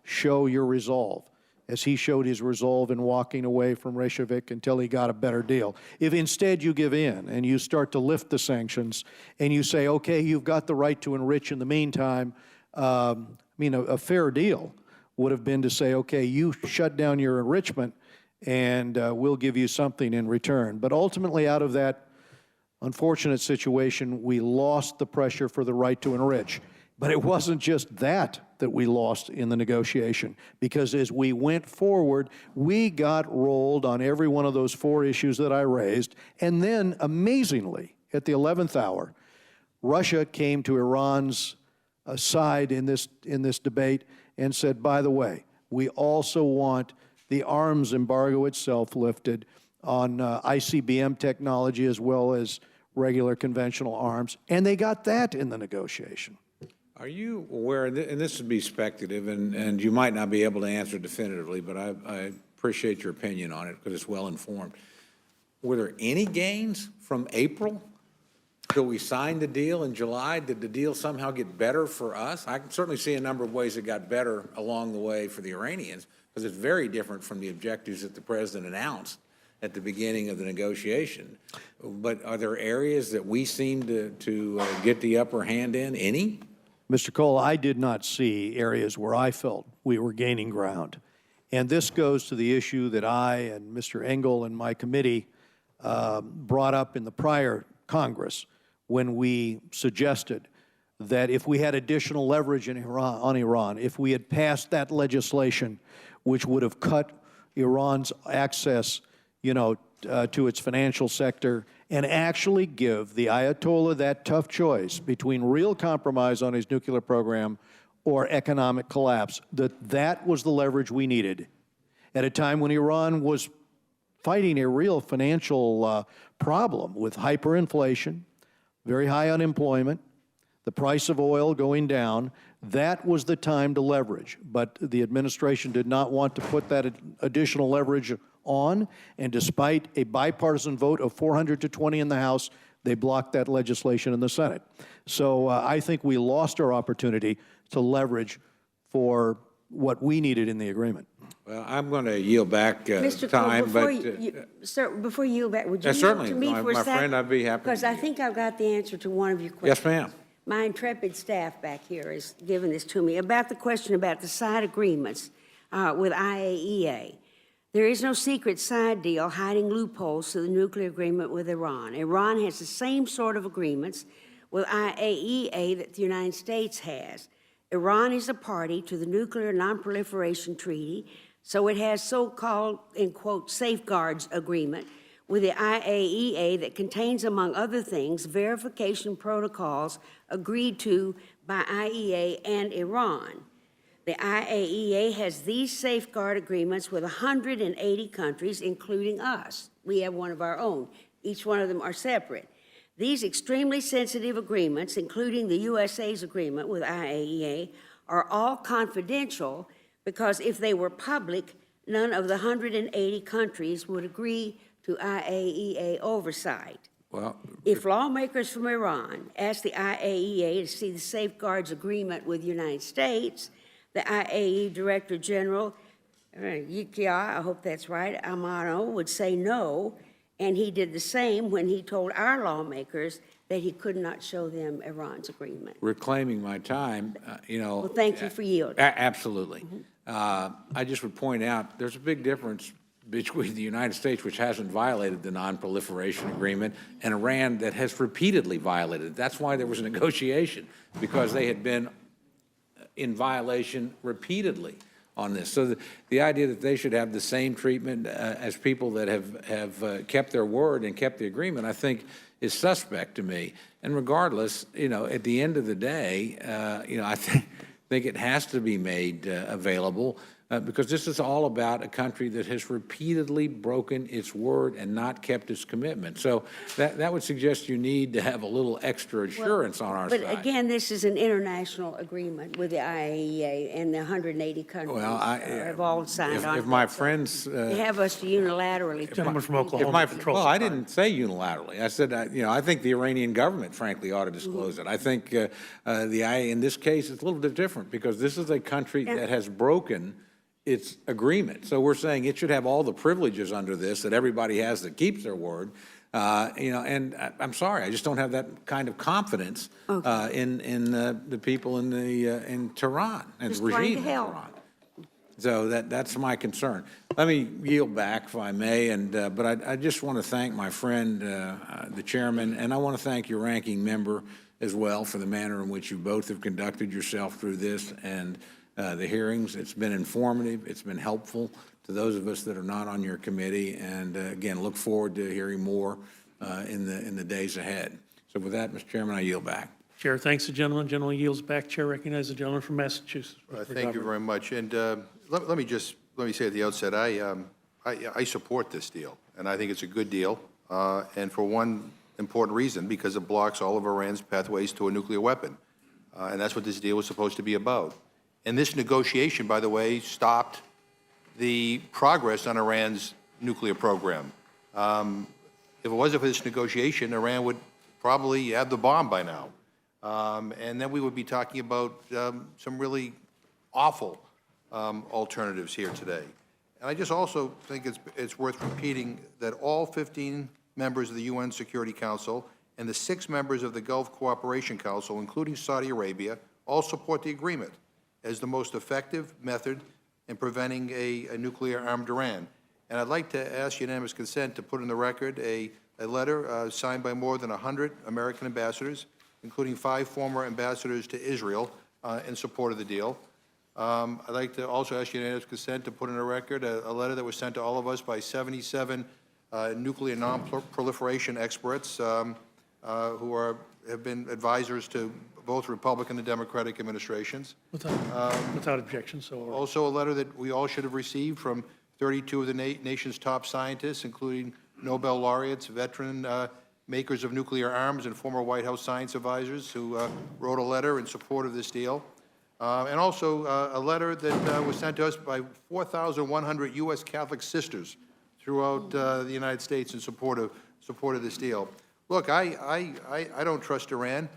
show your resolve, as he showed his resolve in walking away from Reykjavik until he got a better deal. If instead you give in and you start to lift the sanctions and you say, okay, you've got the right to enrich in the meantime, a fair deal would have been to say, okay, you shut down your enrichment and we'll give you something in return. But ultimately, out of that unfortunate situation, we lost the pressure for the right to enrich. But it wasn't just that we lost in the negotiation, because as we went forward, we got rolled on every one of those 4 issues that I raised. And then, amazingly, at the 11th hour, Russia came to Iran's side in this debate and said, by the way, we also want the arms embargo itself lifted on ICBM technology as well as regular conventional arms. And they got that in the negotiation. Are you aware, and this would be speculative, and you might not be able to answer definitively, but I appreciate your opinion on it because it's well-informed. Were there any gains from April till we signed the deal in July? Did the deal somehow get better for us? I can certainly see a number of ways it got better along the way for the Iranians, because it's very different from the objectives that the president announced at the beginning of the negotiation. But are there areas that we seem to get the upper hand in? Any? Mr. Cole, I did not see areas where I felt we were gaining ground. And this goes to the issue that I and Mr. Engel and my committee brought up in the prior Congress when we suggested that if we had additional leverage on Iran, if we had passed that legislation which would have cut Iran's access, to its financial sector and actually give the Ayatollah that tough choice between real compromise on his nuclear program or economic collapse, that was the leverage we needed at a time when Iran was fighting a real financial problem with hyperinflation, very high unemployment. the price of oil going down, that was the time to leverage. But the administration did not want to put that additional leverage on, and despite a bipartisan vote of 400 to 20 in the House, they blocked that legislation in the Senate. So I think we lost our opportunity to leverage for what we needed in the agreement. Well, I'm going to yield back Mr. Cole, time, before but sir, before you yield back, would you Yes, yield certainly. to me My- for a my second? friend, I'd be happy to Because I yield. think I've got the answer to one of your questions. yes, ma'am. My intrepid staff back here is giving this to me about the question about the side agreements with IAEA. There is no secret side deal hiding loopholes to the nuclear agreement with Iran. Iran has the same sort of agreements with IAEA that the United States has. Iran is a party to the Nuclear Non-Proliferation Treaty, so it has so-called, in quote, safeguards agreement with the IAEA that contains, among other things, verification protocols agreed to by IAEA and Iran. The IAEA has these safeguard agreements with 180 countries, including us. We have one of our own. Each one of them are separate. These extremely sensitive agreements, including the USA's agreement with IAEA, are all confidential because if they were public, none of the 180 countries would agree to IAEA oversight. Well, If lawmakers from Iran ask the IAEA to see the safeguards agreement with the United States, the IAEA Director General, Yikia, I hope that's right, Amano, would say no, and he did the same when he told our lawmakers that he could not show them Iran's agreement. reclaiming my time, Well, thank you for yielding. Absolutely. I just would point out, there's a big difference between the United States, which hasn't violated the non-proliferation agreement, and Iran that has repeatedly violated it. That's why there was a negotiation, because they had been in violation repeatedly on this. So the idea that they should have the same treatment as people that have kept their word and kept the agreement, I think is suspect to me. And regardless, at the end of the day, I think it has to be made available because this is all about a country that has repeatedly broken its word and not kept its commitment. So that would suggest you need to have a little extra assurance on our side. But again, this is an international agreement with the IAEA, and the 180 countries Well, have all signed on. if to my it. So friends, They have us to unilaterally. Gentleman from Oklahoma. if my, controls well, the I time. didn't say unilaterally. I said, I think the Iranian government, frankly, ought to disclose it. I think the IA, in this case, it's a little bit different because this is a country that has broken its agreement. So we're saying it should have all the privileges under this that everybody has that keeps their word. And I'm sorry, I just don't have that kind of confidence in the people in Tehran and Just the trying regime to in help. Tehran. So that's my concern. Let me yield back, if I may, but I just want to thank my friend, the chairman, and I want to thank your ranking member as well for the manner in which you both have conducted yourself through this and the hearings. It's been informative. It's been helpful to those of us that are not on your committee, and again, look forward to hearing more in the days ahead. So with that, Mr. Chairman, I yield back. Chair thanks the gentleman. Gentleman yields back. Chair recognizes the gentleman from Massachusetts. Thank you very much. And let me say at the outset, I support this deal, and I think it's a good deal, and for one important reason, because it blocks all of Iran's pathways to a nuclear weapon, and that's what this deal was supposed to be about. And this negotiation, by the way, stopped the progress on Iran's nuclear program. If it wasn't for this negotiation, Iran would probably have the bomb by now. And then we would be talking about some really awful alternatives here today. And I just also think it's worth repeating that all 15 members of the UN Security Council and the 6 members of the Gulf Cooperation Council, including Saudi Arabia, all support the agreement as the most effective method in preventing a nuclear-armed Iran. And I'd like to ask unanimous consent to put in the record a letter signed by more than 100 American ambassadors, including 5 former ambassadors to Israel, in support of the deal. I'd like to also ask unanimous consent to put in the record a letter that was sent to all of us by 77 nuclear non-proliferation experts who have been advisors to both Republican and Democratic administrations. Without objection, so ordered. Also, a letter that we all should have received from 32 of the nation's top scientists, including Nobel laureates, veteran makers of nuclear arms and former White House science advisors who wrote a letter in support of this deal. And also a letter that was sent to us by 4,100 U.S. Catholic sisters throughout the United States in support of this deal. Look, I don't trust Iran.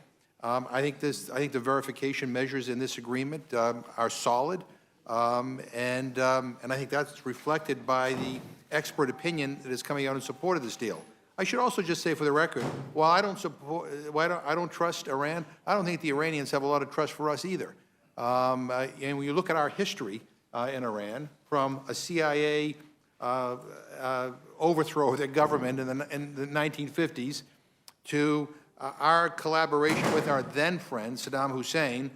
I think the verification measures in this agreement are solid, and I think that's reflected by the expert opinion that is coming out in support of this deal. I should also just say for the record, while I don't trust Iran, I don't think the Iranians have a lot of trust for us either. And when you look at our history in Iran, from a CIA overthrow of their government in the 1950s to our collaboration with our then friend Saddam Hussein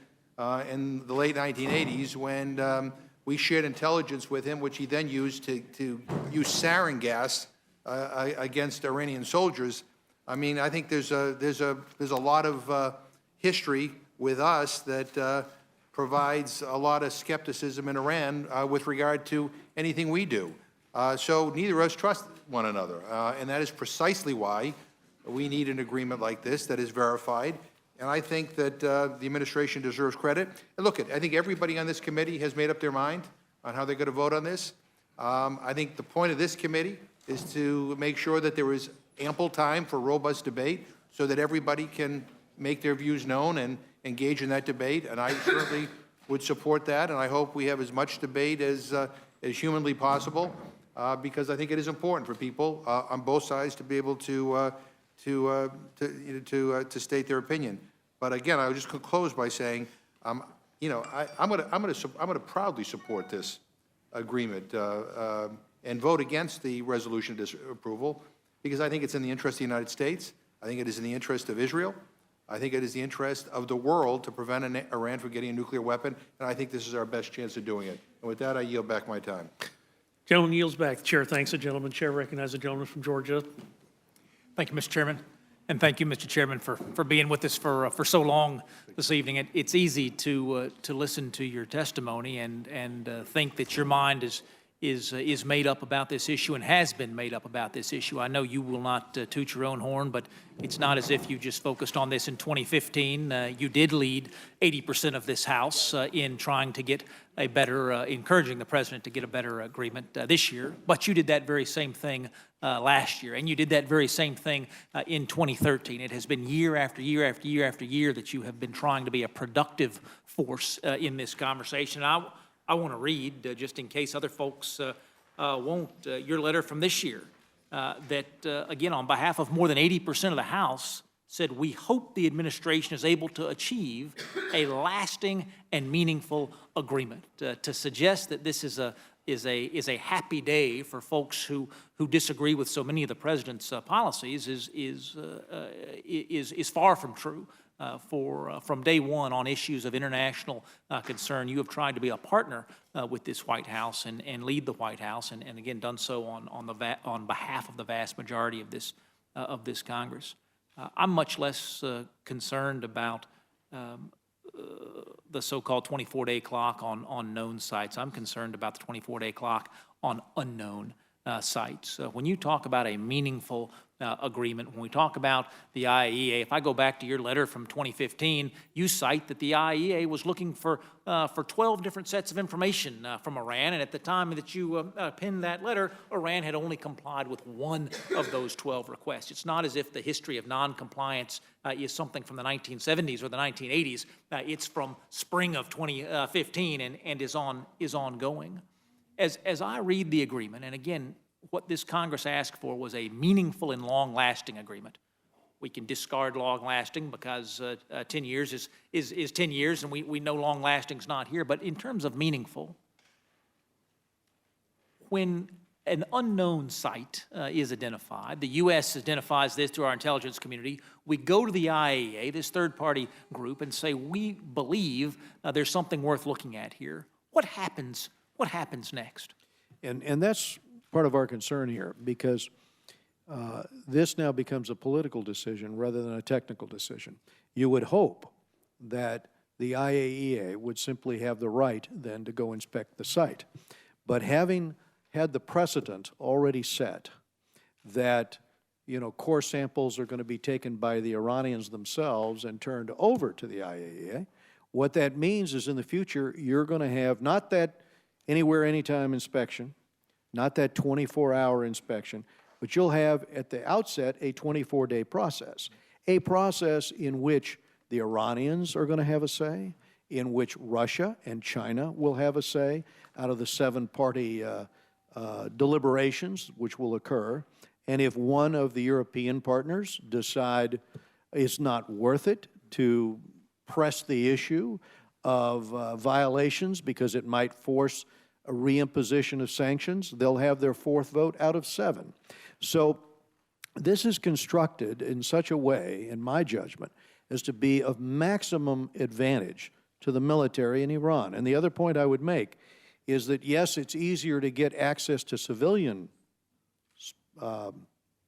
in the late 1980s when we shared intelligence with him, which he then used to use sarin gas against Iranian soldiers. I mean, I think there's a lot of history with us that provides a lot of skepticism in Iran with regard to anything we do. So neither of us trust one another, and that is precisely why we need an agreement like this that is verified. And I think that the administration deserves credit. And look, I think everybody on this committee has made up their mind on how they're going to vote on this. I think the point of this committee is to make sure that there is ample time for robust debate so that everybody can make their views known and engage in that debate. And I certainly would support that. And I hope we have as much debate as humanly possible because I think it is important for people on both sides to be able to state their opinion. But again, I would just close by saying, you know, I'm going to proudly support this agreement and vote against the resolution of disapproval because I think it's in the interest of the United States. I think it is in the interest of Israel. I think it is the interest of the world to prevent Iran from getting a nuclear weapon, and I think this is our best chance of doing it. And with that, I yield back my time. Gentleman yields back. The chair thanks the gentleman. Chair recognizes the gentleman from Georgia. Thank you, Mr. Chairman. And thank you, Mr. Chairman, for being with us for so long this evening. It's easy to listen to your testimony and think that your mind is made up about this issue and has been made up about this issue. I know you will not toot your own horn, but it's not as if you just focused on this in 2015. You did lead 80% of this House in trying to get a better, encouraging the president to get a better agreement this year. But you did that very same thing last year, and you did that very same thing in 2013. It has been year after year after year after year that you have been trying to be a productive force in this conversation. I want to read, just in case other folks won't, your letter from this year that, again, on behalf of more than 80% of the House, said, "We hope the administration is able to achieve a lasting and meaningful agreement." To suggest that this is a happy day for folks who disagree with so many of the president's policies is far from true. From day one on issues of international concern, you have tried to be a partner with this White House and lead the White House, and again done so on behalf of the vast majority of this Congress. I'm much less concerned about the so-called 24-day clock on known sites. I'm concerned about the 24-day clock on unknown sites. When you talk about a meaningful agreement, when we talk about the IAEA, if I go back to your letter from 2015, you cite that the IAEA was looking for 12 different sets of information from Iran, and at the time that you penned that letter, Iran had only complied with one of those 12 requests. It's not as if the history of noncompliance is something from the 1970s or the 1980s. It's from spring of 2015 and is ongoing. As I read the agreement, and again, what this Congress asked for was a meaningful and long-lasting agreement. We can discard long-lasting because 10 years is 10 years, and we know long-lasting's not here. But in terms of meaningful, when an unknown site is identified, the U.S. identifies this through our intelligence community, we go to the IAEA, this third-party group, and say, we believe there's something worth looking at here. What happens next? And that's part of our concern here, because this now becomes a political decision rather than a technical decision. You would hope that the IAEA would simply have the right then to go inspect the site. But having had the precedent already set that core samples are going to be taken by the Iranians themselves and turned over to the IAEA. What that means is in the future, you're going to have not that anywhere, anytime inspection, not that 24-hour inspection, but you'll have at the outset a 24-day process, a process in which the Iranians are going to have a say, in which Russia and China will have a say out of the 7-party deliberations which will occur. And if one of the European partners decide it's not worth it to press the issue of violations because it might force a reimposition of sanctions, they'll have their 4th vote out of 7. So this is constructed in such a way, in my judgment, as to be of maximum advantage to the military in Iran. And the other point I would make is that, yes, it's easier to get access to civilian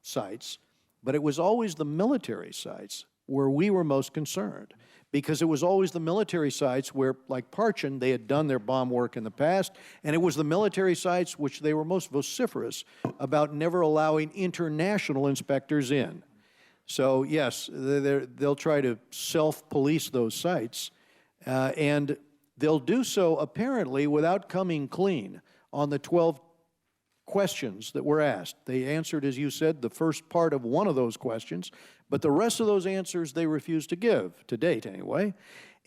sites, but it was always the military sites where we were most concerned, because it was always the military sites where, like Parchin, they had done their bomb work in the past, and it was the military sites which they were most vociferous about never allowing international inspectors in. So, yes, they'll try to self-police those sites, and they'll do so apparently without coming clean on the 12 questions that were asked. They answered, as you said, the first part of one of those questions, but the rest of those answers they refused to give, to date anyway.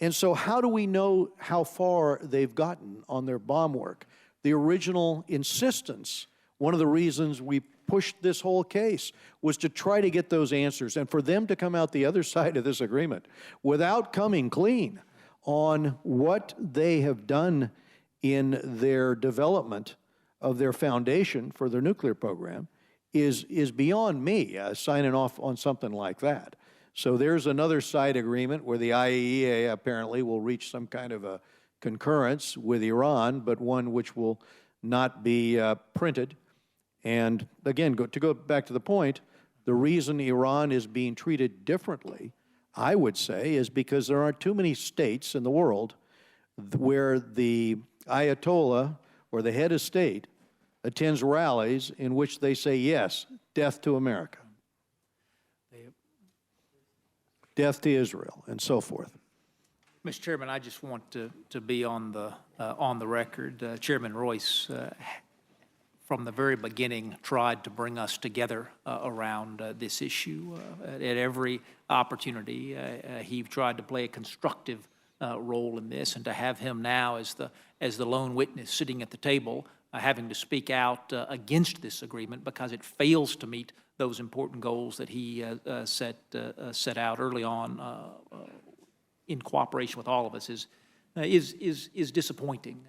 And so how do we know how far they've gotten on their bomb work? The original insistence, one of the reasons we pushed this whole case, was to try to get those answers, and for them to come out the other side of this agreement without coming clean on what they have done in their development of their foundation for their nuclear program is beyond me signing off on something like that. So there's another side agreement where the IAEA apparently will reach some kind of a concurrence with Iran, but one which will not be printed. And again, to go back to the point, the reason Iran is being treated differently, I would say, is because there aren't too many states in the world where the Ayatollah or the head of state attends rallies in which they say, yes, death to America, death to Israel, and so forth. Mr. Chairman, I just want to be on the record. Chairman Royce, from the very beginning, tried to bring us together around this issue. At every opportunity, he tried to play a constructive role in this, and to have him now as the lone witness sitting at the table, having to speak out against this agreement because it fails to meet those important goals that he set out early on in cooperation with all of us is disappointing.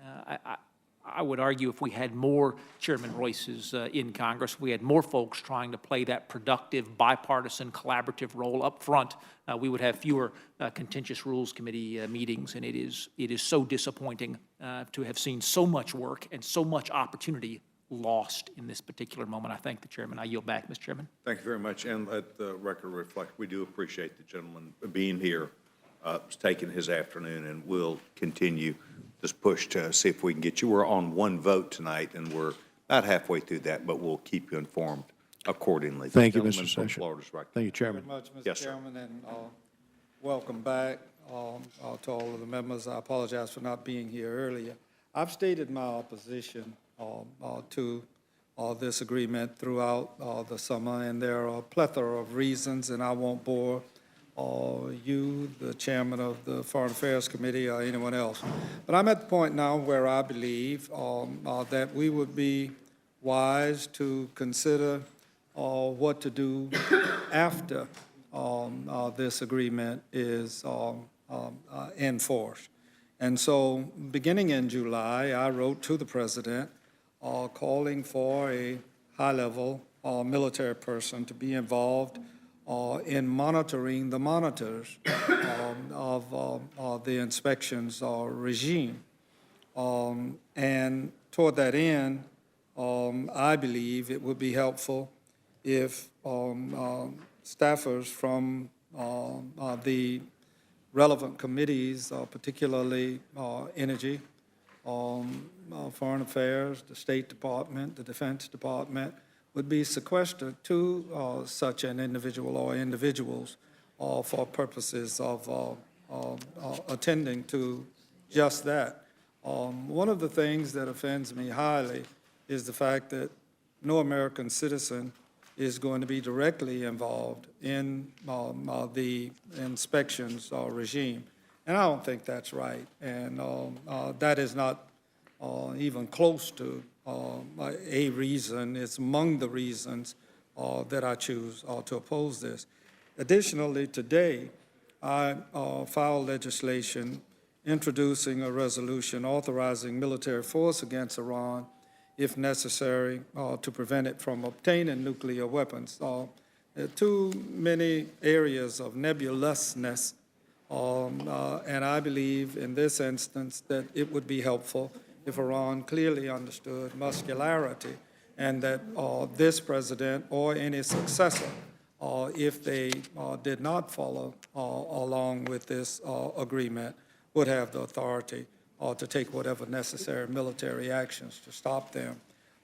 I would argue if we had more Chairman Royces in Congress, we had more folks trying to play that productive, bipartisan, collaborative role up front, we would have fewer contentious Rules Committee meetings, and it is so disappointing to have seen so much work and so much opportunity lost in this particular moment. I thank the Chairman. I yield back, Mr. Chairman. Thank you very much, and let the record reflect, we do appreciate the gentleman being here, taking his afternoon, and we'll continue this push to see if we can get you. We're on one vote tonight, and we're about halfway through that, but we'll keep you informed accordingly. Thank you, The Mr. gentleman from Sessions. Florida's right. Thank you, Chairman. Very much, Mr. Yes, sir. Chairman, and welcome back to all of the members. I apologize for not being here earlier. I've stated my opposition to this agreement throughout the summer, and there are a plethora of reasons, and I won't bore you, the chairman of the Foreign Affairs Committee, or anyone else. But I'm at the point now where I believe that we would be wise to consider what to do after this agreement is enforced. And so, beginning in July, I wrote to the president calling for a high-level military person to be involved in monitoring the monitors of the inspections regime. And toward that end, I believe it would be helpful if staffers from the relevant committees, particularly Energy, Foreign Affairs, the State Department, the Defense Department, would be sequestered to such an individual or individuals for purposes of attending to just that. One of the things that offends me highly is the fact that no American citizen is going to be directly involved in the inspections regime. And I don't think that's right. And that is not even close to a reason. It's among the reasons that I choose to oppose this. Additionally, today, I filed legislation introducing a resolution authorizing military force against Iran if necessary to prevent it from obtaining nuclear weapons. There are too many areas of nebulousness, and I believe in this instance that it would be helpful if Iran clearly understood muscularity and that this president or any successor, if they did not follow along with this agreement, would have the authority to take whatever necessary military actions to stop them.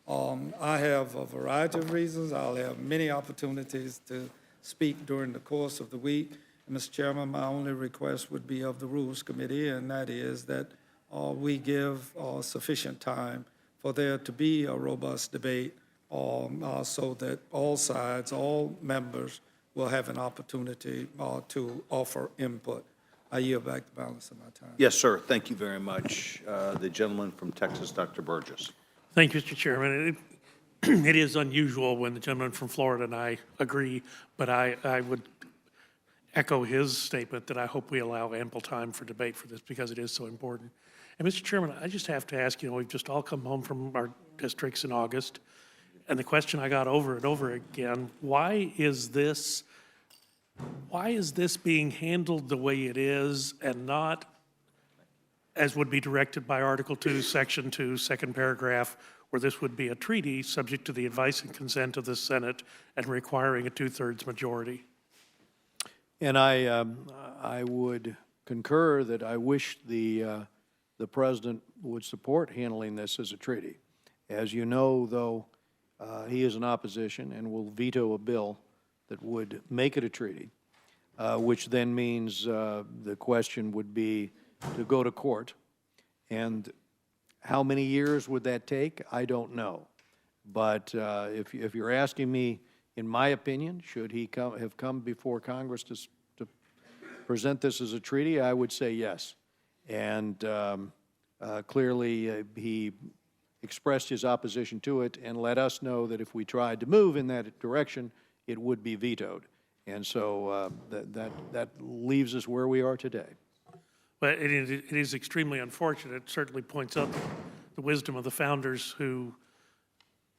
I have a variety of reasons. I'll have many opportunities to speak during the course of the week. Mr. Chairman, my only request would be of the Rules Committee, and that is that we give sufficient time for there to be a robust debate so that all sides, all members will have an opportunity to offer input. I yield back the balance of my time. Yes, sir. Thank you very much. The gentleman from Texas, Dr. Burgess. Thank you, Mr. Chairman. It is unusual when the gentleman from Florida and I agree, but I would echo his statement that I hope we allow ample time for debate for this because it is so important. And Mr. Chairman, I just have to ask, we've just all come home from our districts in August, and the question I got over and over again, why is this being handled the way it is and not as would be directed by Article 2, Section 2, second paragraph, where this would be a treaty subject to the advice and consent of the Senate and requiring a two-thirds majority? And I would concur that I wish the president would support handling this as a treaty. As you know, though, he is in opposition and will veto a bill that would make it a treaty, which then means the question would be to go to court. And how many years would that take? I don't know. But if you're asking me, in my opinion, should he have come before Congress to present this as a treaty, I would say yes. And clearly, he expressed his opposition to it and let us know that if we tried to move in that direction, it would be vetoed. And so that leaves us where we are today. But it is extremely unfortunate. It certainly points out the wisdom of the founders who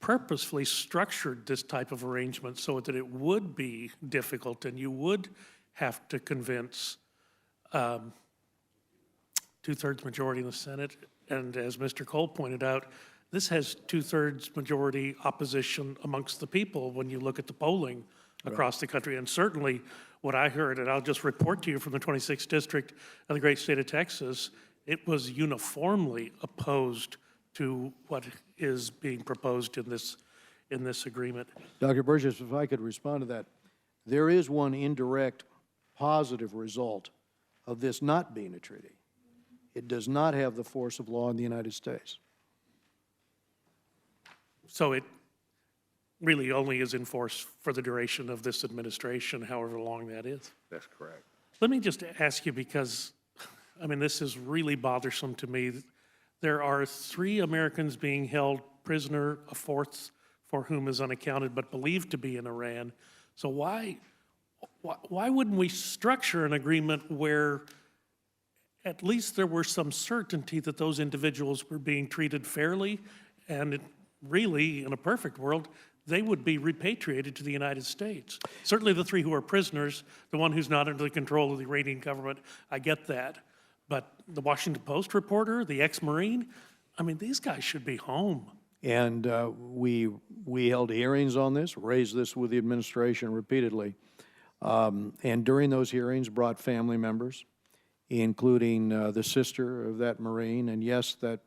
purposefully structured this type of arrangement so that it would be difficult and you would have to convince two-thirds majority in the Senate. And as Mr. Cole pointed out, this has two-thirds majority opposition amongst the people when you look at the polling across the country. And certainly what I heard, and I'll just report to you from the 26th district of the great state of Texas, it was uniformly opposed to what is being proposed in this agreement. Dr. Burgess, if I could respond to that, there is one indirect positive result of this not being a treaty. It does not have the force of law in the United States. So it really only is in force for the duration of this administration, however long that is. That's correct. Let me just ask you, because, this is really bothersome to me. There are 3 Americans being held prisoner, a 4th for whom is unaccounted but believed to be in Iran. So why wouldn't we structure an agreement where at least there were some certainty that those individuals were being treated fairly, and really, in a perfect world, they would be repatriated to the United States? Certainly the 3 who are prisoners, the one who's not under the control of the Iranian government, I get that. But the Washington Post reporter, the ex-Marine, these guys should be home. And we held hearings on this, raised this with the administration repeatedly, and during those hearings brought family members, including the sister of that Marine, and yes, that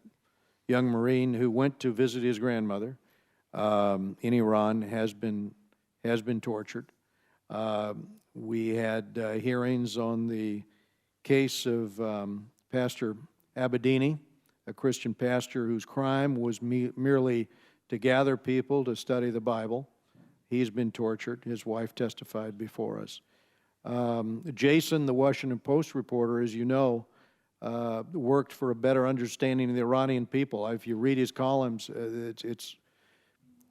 young Marine who went to visit his grandmother, in Iran has been tortured. We had hearings on the case of Pastor Abedini, a Christian pastor whose crime was merely to gather people to study the Bible. He's been tortured. His wife testified before us. Jason, the Washington Post reporter, as you know, worked for a better understanding of the Iranian people. If you read his columns,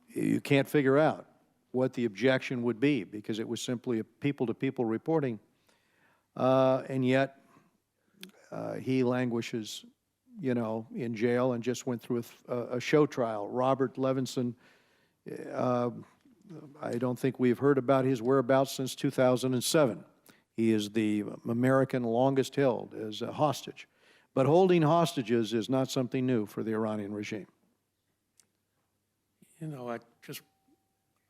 you can't figure out what the objection would be because it was simply a people-to-people reporting. And yet, he languishes, in jail and just went through a show trial. Robert Levinson, I don't think we've heard about his whereabouts since 2007. He is the American longest held as a hostage. But holding hostages is not something new for the Iranian regime.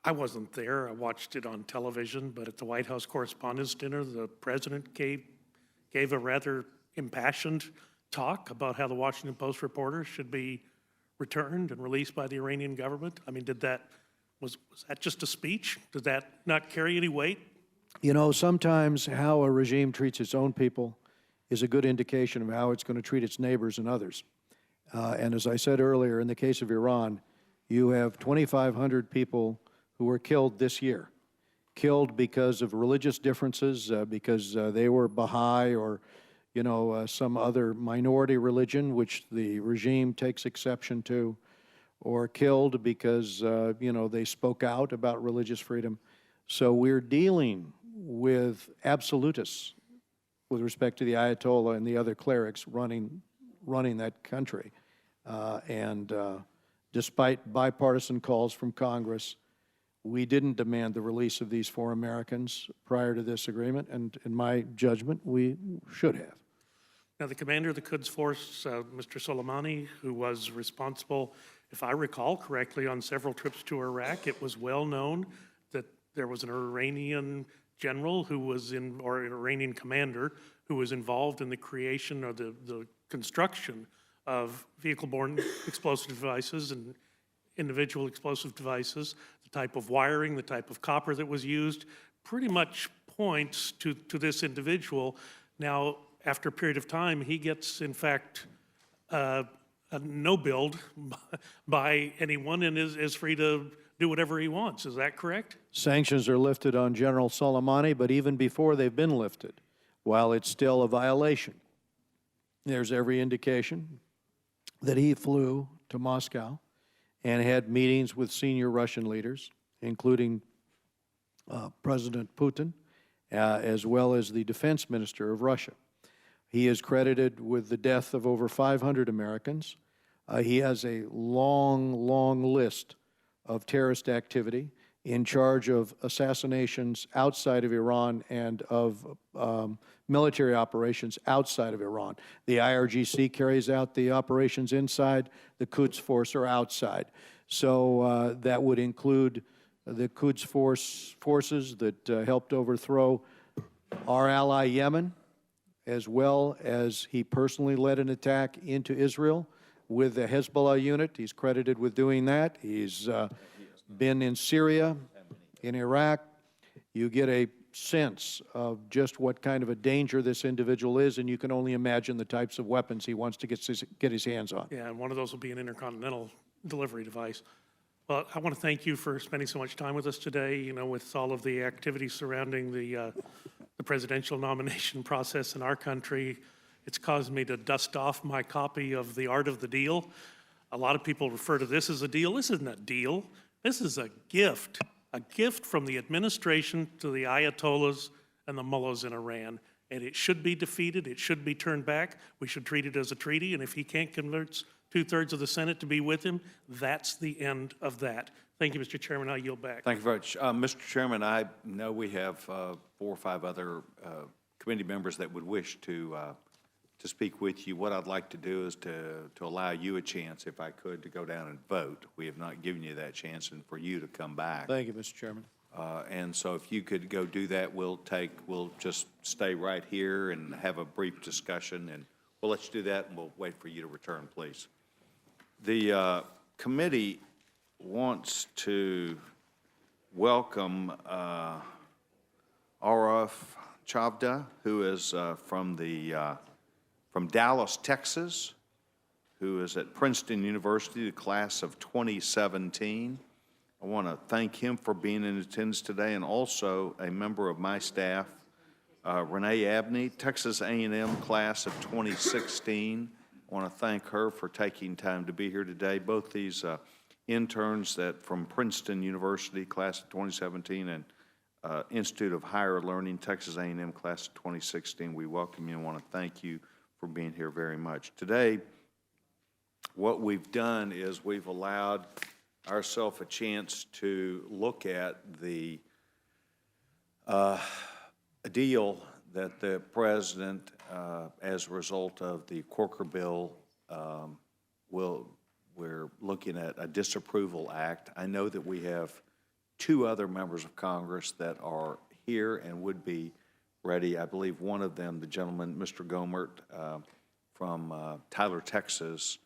I wasn't there. I watched it on television, but at the White House Correspondents' Dinner, the president gave a rather impassioned talk about how the Washington Post reporter should be returned and released by the Iranian government. I mean, was that just a speech? Did that not carry any weight? Sometimes how a regime treats its own people is a good indication of how it's going to treat its neighbors and others. And as I said earlier, in the case of Iran, you have 2,500 people who were killed this year, killed because of religious differences, because they were Baha'i or, some other minority religion, which the regime takes exception to, or killed because, they spoke out about religious freedom. So we're dealing with absolutists with respect to the Ayatollah and the other clerics running that country. Despite bipartisan calls from Congress, we didn't demand the release of these 4 Americans prior to this agreement, and in my judgment, we should have. Now, the commander of the Quds Force, Mr. Soleimani, who was responsible, if I recall correctly, on several trips to Iraq, it was well known that there was an Iranian general or an Iranian commander who was involved in the creation or the construction of vehicle-borne explosive devices and individual explosive devices. The type of wiring, the type of copper that was used pretty much points to this individual. Now, after a period of time, he gets, in fact, a no build by anyone and is free to do whatever he wants. Is that correct? Sanctions are lifted on General Soleimani, but even before they've been lifted, while it's still a violation, there's every indication that he flew to Moscow and had meetings with senior Russian leaders, including President Putin, as well as the defense minister of Russia. He is credited with the death of over 500 Americans. He has a long, long list of terrorist activity, in charge of assassinations outside of Iran and of military operations outside of Iran. The IRGC carries out the operations inside, the Quds Force are outside. So that would include the Quds forces that helped overthrow our ally Yemen, as well as he personally led an attack into Israel with the Hezbollah unit. He's credited with doing that. He's been in Syria, in Iraq. You get a sense of just what kind of a danger this individual is, and you can only imagine the types of weapons he wants to get his hands on. Yeah, and one of those will be an intercontinental delivery device. Well, I want to thank you for spending so much time with us today, with all of the activities surrounding the presidential nomination process in our country. It's caused me to dust off my copy of The Art of the Deal. A lot of people refer to this as a deal. This isn't a deal. This is a gift from the administration to the Ayatollahs and the mullahs in Iran. And it should be defeated. It should be turned back. We should treat it as a treaty. And if he can't convince 2/3 of the Senate to be with him, that's the end of that. Thank you, Mr. Chairman. I yield back. Thank you very much. Mr. Chairman, I know we have 4 or 5 other committee members that would wish to speak with you. What I'd like to do is to allow you a chance, if I could, to go down and vote. We have not given you that chance, and for you to come back. Thank you, Mr. Chairman. And so if you could go do that, we'll just stay right here and have a brief discussion, and we'll let you do that, and we'll wait for you to return, please. The committee wants to welcome Araf Chavda, who is from Dallas, Texas, who is at Princeton University, the class of 2017. I want to thank him for being in attendance today, and also a member of my staff, Renee Abney, Texas A&M class of 2016. I want to thank her for taking time to be here today. Both these interns that from Princeton University, class of 2017, and Institute of Higher Learning, Texas A&M class of 2016, we welcome you and want to thank you for being here very much. Today, what we've done is we've allowed ourselves a chance to look at the deal that the president, as a result of the Corker bill, we're looking at a Disapproval Act. I know that we have two other members of Congress that are here and would be ready. I believe one of them, the gentleman, Mr. Gomert, from Tyler, Texas,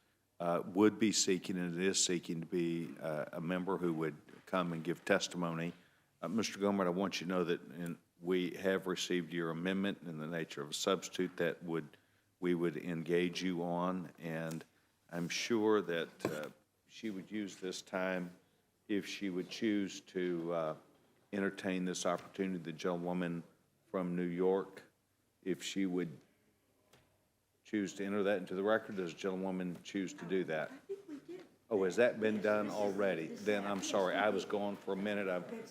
would be seeking, and it is seeking, to be a member who would come and give testimony. Mr. Gomert, I want you to know that we have received your amendment in the nature of a substitute that we would engage you on, and I'm sure that she would use this time if she would choose to entertain this opportunity. The gentlewoman from New York, if she would choose to enter that into the record, does the gentlewoman choose to do that? Oh, has that been done already? Then I'm sorry, I was gone for a minute.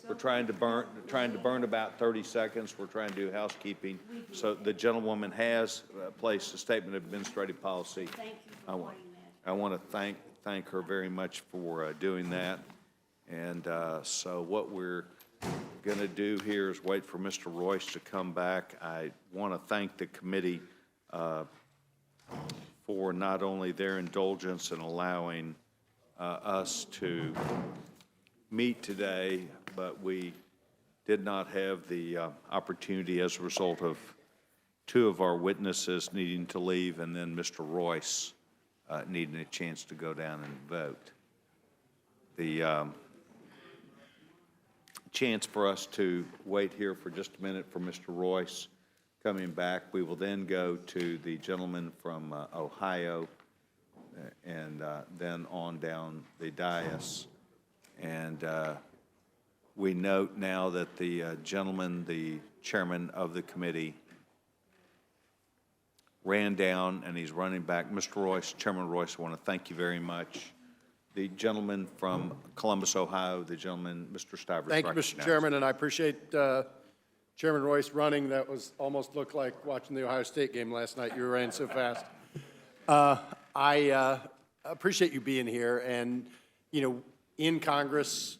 We're trying to burn about 30 seconds. We're trying to do housekeeping. So the gentlewoman has placed a statement of administrative policy. Thank you for pointing that. I want to thank her very much for doing that. And so what we're going to do here is wait for Mr. Royce to come back. I want to thank the committee for not only their indulgence in allowing us to meet today, but we did not have the opportunity as a result of two of our witnesses needing to leave and then Mr. Royce needing a chance to go down and vote. The chance for us to wait here for just a minute for Mr. Royce coming back. We will then go to the gentleman from Ohio and then on down the dais. And we note now that the gentleman, the chairman of the committee, ran down and he's running back. Mr. Royce, Chairman Royce, I want to thank you very much. The gentleman from Columbus, Ohio, the gentleman, Mr. Stivers. Thank you, Mr. Chairman, and I appreciate Chairman Royce running. That was almost looked like watching the Ohio State game last night. You ran so fast. I appreciate you being here. And, you know, in Congress,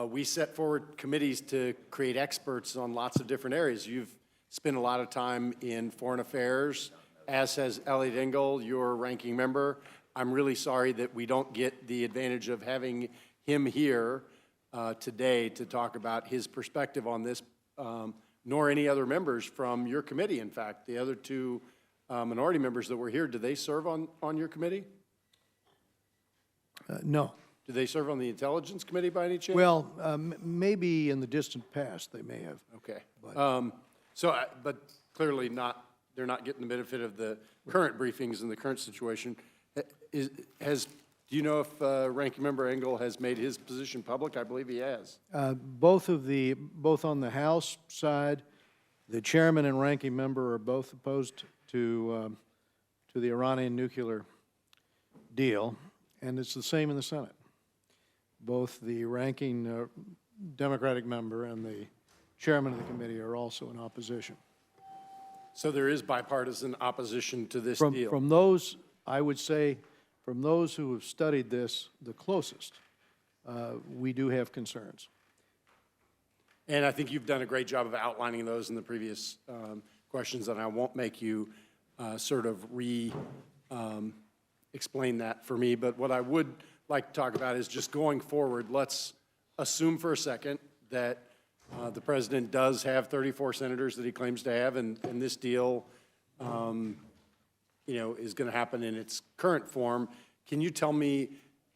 we set forward committees to create experts on lots of different areas. You've spent a lot of time in foreign affairs, as has Elliot Engel, your ranking member. I'm really sorry that we don't get the advantage of having him here today to talk about his perspective on this, nor any other members from your committee. In fact, the other two minority members that were here, do they serve on your committee? No. Do they serve on the Intelligence Committee by any chance? Well, maybe in the distant past they may have. Okay. But clearly not, they're not getting the benefit of the current briefings in the current situation. Do you know if Ranking Member Engel has made his position public? I believe he has. Both on the House side, the chairman and ranking member are both opposed to the Iranian nuclear deal, and it's the same in the Senate. Both the ranking Democratic member and the chairman of the committee are also in opposition. So there is bipartisan opposition to this deal? From those, I would say, from those who have studied this the closest, we do have concerns. And I think you've done a great job of outlining those in the previous questions, and I won't make you sort of explain that for me. But what I would like to talk about is just going forward, let's assume for a second that the president does have 34 senators that he claims to have, and this deal is going to happen in its current form. Can you tell me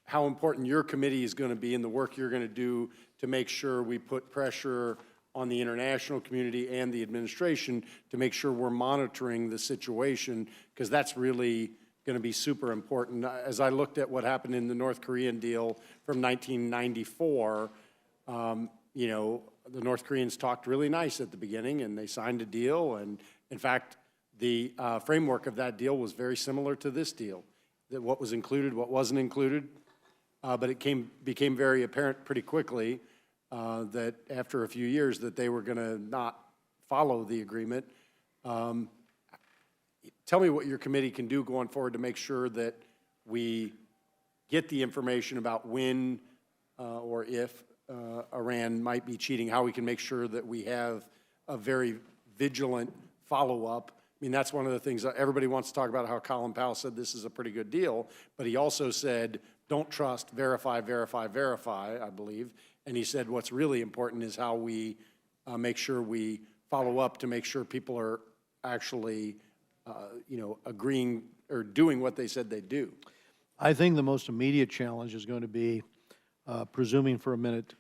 how important your committee is going to be and the work you're going to do to make sure we put pressure on the international community and the administration to make sure we're monitoring the situation, because that's really going to be super important. As I looked at what happened in the North Korean deal from 1994, you know, the North Koreans talked really nice at the beginning, and they signed a deal. And in fact, the framework of that deal was very similar to this deal, that what was included, what wasn't included. But it became very apparent pretty quickly that after a few years that they were going to not follow the agreement. Tell me what your committee can do going forward to make sure that we get the information about when or if Iran might be cheating, how we can make sure that we have a very vigilant follow-up. I mean, that's one of the things that everybody wants to talk about, how Colin Powell said this is a pretty good deal, but he also said, don't trust, verify, verify, verify, I believe. And he said what's really important is how we make sure we follow up to make sure people are actually, you know, agreeing or doing what they said they'd do. I think the most immediate challenge is going to be, presuming for a minute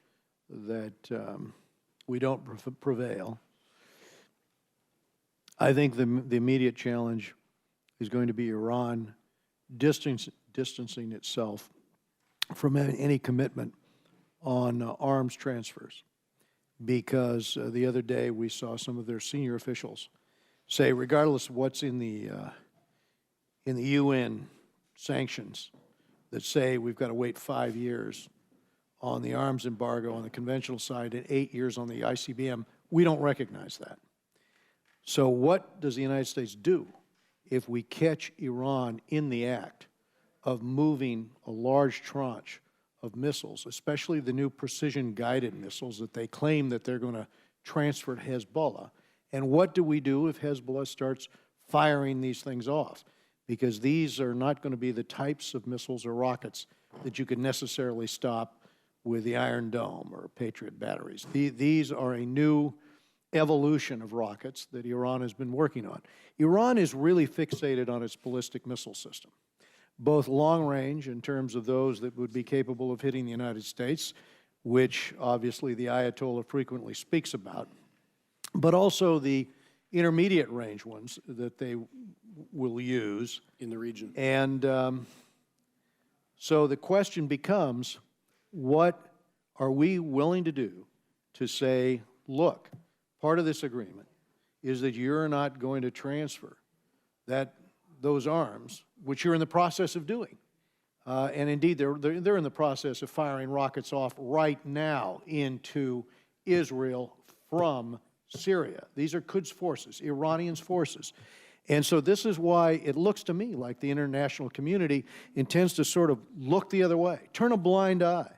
that we don't prevail, I think the immediate challenge is going to be Iran distancing itself from any commitment on arms transfers, because the other day we saw some of their senior officials say, regardless of what's in the UN sanctions that say we've got to wait 5 years on the arms embargo on the conventional side and 8 years on the ICBM, we don't recognize that. So what does the United States do if we catch Iran in the act of moving a large tranche of missiles, especially the new precision-guided missiles that they claim that they're going to transfer to Hezbollah? And what do we do if Hezbollah starts firing these things off? Because these are not going to be the types of missiles or rockets that you can necessarily stop with the Iron Dome or Patriot batteries. These are a new evolution of rockets that Iran has been working on. Iran is really fixated on its ballistic missile system, both long-range in terms of those that would be capable of hitting the United States, which obviously the Ayatollah frequently speaks about, but also the intermediate range ones that they will use in the region. And so the question becomes, what are we willing to do to say, look, part of this agreement is that you're not going to transfer those arms, which you're in the process of doing. And indeed, they're in the process of firing rockets off right now into Israel from Syria. These are Quds forces, Iranians' forces. And so this is why it looks to me like the international community intends to sort of look the other way, turn a blind eye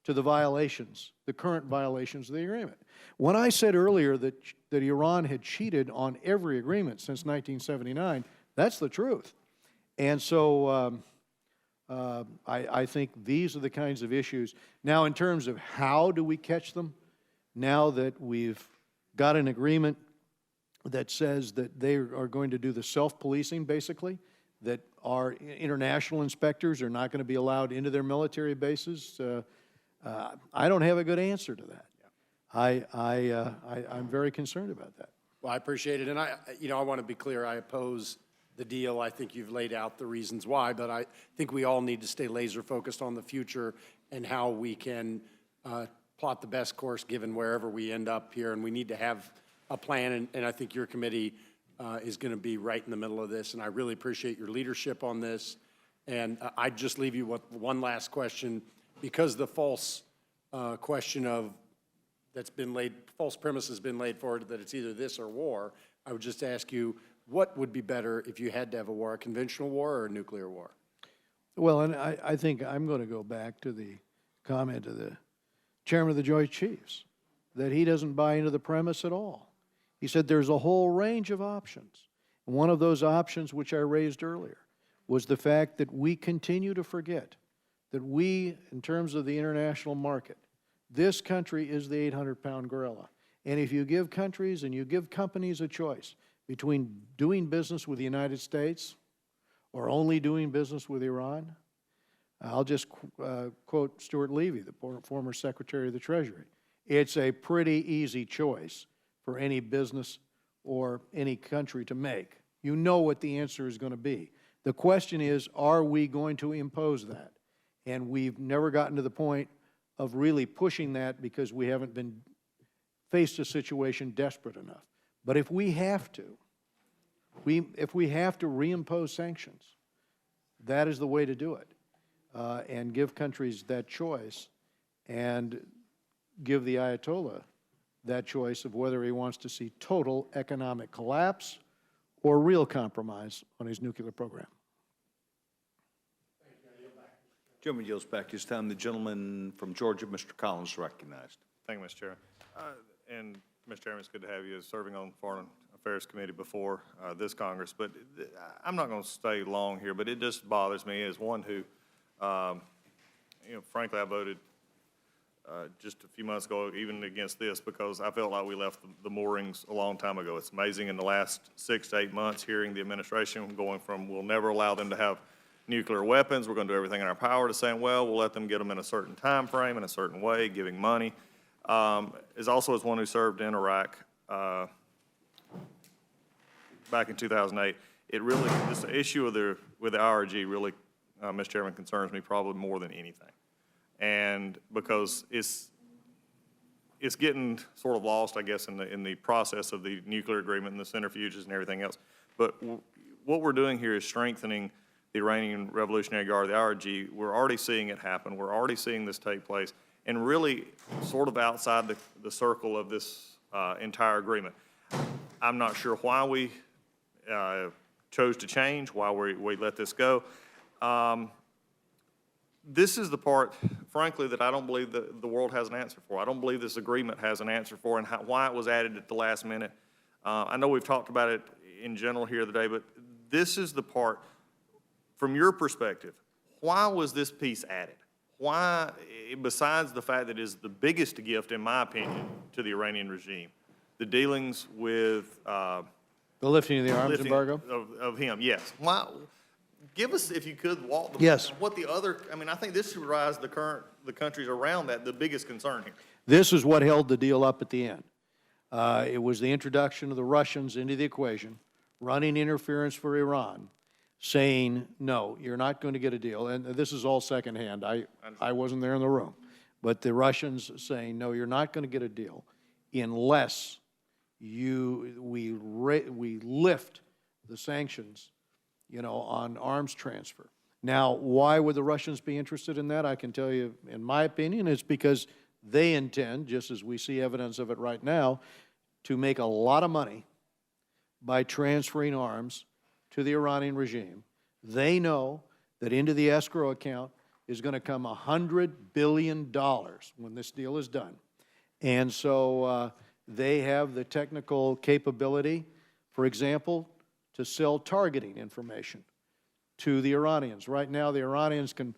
to the violations, the current violations of the agreement. When I said earlier that Iran had cheated on every agreement since 1979, that's the truth. And so I think these are the kinds of issues. Now, in terms of how do we catch them, now that we've got an agreement that says that they are going to do the self-policing, basically, that our international inspectors are not going to be allowed into their military bases, I don't have a good answer to that. I'm very concerned about that. Well, I appreciate it, and I want to be clear. I oppose the deal. I think you've laid out the reasons why, but I think we all need to stay laser focused on the future and how we can plot the best course given wherever we end up here, and we need to have a plan, and I think your committee is going to be right in the middle of this, and I really appreciate your leadership on this. And I'd just leave you with one last question, because the false question of false premise has been laid forward that it's either this or war. I would just ask you, what would be better if you had to have a war, a conventional war or a nuclear war? Well, and I think I'm going to go back to the comment of the chairman of the Joint Chiefs, that he doesn't buy into the premise at all. He said there's a whole range of options. And one of those options, which I raised earlier, was the fact that we continue to forget that we, in terms of the international market, this country is the 800-pound gorilla. And if you give countries and you give companies a choice between doing business with the United States or only doing business with Iran, I'll just quote Stuart Levy, the former Secretary of the Treasury. It's a pretty easy choice for any business or any country to make. You know what the answer is going to be. The question is, are we going to impose that? And we've never gotten to the point of really pushing that because we haven't been faced a situation desperate enough. But if we have to, if we have to reimpose sanctions, that is the way to do it, and give countries that choice, and give the Ayatollah that choice of whether he wants to see total economic collapse or real compromise on his nuclear program. Gentleman yields back his time. The gentleman from Georgia, Mr. Collins, is recognized. Thank you, Mr. Chair. And, Mr. Chairman, it's good to have you serving on the Foreign Affairs Committee before this Congress. But I'm not going to stay long here, but it just bothers me as one who, frankly, I voted just a few months ago even against this because I felt like we left the moorings a long time ago. It's amazing in the last 6 to 8 months hearing the administration going from we'll never allow them to have nuclear weapons, we're going to do everything in our power, to saying, well, we'll let them get them in a certain time frame, in a certain way, giving money. As one who served in Iraq back in 2008, it really, this issue with the IRG really, Mr. Chairman, concerns me probably more than anything. And because it's getting sort of lost, I guess, in the process of the nuclear agreement and the centrifuges and everything else. But what we're doing here is strengthening the Iranian Revolutionary Guard, the IRG. We're already seeing it happen. We're already seeing this take place, and really sort of outside the circle of this entire agreement. I'm not sure why we chose to change, why we let this go. This is the part, frankly, that I don't believe the world has an answer for. I don't believe this agreement has an answer for, and why it was added at the last minute. I know we've talked about it in general here today, but this is the part, from your perspective, why was this piece added? Why, besides the fact that it is the biggest gift, in my opinion, to the Iranian regime, the dealings with The lifting of the arms lifting embargo? of him, yes. Why? Give us, if you could, walk the Yes. what the other. I mean, I think this should rise the countries around that the biggest concern here. This is what held the deal up at the end. It was the introduction of the Russians into the equation, running interference for Iran, saying, no, you're not going to get a deal. And this is all secondhand. I wasn't there in the room. But the Russians saying, no, you're not going to get a deal unless we lift the sanctions, on arms transfer. Now, why would the Russians be interested in that? I can tell you, in my opinion, it's because they intend, just as we see evidence of it right now, to make a lot of money by transferring arms to the Iranian regime. They know that into the escrow account is going to come $100 billion when this deal is done. And so they have the technical capability, for example, to sell targeting information to the Iranians. Right now, the Iranians can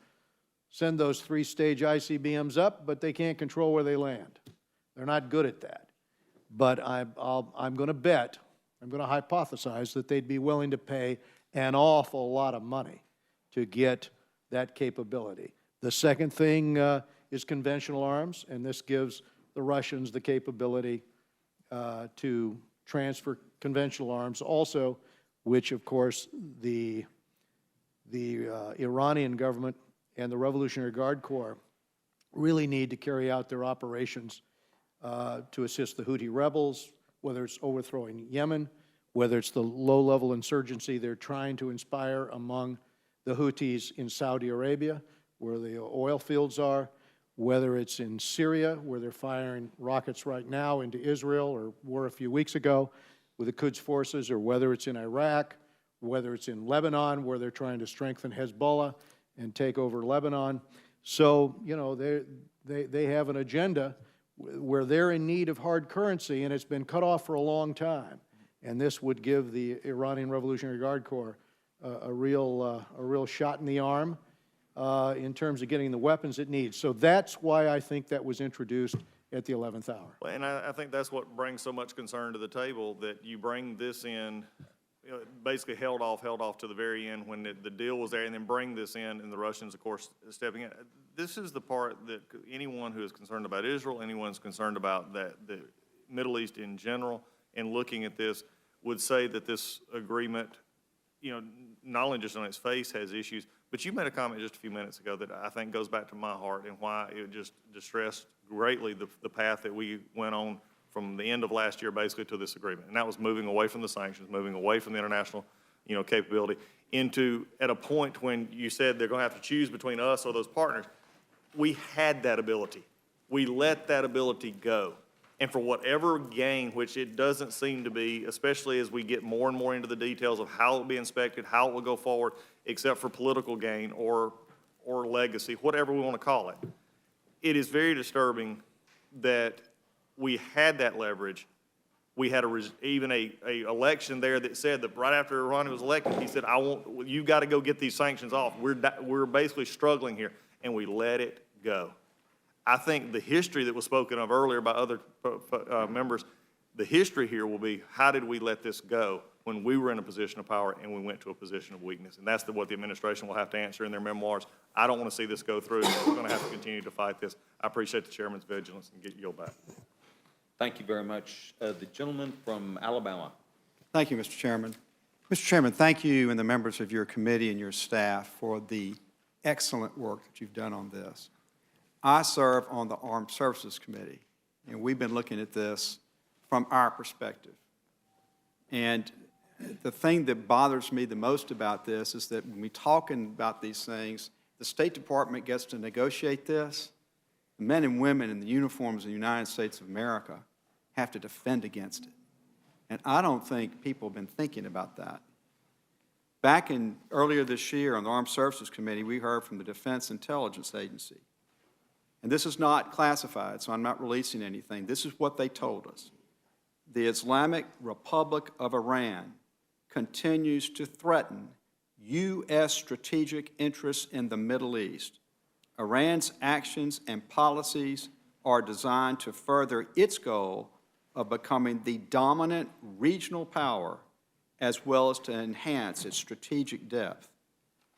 send those 3-stage ICBMs up, but they can't control where they land. They're not good at that. But I'm going to bet, I'm going to hypothesize that they'd be willing to pay an awful lot of money to get that capability. The second thing is conventional arms, and this gives the Russians the capability to transfer conventional arms also, which, of course, the Iranian government and the Revolutionary Guard Corps really need to carry out their operations to assist the Houthi rebels, whether it's overthrowing Yemen, whether it's the low-level insurgency they're trying to inspire among the Houthis in Saudi Arabia, where the oil fields are, whether it's in Syria, where they're firing rockets right now into Israel, or were a few weeks ago with the Quds forces, or whether it's in Iraq, whether it's in Lebanon, where they're trying to strengthen Hezbollah and take over Lebanon. So, they have an agenda where they're in need of hard currency, and it's been cut off for a long time. And this would give the Iranian Revolutionary Guard Corps a real shot in the arm in terms of getting the weapons it needs. So that's why I think that was introduced at the 11th hour. And I think that's what brings so much concern to the table, that you bring this in basically held off to the very end when the deal was there, and then bring this in, and the Russians, of course, stepping in. This is the part that anyone who is concerned about Israel, anyone who's concerned about the Middle East in general, and looking at this, would say that this agreement, not only just on its face has issues, but you made a comment just a few minutes ago that I think goes back to my heart and why it just distressed greatly the path that we went on from the end of last year basically to this agreement. And that was moving away from the sanctions, moving away from the international, capability into at a point when you said they're going to have to choose between us or those partners. We had that ability. We let that ability go. And for whatever gain, which it doesn't seem to be, especially as we get more and more into the details of how it will be inspected, how it will go forward, except for political gain or legacy, whatever we want to call it. It is very disturbing that we had that leverage. We had even a election there that said that right after Ronnie was elected, he said, you got to go get these sanctions off. We're basically struggling here, and we let it go. I think the history that was spoken of earlier by other members, the history here will be, how did we let this go when we were in a position of power and we went to a position of weakness? And that's what the administration will have to answer in their memoirs. I don't want to see this go through. We're going to have to continue to fight this. I appreciate the chairman's vigilance and get yield back. Thank you very much. The gentleman from Alabama. Thank you, Mr. Chairman. Mr. Chairman, thank you and the members of your committee and your staff for the excellent work that you've done on this. I serve on the Armed Services Committee, and we've been looking at this from our perspective. And the thing that bothers me the most about this is that when we're talking about these things, the State Department gets to negotiate this. The men and women in the uniforms of the United States of America have to defend against it. And I don't think people have been thinking about that. Back earlier this year on the Armed Services Committee, we heard from the Defense Intelligence Agency. And this is not classified, so I'm not releasing anything. This is what they told us. The Islamic Republic of Iran continues to threaten U.S. strategic interests in the Middle East. Iran's actions and policies are designed to further its goal of becoming the dominant regional power, as well as to enhance its strategic depth.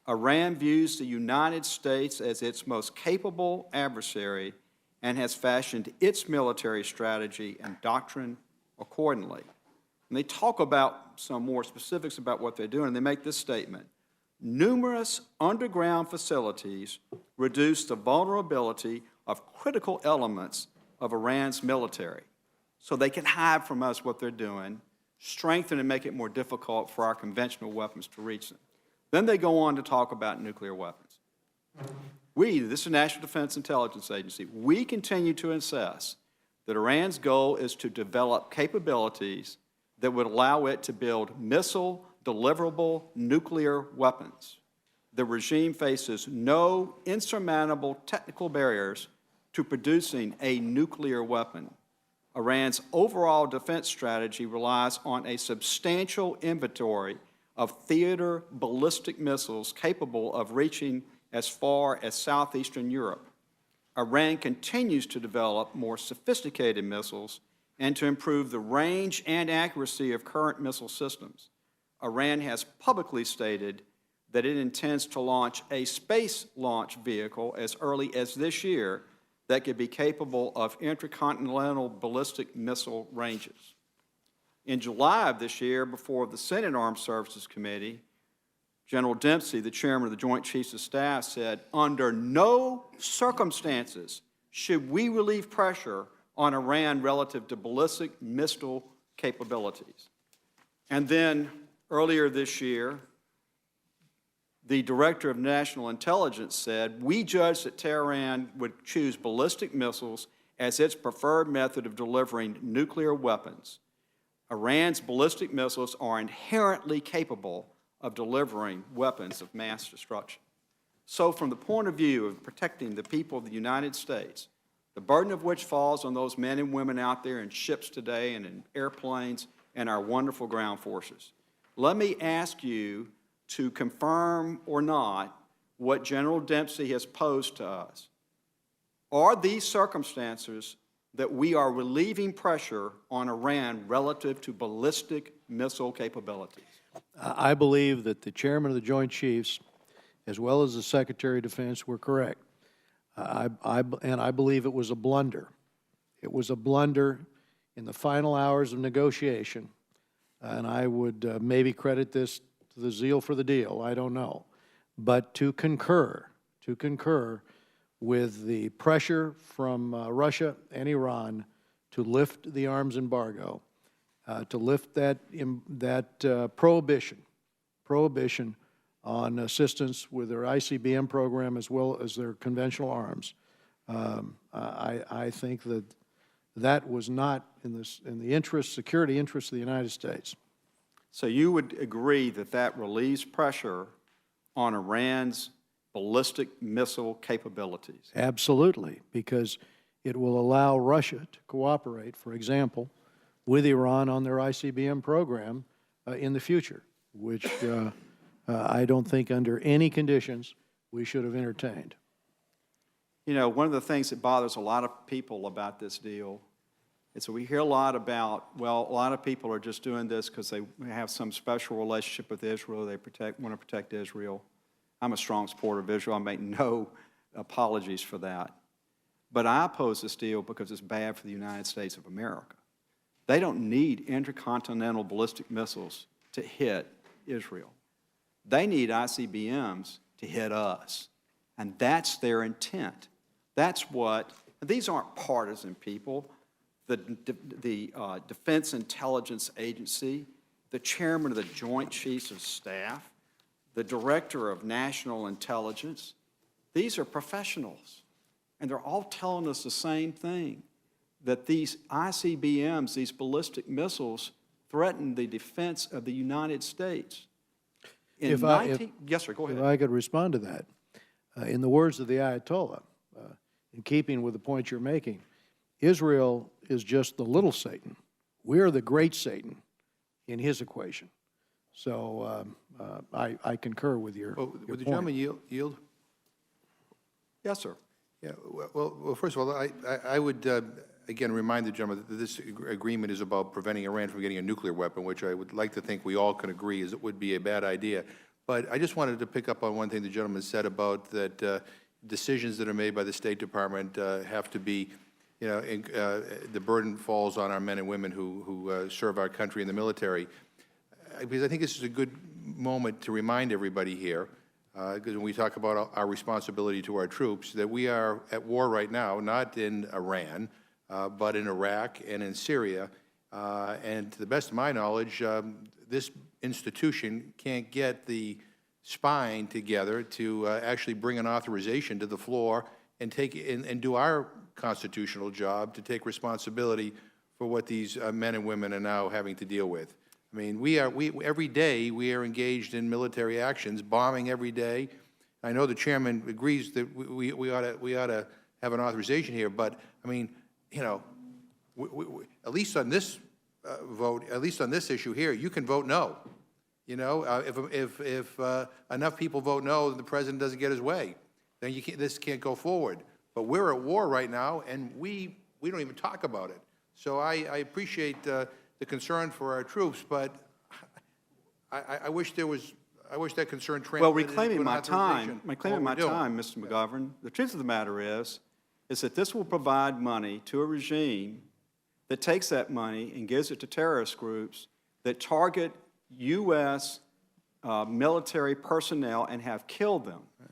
Iran views the United States as its most capable adversary and has fashioned its military strategy and doctrine accordingly. And they talk about some more specifics about what they're doing, and they make this statement: numerous underground facilities reduce the vulnerability of critical elements of Iran's military, so they can hide from us what they're doing, strengthen and make it more difficult for our conventional weapons to reach them. Then they go on to talk about nuclear weapons. This is the National Defense Intelligence Agency, we continue to assess that Iran's goal is to develop capabilities that would allow it to build missile deliverable nuclear weapons. The regime faces no insurmountable technical barriers to producing a nuclear weapon. Iran's overall defense strategy relies on a substantial inventory of theater ballistic missiles capable of reaching as far as southeastern Europe. Iran continues to develop more sophisticated missiles and to improve the range and accuracy of current missile systems. Iran has publicly stated that it intends to launch a space launch vehicle as early as this year that could be capable of intercontinental ballistic missile ranges. In July of this year, before the Senate Armed Services Committee, General Dempsey, the chairman of the Joint Chiefs of Staff, said, under no circumstances should we relieve pressure on Iran relative to ballistic missile capabilities. And then earlier this year, the Director of National Intelligence said, we judged that Tehran would choose ballistic missiles as its preferred method of delivering nuclear weapons. Iran's ballistic missiles are inherently capable of delivering weapons of mass destruction. So from the point of view of protecting the people of the United States, the burden of which falls on those men and women out there in ships today and in airplanes and our wonderful ground forces, let me ask you to confirm or not what General Dempsey has posed to us. Are these circumstances that we are relieving pressure on Iran relative to ballistic missile capabilities? I believe that the chairman of the Joint Chiefs, as well as the Secretary of Defense, were correct. And I believe it was a blunder. It was a blunder in the final hours of negotiation, and I would maybe credit this to the zeal for the deal, I don't know. But to concur with the pressure from Russia and Iran to lift the arms embargo, to lift that prohibition on assistance with their ICBM program as well as their conventional arms. I think that was not in the security interests of the United States. So you would agree that that relieves pressure on Iran's ballistic missile capabilities? Absolutely, because it will allow Russia to cooperate, for example, with Iran on their ICBM program in the future, which I don't think under any conditions we should have entertained. You know, one of the things that bothers a lot of people about this deal is that we hear a lot about, well, a lot of people are just doing this because they have some special relationship with Israel. They want to protect Israel. I'm a strong supporter of Israel. I make no apologies for that. But I oppose this deal because it's bad for the United States of America. They don't need intercontinental ballistic missiles to hit Israel. They need ICBMs to hit us. And that's their intent. That's what, these aren't partisan people. The Defense Intelligence Agency, the chairman of the Joint Chiefs of Staff, the director of national intelligence, these are professionals. And they're all telling us the same thing, that these ICBMs, these ballistic missiles, threaten the defense of the United States. Yes, sir, go ahead. If I could respond to that. In the words of the Ayatollah, in keeping with the point you're making, Israel is just the little Satan. We're the great Satan in his equation. So I concur with your Would the point. gentleman yield? Yes, sir. Yeah, well, first of all, I would, again, remind the gentleman that this agreement is about preventing Iran from getting a nuclear weapon, which I would like to think we all can agree is it would be a bad idea. But I just wanted to pick up on one thing the gentleman said about that decisions that are made by the State Department have to be, you know, the burden falls on our men and women who serve our country in the military. Because I think this is a good moment to remind everybody here, because when we talk about our responsibility to our troops, that we are at war right now, not in Iran, but in Iraq and in Syria. And to the best of my knowledge, this institution can't get the spine together to actually bring an authorization to the floor and and do our constitutional job to take responsibility for what these men and women are now having to deal with. I mean, every day we are engaged in military actions, bombing every day. I know the chairman agrees that we ought to have an authorization here, but I mean, you know, at least on this vote, at least on this issue here, you can vote no. You know, if enough people vote no, the president doesn't get his way, then this can't go forward. But we're at war right now, and we don't even talk about it. So I appreciate the concern for our troops, but I wish that concern translated Well, into reclaiming an my authorization. time, Mr. McGovern, the truth of the matter is that this will provide money to a regime that takes that money and gives it to terrorist groups that target U.S. Military personnel and have killed them. Right.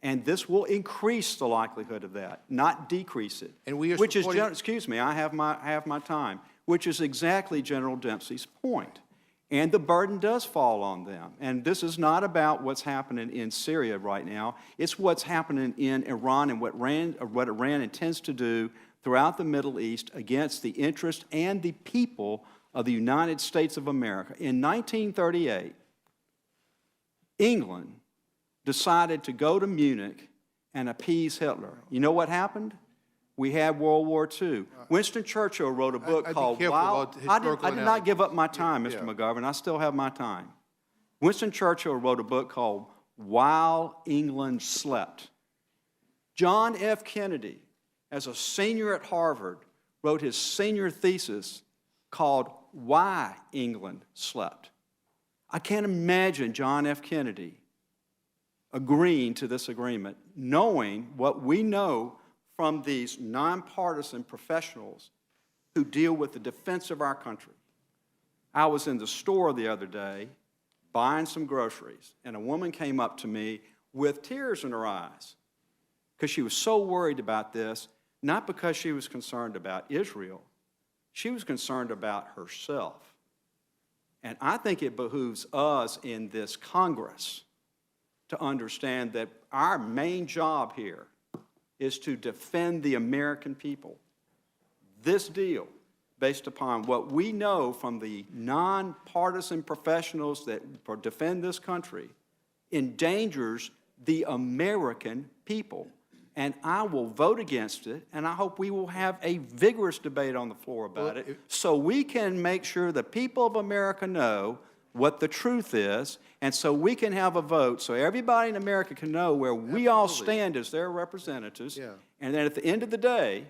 And this will increase the likelihood of that, not decrease it. And we are which is, supporting... excuse me, I have my time, which is exactly General Dempsey's point. And the burden does fall on them. And this is not about what's happening in Syria right now. It's what's happening in Iran and what Iran intends to do throughout the Middle East against the interest and the people of the United States of America. In 1938, England decided to go to Munich and appease Hitler. You know what happened? We had World War II. Winston Churchill wrote a book called Wild... I did not give up my time, Mr. McGovern. I still have my time. Winston Churchill wrote a book called While England Slept. John F. Kennedy, as a senior at Harvard, wrote his senior thesis called Why England Slept. I can't imagine John F. Kennedy agreeing to this agreement, knowing what we know from these nonpartisan professionals who deal with the defense of our country. I was in the store the other day buying some groceries, and a woman came up to me with tears in her eyes because she was so worried about this, not because she was concerned about Israel. She was concerned about herself. And I think it behooves us in this Congress to understand that our main job here is to defend the American people. This deal, based upon what we know from the nonpartisan professionals that defend this country, endangers the American people. And I will vote against it, and I hope we will have a vigorous debate on the floor about it so we can make sure the people of America know what the truth is, and so we can have a vote so everybody in America can know where we all stand as their representatives. Yeah. And then at the end of the day,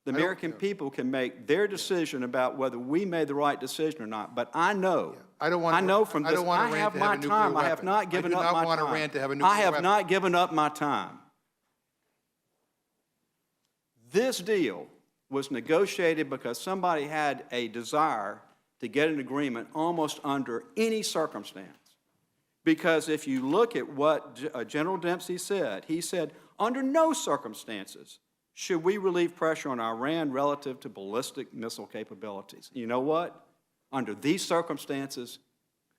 the American people can make their decision about whether we made the right decision or not. But I know, I don't want I know from I this, don't want I Iran have to have my a nuclear time. I have weapon. not given up my time. I do not want Iran to have a nuclear I have weapon. not given up my time. This deal was negotiated because somebody had a desire to get an agreement almost under any circumstance. Because if you look at what General Dempsey said, he said, under no circumstances should we relieve pressure on Iran relative to ballistic missile capabilities. You know what? Under these circumstances,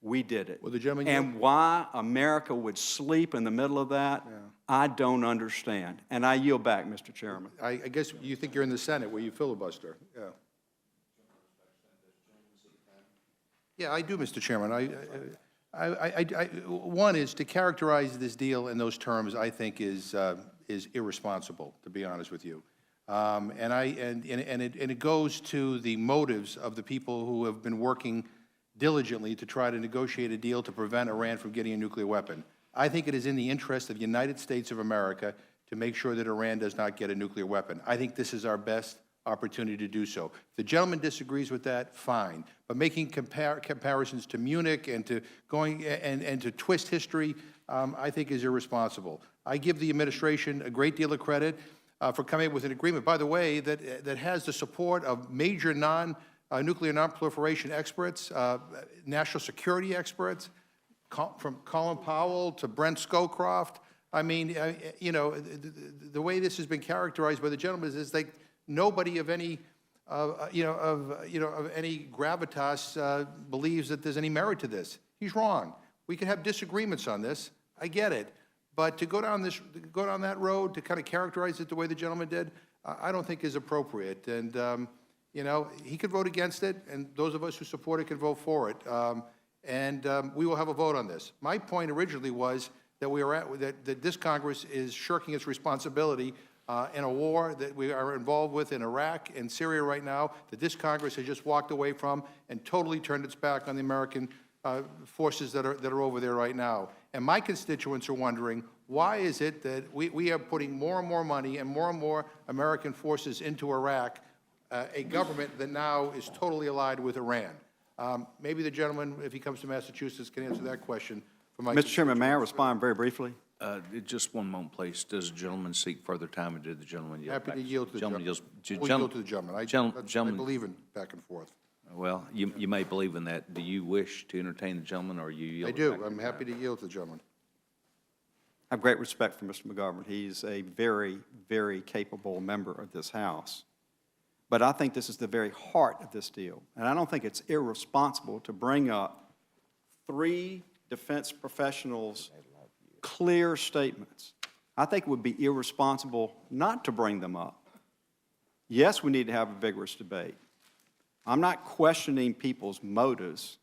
we did it. Well, the gentleman- And why America would sleep in the middle of that, I don't understand. And I yield back, Mr. Chairman. I guess you think you're in the Senate where you filibuster. Yeah. Yeah, I do, Mr. Chairman. One is to characterize this deal in those terms, I think is irresponsible, to be honest with you. And it goes to the motives of the people who have been working diligently to try to negotiate a deal to prevent Iran from getting a nuclear weapon. I think it is in the interest of the United States of America to make sure that Iran does not get a nuclear weapon. I think this is our best opportunity to do so. If the gentleman disagrees with that, fine. But making comparisons to Munich and to going and to twist history, I think is irresponsible. I give the administration a great deal of credit for coming up with an agreement, by the way, that has the support of major nuclear nonproliferation experts, national security experts, from Colin Powell to Brent Scowcroft. I mean, you know, the way this has been characterized by the gentleman is like nobody of any, of any gravitas believes that there's any merit to this. He's wrong. We can have disagreements on this. I get it. But to go down that road to kind of characterize it the way the gentleman did, I don't think is appropriate. And you know, he could vote against it, and those of us who support it can vote for it. We will have a vote on this. My point originally was that that this Congress is shirking its responsibility in a war that we are involved with in Iraq and Syria right now, that this Congress has just walked away from and totally turned its back on the American forces that are over there right now. And my constituents are wondering, why is it that we are putting more and more money and more American forces into Iraq, a government that now is totally allied with Iran? Maybe the gentleman, if he comes to Massachusetts, can answer that question. Mr. Chairman, may I respond very briefly? Just one moment, please. Does the gentleman seek further time, or did the gentleman yield? Happy to yield to the gentleman. Yields, We'll yield to the gentleman. I believe in back and forth. Well, you may believe in that. Do you wish to entertain the gentleman, or you yield? I do. I'm happy to yield to the gentleman. I have great respect for Mr. McGovern. He's a very, very capable member of this House. But I think this is the very heart of this deal. And I don't think it's irresponsible to bring up 3 defense professionals' clear statements. I think it would be irresponsible not to bring them up. Yes, we need to have a vigorous debate. I'm not questioning people's motives.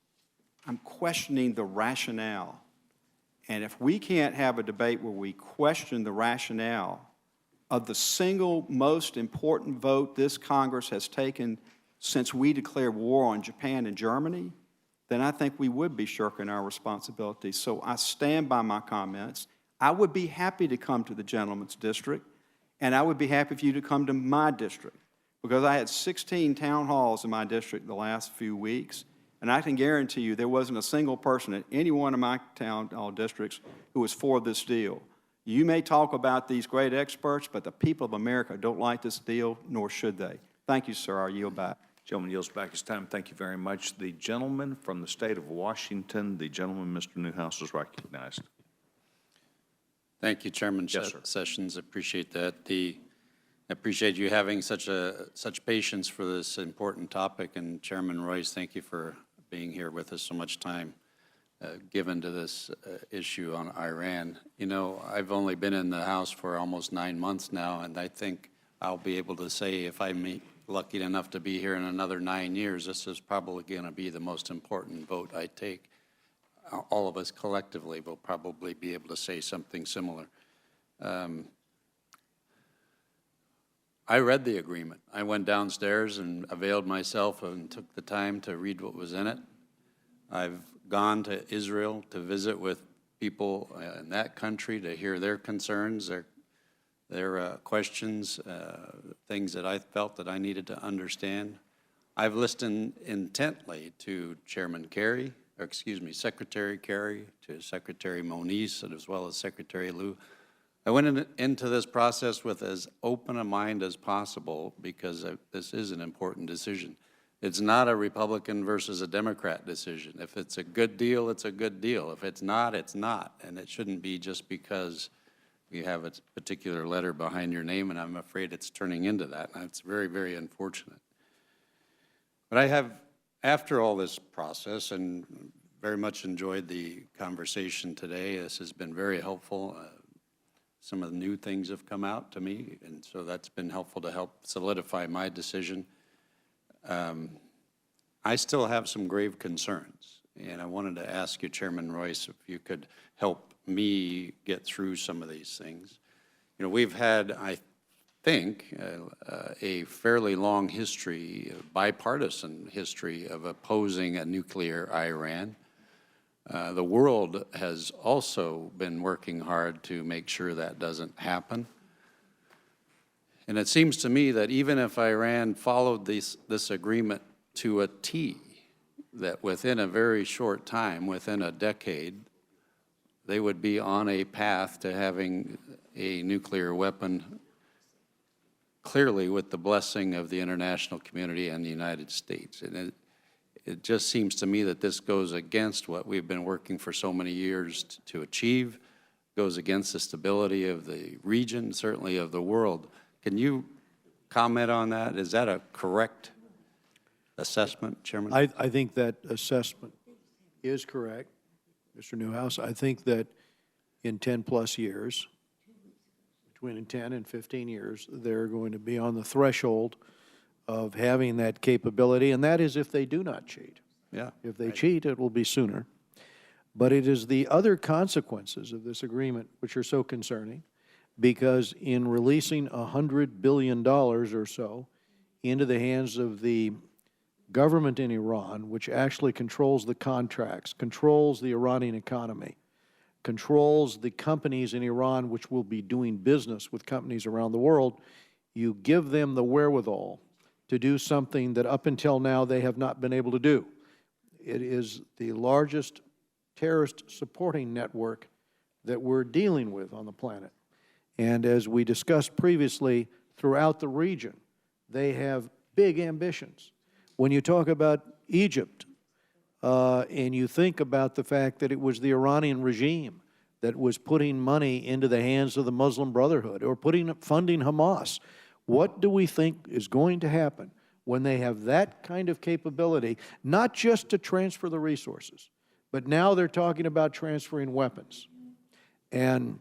I'm questioning the rationale. And if we can't have a debate where we question the rationale of the single most important vote this Congress has taken since we declared war on Japan and Germany, then I think we would be shirking our responsibility. So I stand by my comments. I would be happy to come to the gentleman's district, and I would be happy for you to come to my district, because I had 16 town halls in my district the last few weeks, and I can guarantee you there wasn't a single person in any one of my town hall districts who was for this deal. You may talk about these great experts, but the people of America don't like this deal, nor should they. Thank you, sir. I'll yield back. Gentleman yields back his time. Thank you very much. The gentleman from the state of Washington, the gentleman, Mr. Newhouse, is recognized. Thank you, Chairman Yes, sir. Sessions. Appreciate that. I appreciate you having such patience for this important topic. And Chairman Royce, thank you for being here with us so much time given to this issue on Iran. You know, I've only been in the House for almost 9 months now, and I think I'll be able to say if I'm lucky enough to be here in another 9 years, this is probably going to be the most important vote I take. All of us collectively will probably be able to say something similar. I read the agreement. I went downstairs and availed myself and took the time to read what was in it. I've gone to Israel to visit with people in that country to hear their concerns, their questions, things that I felt that I needed to understand. I've listened intently to Secretary Kerry, to Secretary Moniz, and as well as Secretary Liu. I went into this process with as open a mind as possible because this is an important decision. It's not a Republican versus a Democrat decision. If it's a good deal, it's a good deal. If it's not, it's not. And it shouldn't be just because you have a particular letter behind your name, and I'm afraid it's turning into that. And it's very, very unfortunate. But I have, after all this process, and very much enjoyed the conversation today. This has been very helpful. Some of the new things have come out to me, and so that's been helpful to help solidify my decision. I still have some grave concerns, and I wanted to ask you, Chairman Royce, if you could help me get through some of these things. You know, we've had, I think, a fairly long history, a bipartisan history of opposing a nuclear Iran. The world has also been working hard to make sure that doesn't happen. And it seems to me that even if Iran followed this agreement to a T, that within a very short time, within a decade, they would be on a path to having a nuclear weapon, clearly with the blessing of the international community and the United States. And it just seems to me that this goes against what we've been working for so many years to achieve, goes against the stability of the region, certainly of the world. Can you comment on that? Is that a correct assessment, Chairman? I think that assessment is correct, Mr. Newhouse. I think that in 10-plus years, between 10 and 15 years, they're going to be on the threshold of having that capability, and that is if they do not cheat. Yeah. If they cheat, it will be sooner. But it is the other consequences of this agreement which are so concerning, because in releasing $100 billion or so into the hands of the government in Iran, which actually controls the contracts, controls the Iranian economy, controls the companies in Iran which will be doing business with companies around the world, you give them the wherewithal to do something that up until now they have not been able to do. It is the largest terrorist supporting network that we're dealing with on the planet. And as we discussed previously, throughout the region, they have big ambitions. When you talk about Egypt, and you think about the fact that it was the Iranian regime that was putting money into the hands of the Muslim Brotherhood or funding Hamas, what do we think is going to happen when they have that kind of capability, not just to transfer the resources, but now they're talking about transferring weapons? And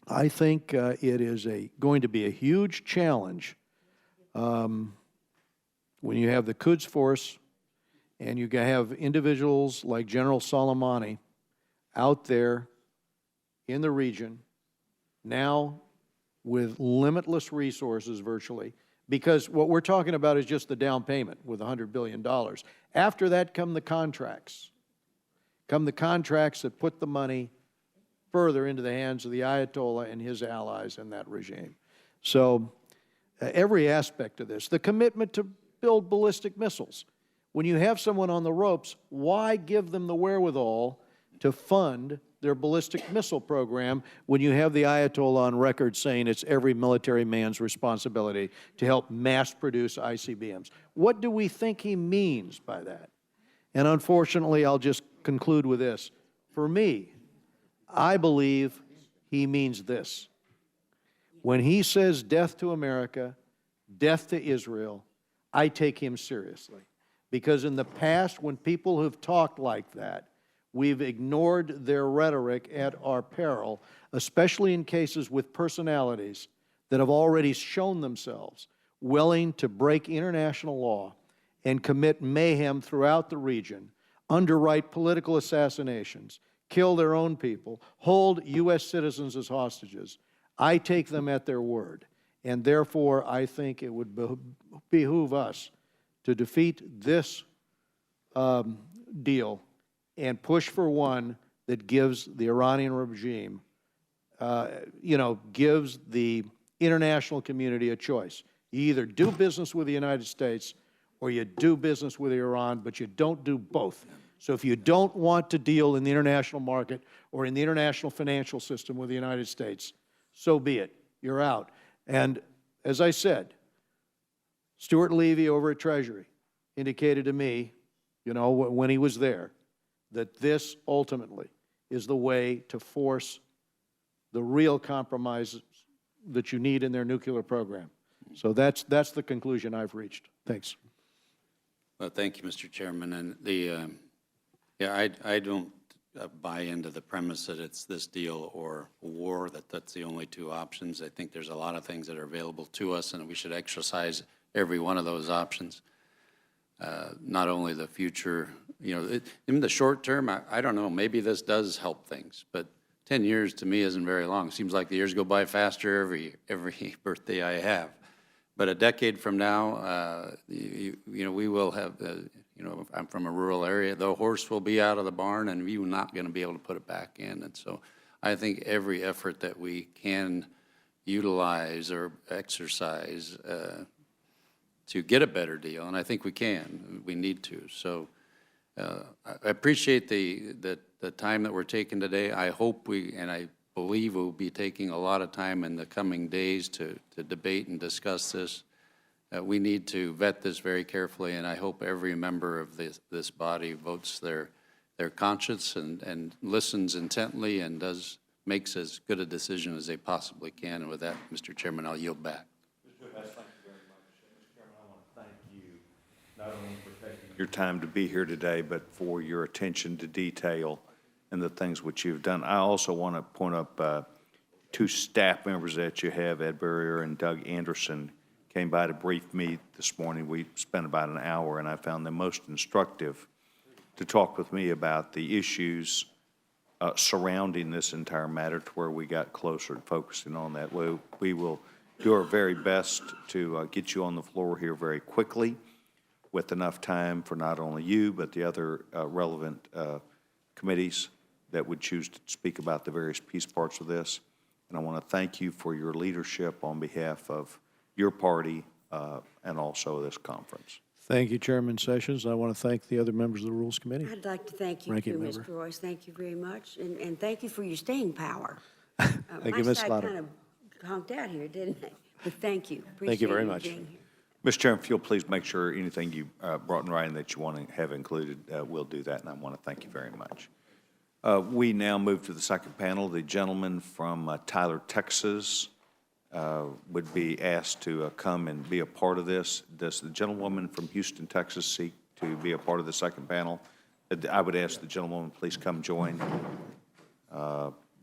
I think it is going to be a huge challenge when you have the Quds Force and you have individuals like General Soleimani out there in the region now with limitless resources virtually, because what we're talking about is just the down payment with $100 billion. After that come the contracts. Come the contracts that put the money further into the hands of the Ayatollah and his allies in that regime. So every aspect of this. The commitment to build ballistic missiles. When you have someone on the ropes, why give them the wherewithal to fund their ballistic missile program when you have the Ayatollah on record saying it's every military man's responsibility to help mass produce ICBMs? What do we think he means by that? And unfortunately, I'll just conclude with this. For me, I believe he means this. When he says death to America, death to Israel, I take him seriously. Because in the past, when people have talked like that, we've ignored their rhetoric at our peril, especially in cases with personalities that have already shown themselves willing to break international law and commit mayhem throughout the region, underwrite political assassinations, kill their own people, hold U.S. citizens as hostages. I take them at their word, and therefore I think it would behoove us to defeat this deal and push for one that gives the Iranian regime, gives the international community a choice. You either do business with the United States or you do business with Iran, but you don't do both. So if you don't want to deal in the international market or in the international financial system with the United States, so be it. You're out. And as I said, Stuart Levy over at Treasury indicated to me, when he was there, that this ultimately is the way to force the real compromises that you need in their nuclear program. So that's the conclusion I've reached. Thanks. Well, thank you, Mr. Chairman. And I don't buy into the premise that it's this deal or war, that's the only two options. I think there's a lot of things that are available to us, and we should exercise every one of those options. Not only the future, in the short term, I don't know, maybe this does help things, but 10 years to me isn't very long. It seems like the years go by faster every birthday I have. But a decade from now, we will have, I'm from a rural area, the horse will be out of the barn and we're not going to be able to put it back in. And so I think every effort that we can utilize or exercise to get a better deal, and I think we need to. So I appreciate the time that we're taking today. I hope and I believe we'll be taking a lot of time in the coming days to debate and discuss this. We need to vet this very carefully, and I hope every member of this body votes their conscience and listens intently and makes as good a decision as they possibly can. And with that, Mr. Chairman, I'll yield back. Mr. Hess, thank you very much. Mr. Chairman, I want to thank you not only for taking your time to be here today, but for your attention to detail and the things which you've done. I also want to point up two staff members that you have, Ed Barrier and Doug Anderson, came by to brief me this morning. We spent about an hour, and I found them most instructive to talk with me about the issues surrounding this entire matter to where we got closer to focusing on that. We will do our very best to get you on the floor here very quickly with enough time for not only you, but the other relevant committees that would choose to speak about the various piece parts of this. And I want to thank you for your leadership on behalf of your party and also this conference. Thank you, Chairman Sessions. I want to thank the other members of the Rules Committee. I'd like to thank you Ranking too, member. Mr. Royce. Thank you very much. And thank you for your staying power. Thank you, Ms. My Slaughter. side kind of honked out here, didn't it? But thank you. Thank you very Appreciate much. being here. Mr. Chairman, if you'll please make sure anything you brought in writing that you want to have included, we'll do that, and I want to thank you very much. We now move to the second panel. The gentleman from Tyler, Texas, would be asked to come and be a part of this. Does the gentlewoman from Houston, Texas, seek to be a part of the second panel? I would ask the gentlewoman please come join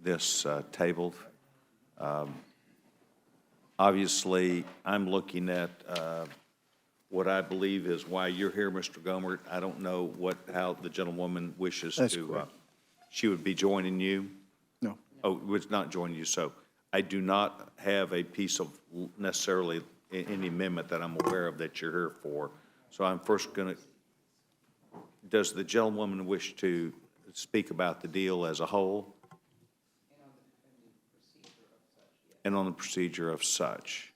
this table. Obviously, I'm looking at what I believe is why you're here, Mr. Gomert. I don't know how the gentlewoman wishes to. She would be joining you? No. Oh, would not join you. So I do not have a piece of necessarily any amendment that I'm aware of that you're here for. So I'm first going to, does the gentlewoman wish to speak about the deal as a whole? And on the procedure of such.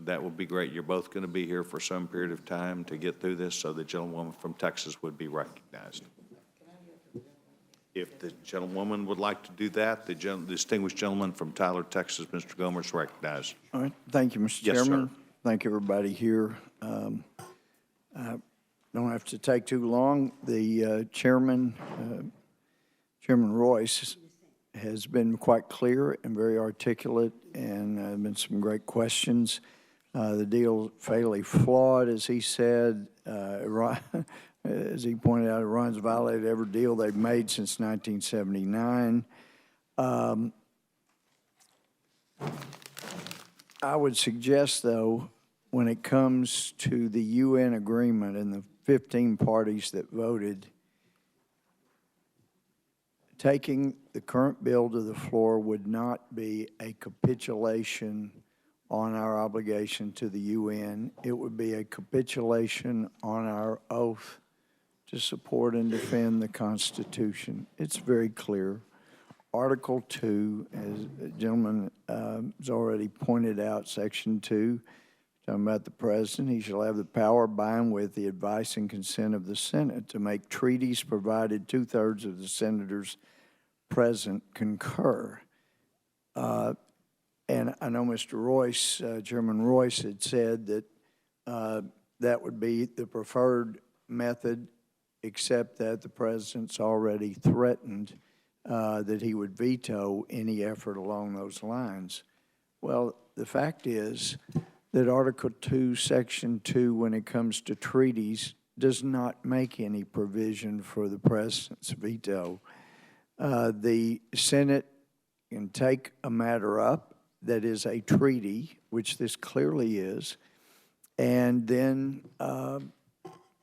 that would be great. You're both going to be here for some period of time to get through this, so the gentlewoman from Texas would be recognized. If the gentlewoman would like to do that, the distinguished gentleman from Tyler, Texas, Mr. Gomer, is recognized. All right, thank you, Mr. Yes, sir. Chairman. Thank everybody here. I don't have to take too long. The chairman, Chairman Royce, has been quite clear and very articulate, and been some great questions. The deal fairly flawed, as he said. As he pointed out, Iran's violated every deal they've made since 1979. I would suggest, though, when it comes to the UN agreement and the 15 parties that voted, taking the current bill to the floor would not be a capitulation on our obligation to the UN. It would be a capitulation on our oath to support and defend the Constitution. It's very clear. Article 2, as the gentleman has already pointed out, Section 2, talking about the President, he shall have the power by and with the advice and consent of the Senate to make treaties provided 2/3 of the senators present concur. And I know Mr. Royce, Chairman Royce, had said that that would be the preferred method, except that the President's already threatened that he would veto any effort along those lines. Well, the fact is that Article 2, Section 2, when it comes to treaties, does not make any provision for the President's veto. The Senate can take a matter up that is a treaty, which this clearly is, and then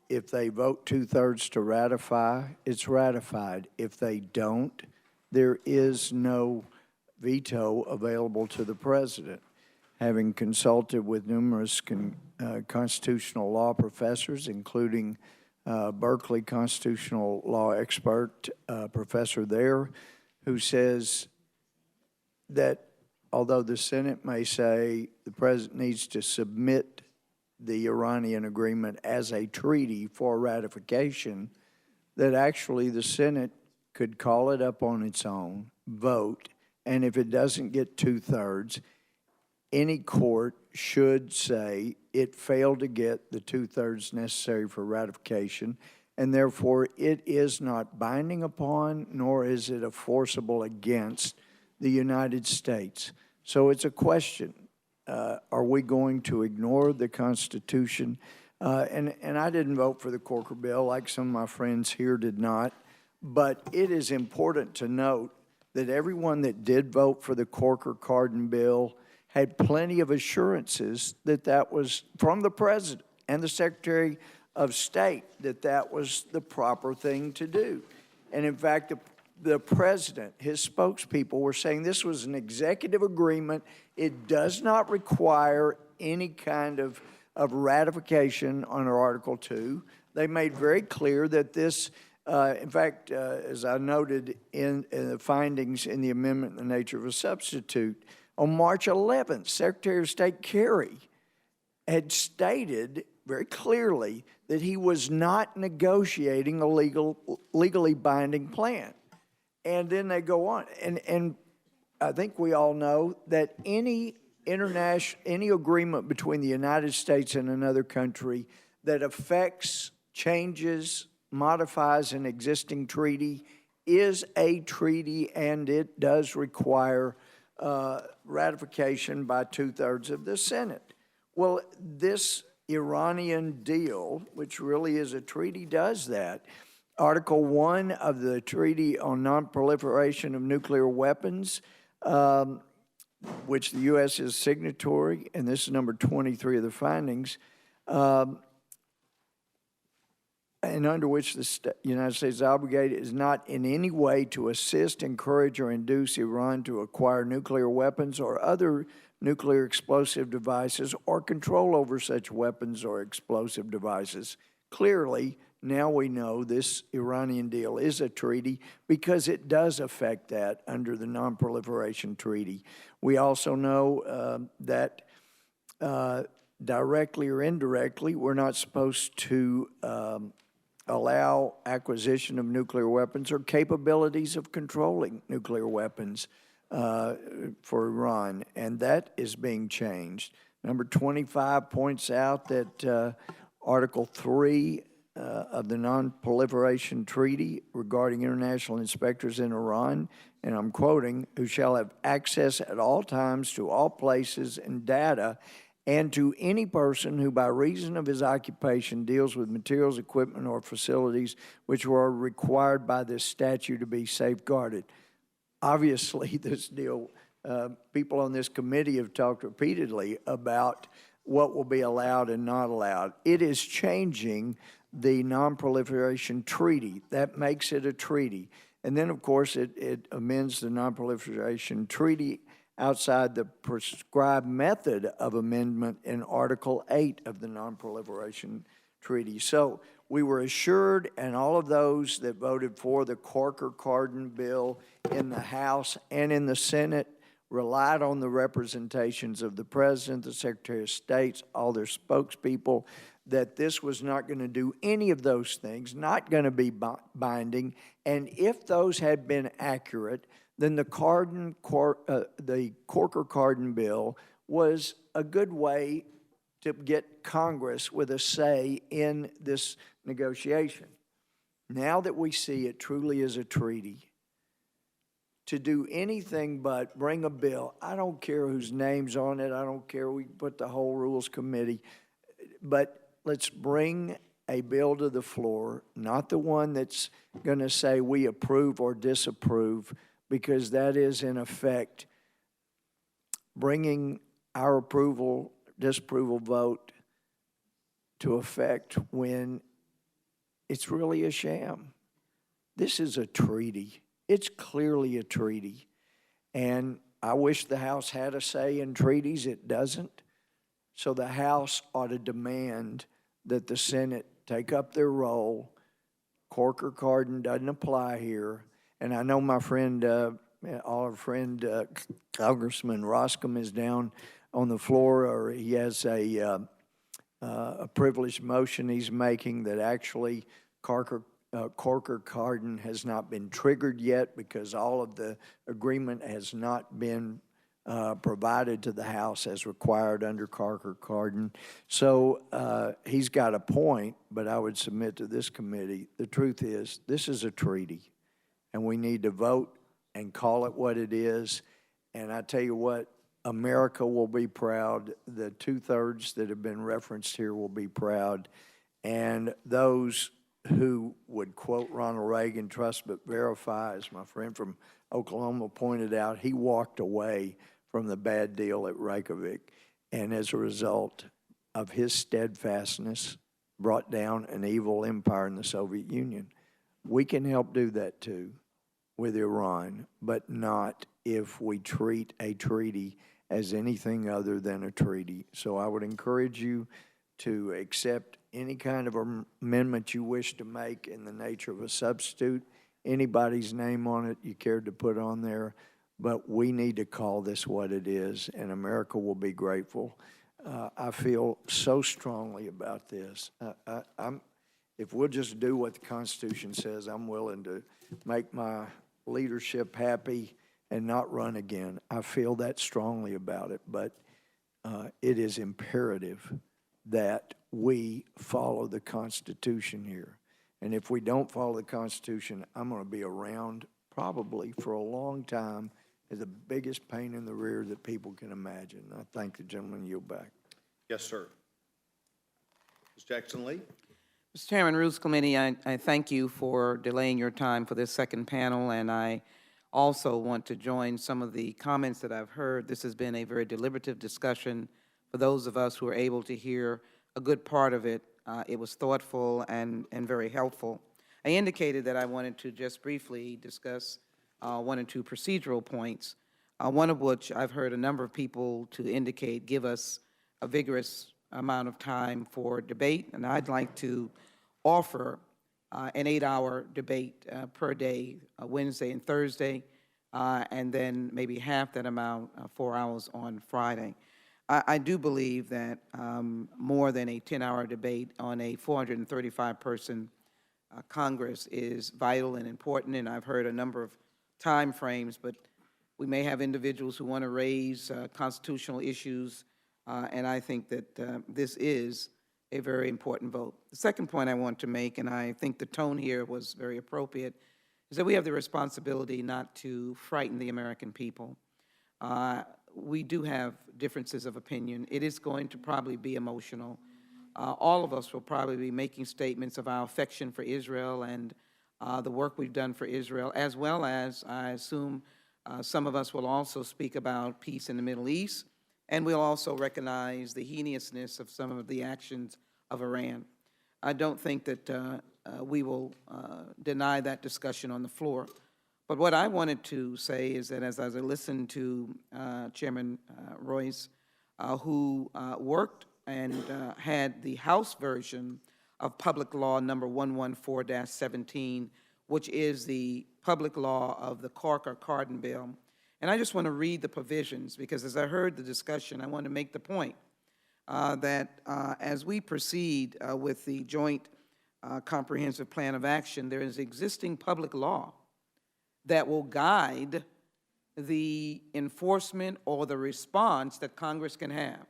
if they vote 2/3 to ratify, it's ratified. If they don't, there is no veto available to the President. Having consulted with numerous constitutional law professors, including Berkeley constitutional law expert professor there, who says that although the Senate may say the President needs to submit the Iranian agreement as a treaty for ratification, that actually the Senate could call it up on its own, vote, and if it doesn't get 2/3, any court should say it failed to get the 2/3 necessary for ratification, and therefore it is not binding upon, nor is it enforceable against the United States. So it's a question. Are we going to ignore the Constitution? And I didn't vote for the Corker bill, like some of my friends here did not, but it is important to note that everyone that did vote for the Corker-Cardin bill had plenty of assurances that that was from the President and the Secretary of State, that that was the proper thing to do. And in fact, the President, his spokespeople were saying this was an executive agreement. It does not require any kind of ratification under Article 2. They made very clear that this, in fact, as I noted in the findings in the amendment in the nature of a substitute, on March 11th, Secretary of State Kerry had stated very clearly that he was not negotiating a legally binding plan. And then they go on. And I think we all know that any agreement between the United States and another country that affects, changes, modifies an existing treaty is a treaty, and it does require ratification by 2/3 of the Senate. Well, this Iranian deal, which really is a treaty, does that. Article 1 of the Treaty on Non-Proliferation of Nuclear Weapons, which the U.S. is signatory, and this is number 23 of the findings, and under which the United States is obligated, is not in any way to assist, encourage, or induce Iran to acquire nuclear weapons or other nuclear explosive devices or control over such weapons or explosive devices. Clearly, now we know this Iranian deal is a treaty because it does affect that under the Non-Proliferation Treaty. We also know that directly or indirectly, we're not supposed to allow acquisition of nuclear weapons or capabilities of controlling nuclear weapons for Iran, and that is being changed. Number 25 points out that Article 3 of the Non-Proliferation Treaty regarding international inspectors in Iran, and I'm quoting, who shall have access at all times to all places and data and to any person who by reason of his occupation deals with materials, equipment, or facilities which were required by this statute to be safeguarded. Obviously, this deal, people on this committee have talked repeatedly about what will be allowed and not allowed. It is changing the Non-Proliferation Treaty. That makes it a treaty. And then, of course, it amends the Non-Proliferation Treaty outside the prescribed method of amendment in Article 8 of the Non-Proliferation Treaty. So we were assured, and all of those that voted for the Corker-Cardin bill in the House and in the Senate relied on the representations of the President, the Secretary of State, all their spokespeople, that this was not going to do any of those things, not going to be binding, and if those had been accurate, then the Corker-Cardin bill was a good way to get Congress with a say in this negotiation. Now that we see it truly as a treaty, to do anything but bring a bill, I don't care whose name's on it, I don't care, we put the whole Rules Committee, but let's bring a bill to the floor, not the one that's going to say we approve or disapprove, because that is, in effect, bringing our approval, disapproval vote to effect when it's really a sham. This is a treaty. It's clearly a treaty. And I wish the House had a say in treaties. It doesn't. So the House ought to demand that the Senate take up their role. Corker-Cardin doesn't apply here. And I know my friend, our friend Congressman Roscom is down on the floor, or he has a privileged motion he's making that actually Corker-Cardin has not been triggered yet because all of the agreement has not been provided to the House as required under Corker-Cardin. So he's got a point, but I would submit to this committee, the truth is, this is a treaty, and we need to vote and call it what it is. And I tell you what, America will be proud. The two-thirds that have been referenced here will be proud. And those who would quote Ronald Reagan, trust but verify, as my friend from Oklahoma pointed out, he walked away from the bad deal at Reykjavik, and as a result of his steadfastness, brought down an evil empire in the Soviet Union. We can help do that too with Iran, but not if we treat a treaty as anything other than a treaty. So I would encourage you to accept any kind of amendment you wish to make in the nature of a substitute, anybody's name on it you cared to put on there, but we need to call this what it is, and America will be grateful. I feel so strongly about this. If we'll just do what the Constitution says, I'm willing to make my leadership happy and not run again. I feel that strongly about it, but it is imperative that we follow the Constitution here. And if we don't follow the Constitution, I'm going to be around probably for a long time as the biggest pain in the rear that people can imagine. I thank the gentleman. Yield back. Yes, sir. Ms. Jackson-Lee? Mr. Chairman, Rules Committee, I thank you for delaying your time for this second panel, and I also want to join some of the comments that I've heard. This has been a very deliberative discussion. For those of us who were able to hear a good part of it, it was thoughtful and very helpful. I indicated that I wanted to just briefly discuss one or two procedural points, one of which I've heard a number of people to indicate give us a vigorous amount of time for debate, and I'd like to offer an 8-hour debate per day, Wednesday and Thursday, and then maybe half that amount, 4 hours on Friday. I do believe that more than a 10-hour debate on a 435-person Congress is vital and important, and I've heard a number of time frames, but we may have individuals who want to raise constitutional issues, and I think that this is a very important vote. The second point I want to make, and I think the tone here was very appropriate, is that we have the responsibility not to frighten the American people. We do have differences of opinion. It is going to probably be emotional. All of us will probably be making statements of our affection for Israel and the work we've done for Israel, as well as, I assume, some of us will also speak about peace in the Middle East, and we'll also recognize the heinousness of some of the actions of Iran. I don't think that we will deny that discussion on the floor. But what I wanted to say is that as I listened to Chairman Royce, who worked and had the House version of Public Law number 114-17, which is the public law of the Corker-Cardin bill. And I just want to read the provisions, because as I heard the discussion, I want to make the point that as we proceed with the joint comprehensive plan of action, there is existing public law that will guide the enforcement or the response that Congress can have.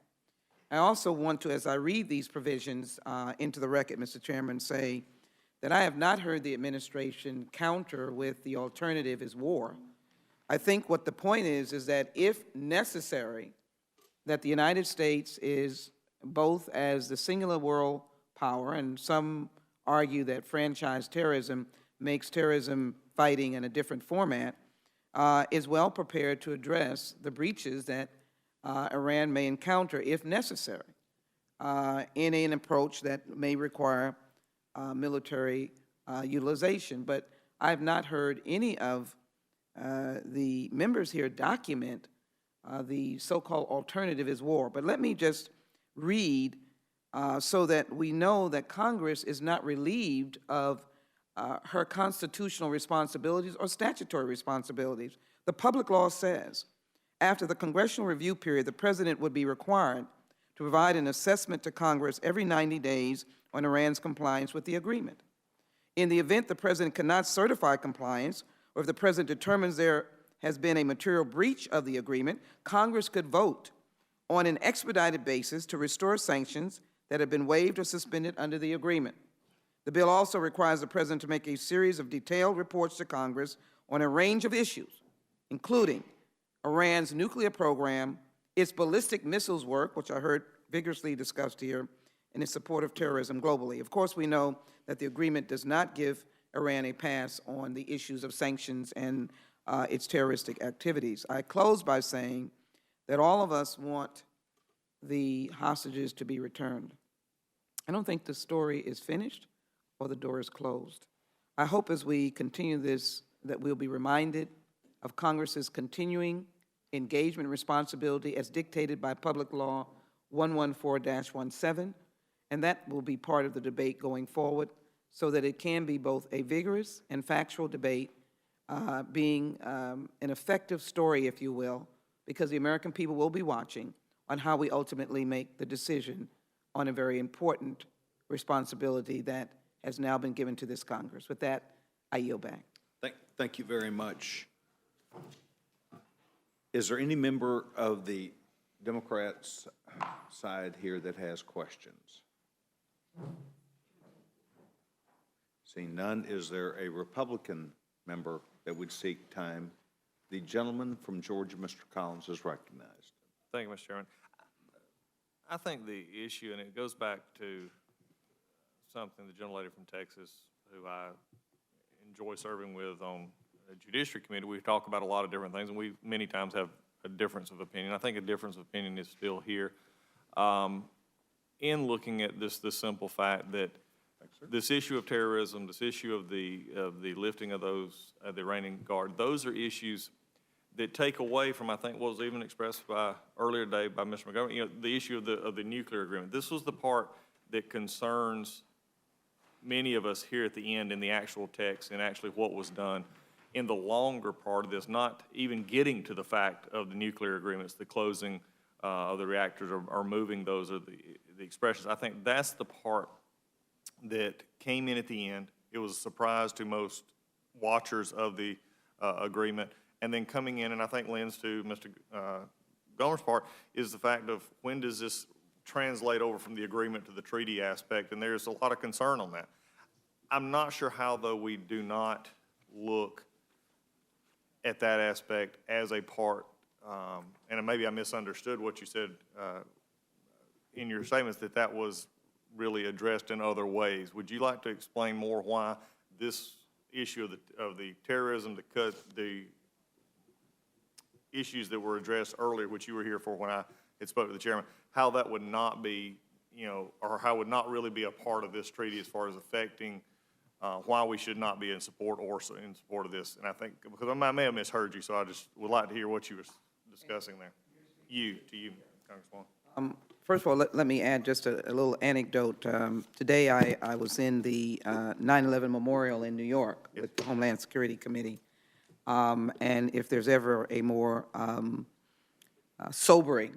I also want to, as I read these provisions into the record, Mr. Chairman, say that I have not heard the administration counter with the alternative is war. I think what the point is that if necessary, that the United States is both as the singular world power, and some argue that franchise terrorism makes terrorism fighting in a different format, is well prepared to address the breaches that Iran may encounter, if necessary, in an approach that may require military utilization. But I have not heard any of the members here document the so-called alternative is war. But let me just read so that we know that Congress is not relieved of her constitutional responsibilities or statutory responsibilities. The public law says, after the congressional review period, the president would be required to provide an assessment to Congress every 90 days on Iran's compliance with the agreement. In the event the president cannot certify compliance, or if the president determines there has been a material breach of the agreement, Congress could vote on an expedited basis to restore sanctions that have been waived or suspended under the agreement. The bill also requires the president to make a series of detailed reports to Congress on a range of issues, including Iran's nuclear program, its ballistic missiles work, which I heard vigorously discussed here, and its support of terrorism globally. Of course, we know that the agreement does not give Iran a pass on the issues of sanctions and its terroristic activities. I close by saying that all of us want the hostages to be returned. I don't think the story is finished or the door is closed. I hope as we continue this that we'll be reminded of Congress's continuing engagement and responsibility as dictated by Public Law 114-17, and that will be part of the debate going forward so that it can be both a vigorous and factual debate, being an effective story, if you will, because the American people will be watching on how we ultimately make the decision on a very important responsibility that has now been given to this Congress. With that, I yield back. Thank you very much. Is there any member of the Democrats' side here that has questions? Seeing none, is there a Republican member that would seek time? The gentleman from Georgia, Mr. Collins, is recognized. Thank you, Mr. Chairman. I think the issue, and it goes back to something the gentlelady from Texas, who I enjoy serving with on the Judiciary Committee, we talk about a lot of different things, and we many times have a difference of opinion. I think a difference of opinion is still here in looking at this simple fact that this issue of terrorism, this issue of the lifting of those, the Iranian Guard, those are issues that take away from, I think, what was even expressed by earlier today by Mr. McGovern, you know, the issue of the nuclear agreement. This was the part that concerns many of us here at the end in the actual text and actually what was done in the longer part of this, not even getting to the fact of the nuclear agreements, the closing of the reactors are moving. Those are the expressions. I think that's the part that came in at the end. It was a surprise to most watchers of the agreement. And then coming in, and I think Lynn's to Mr. Gomer's part, is the fact of when does this translate over from the agreement to the treaty aspect? And there's a lot of concern on that. I'm not sure how, though, we do not look at that aspect as a part, and maybe I misunderstood what you said in your statements, that was really addressed in other ways. Would you like to explain more why this issue of the terrorism, the issues that were addressed earlier, which you were here for when I had spoke to the chairman, how that would not be, or how would not really be a part of this treaty as far as affecting why we should not be in support or in support of this? And I think, because I may have misheard you, so I just would like to hear what you were discussing there. To you, Congresswoman. First of all, let me add just a little anecdote. Today, I was in the 9/11 Memorial in New York with the Homeland Security Committee. And if there's ever a more sobering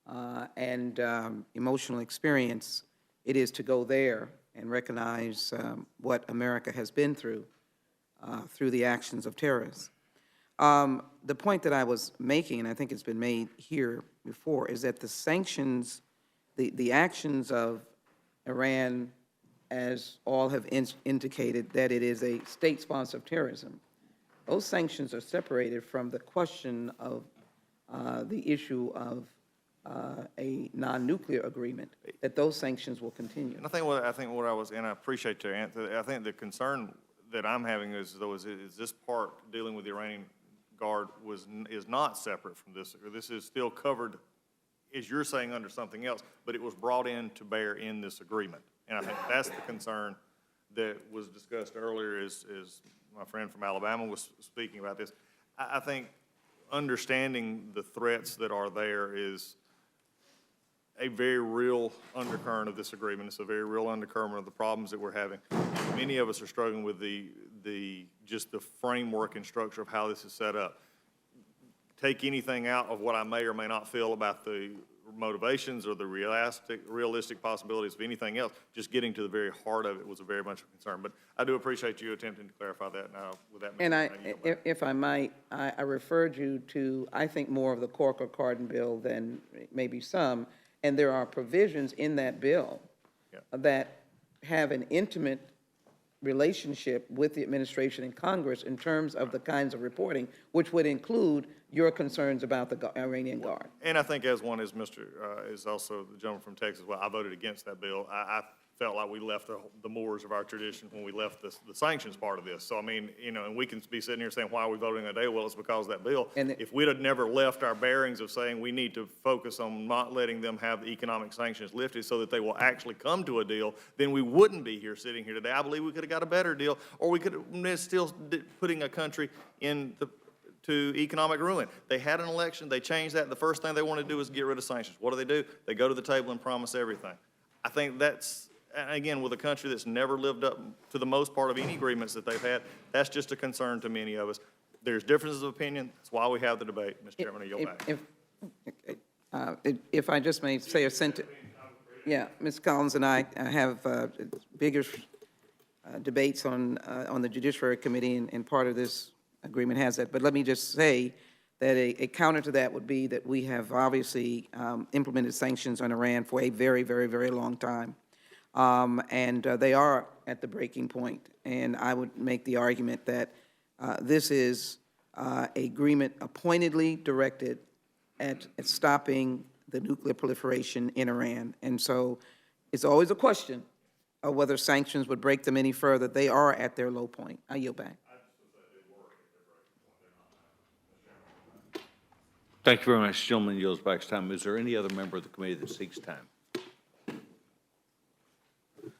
and emotional experience, it is to go there and recognize what America has been through the actions of terrorists. The point that I was making, and I think it's been made here before, is that the sanctions, the actions of Iran, as all have indicated, that it is a state sponsor of terrorism, those sanctions are separated from the question of the issue of a non-nuclear agreement, that those sanctions will continue. And I think what I was, and I appreciate your answer, I think the concern that I'm having is this part dealing with the Iranian Guard is not separate from this. This is still covered, as you're saying, under something else, but it was brought in to bear in this agreement. And I think that's the concern that was discussed earlier, is my friend from Alabama was speaking about this. I think understanding the threats that are there is a very real undercurrent of this agreement. It's a very real undercurrent of the problems that we're having. Many of us are struggling with just the framework and structure of how this is set up. Take anything out of what I may or may not feel about the motivations or the realistic possibilities of anything else, just getting to the very heart of it was a very much a concern. But I do appreciate you attempting to clarify that now with that. And if I might, I referred you to, I think, more of the Corker-Cardin bill than maybe some, and there are provisions in that bill that have an intimate relationship with the administration and Congress in terms of the kinds of reporting, which would include your concerns about the Iranian Guard. And I think as one is is also the gentleman from Texas, well, I voted against that bill. I felt like we left the moors of our tradition when we left the sanctions part of this. So, I mean, and we can be sitting here saying, why are we voting today? Well, it's because of that bill. And if we'd have never left our bearings of saying we need to focus on not letting them have the economic sanctions lifted so that they will actually come to a deal, then we wouldn't be here sitting here today. I believe we could have got a better deal, or we could have still putting a country to economic ruin. They had an election, they changed that. The first thing they want to do is get rid of sanctions. What do? They go to the table and promise everything. I think that's, again, with a country that's never lived up to the most part of any agreements that they've had, that's just a concern to many of us. There's differences of opinion. That's why we have the debate. Mr. Chairman, I yield back. If I just may say a sentence. Yeah, Ms. Collins and I have bigger debates on the Judiciary Committee, and part of this agreement has that. But let me just say that a counter to that would be that we have obviously implemented sanctions on Iran for a very, very, very long time. And they are at the breaking point. And I would make the argument that this is an agreement appointedly directed at stopping the nuclear proliferation in Iran. And so it's always a question of whether sanctions would break them any further. They are at their low point. I yield back. Thank you very much. Gentleman yields back his time. Is there any other member of the committee that seeks time?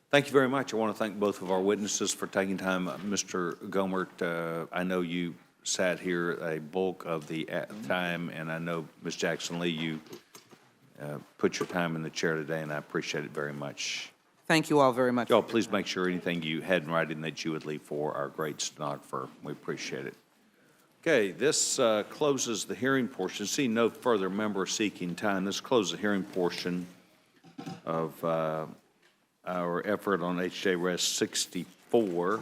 Thank you very much. I want to thank both of our witnesses for taking time. Mr. Gomert, I know you sat here a bulk of the time, and I know, Ms. Jackson-Lee, you put your time in the chair today, and I appreciate it very much. Thank you all very much. Y'all, please make sure anything you had in writing that you would leave for our great stenographer. We appreciate it. Okay, this closes the hearing portion. See no further member seeking time. This closes the hearing portion of our effort on HJ Res 64.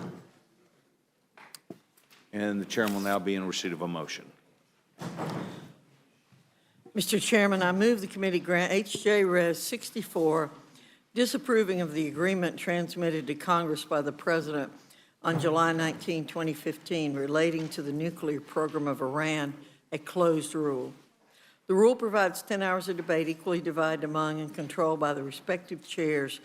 And the chairman will now be in receipt of a motion. Mr. Chairman, I move the committee grant H.J. Res. 64, disapproving of the agreement transmitted to Congress by the President on July 19, 2015, relating to the nuclear program of Iran, a closed rule. The rule provides 10 hours of debate equally divided among and controlled by the respective chairs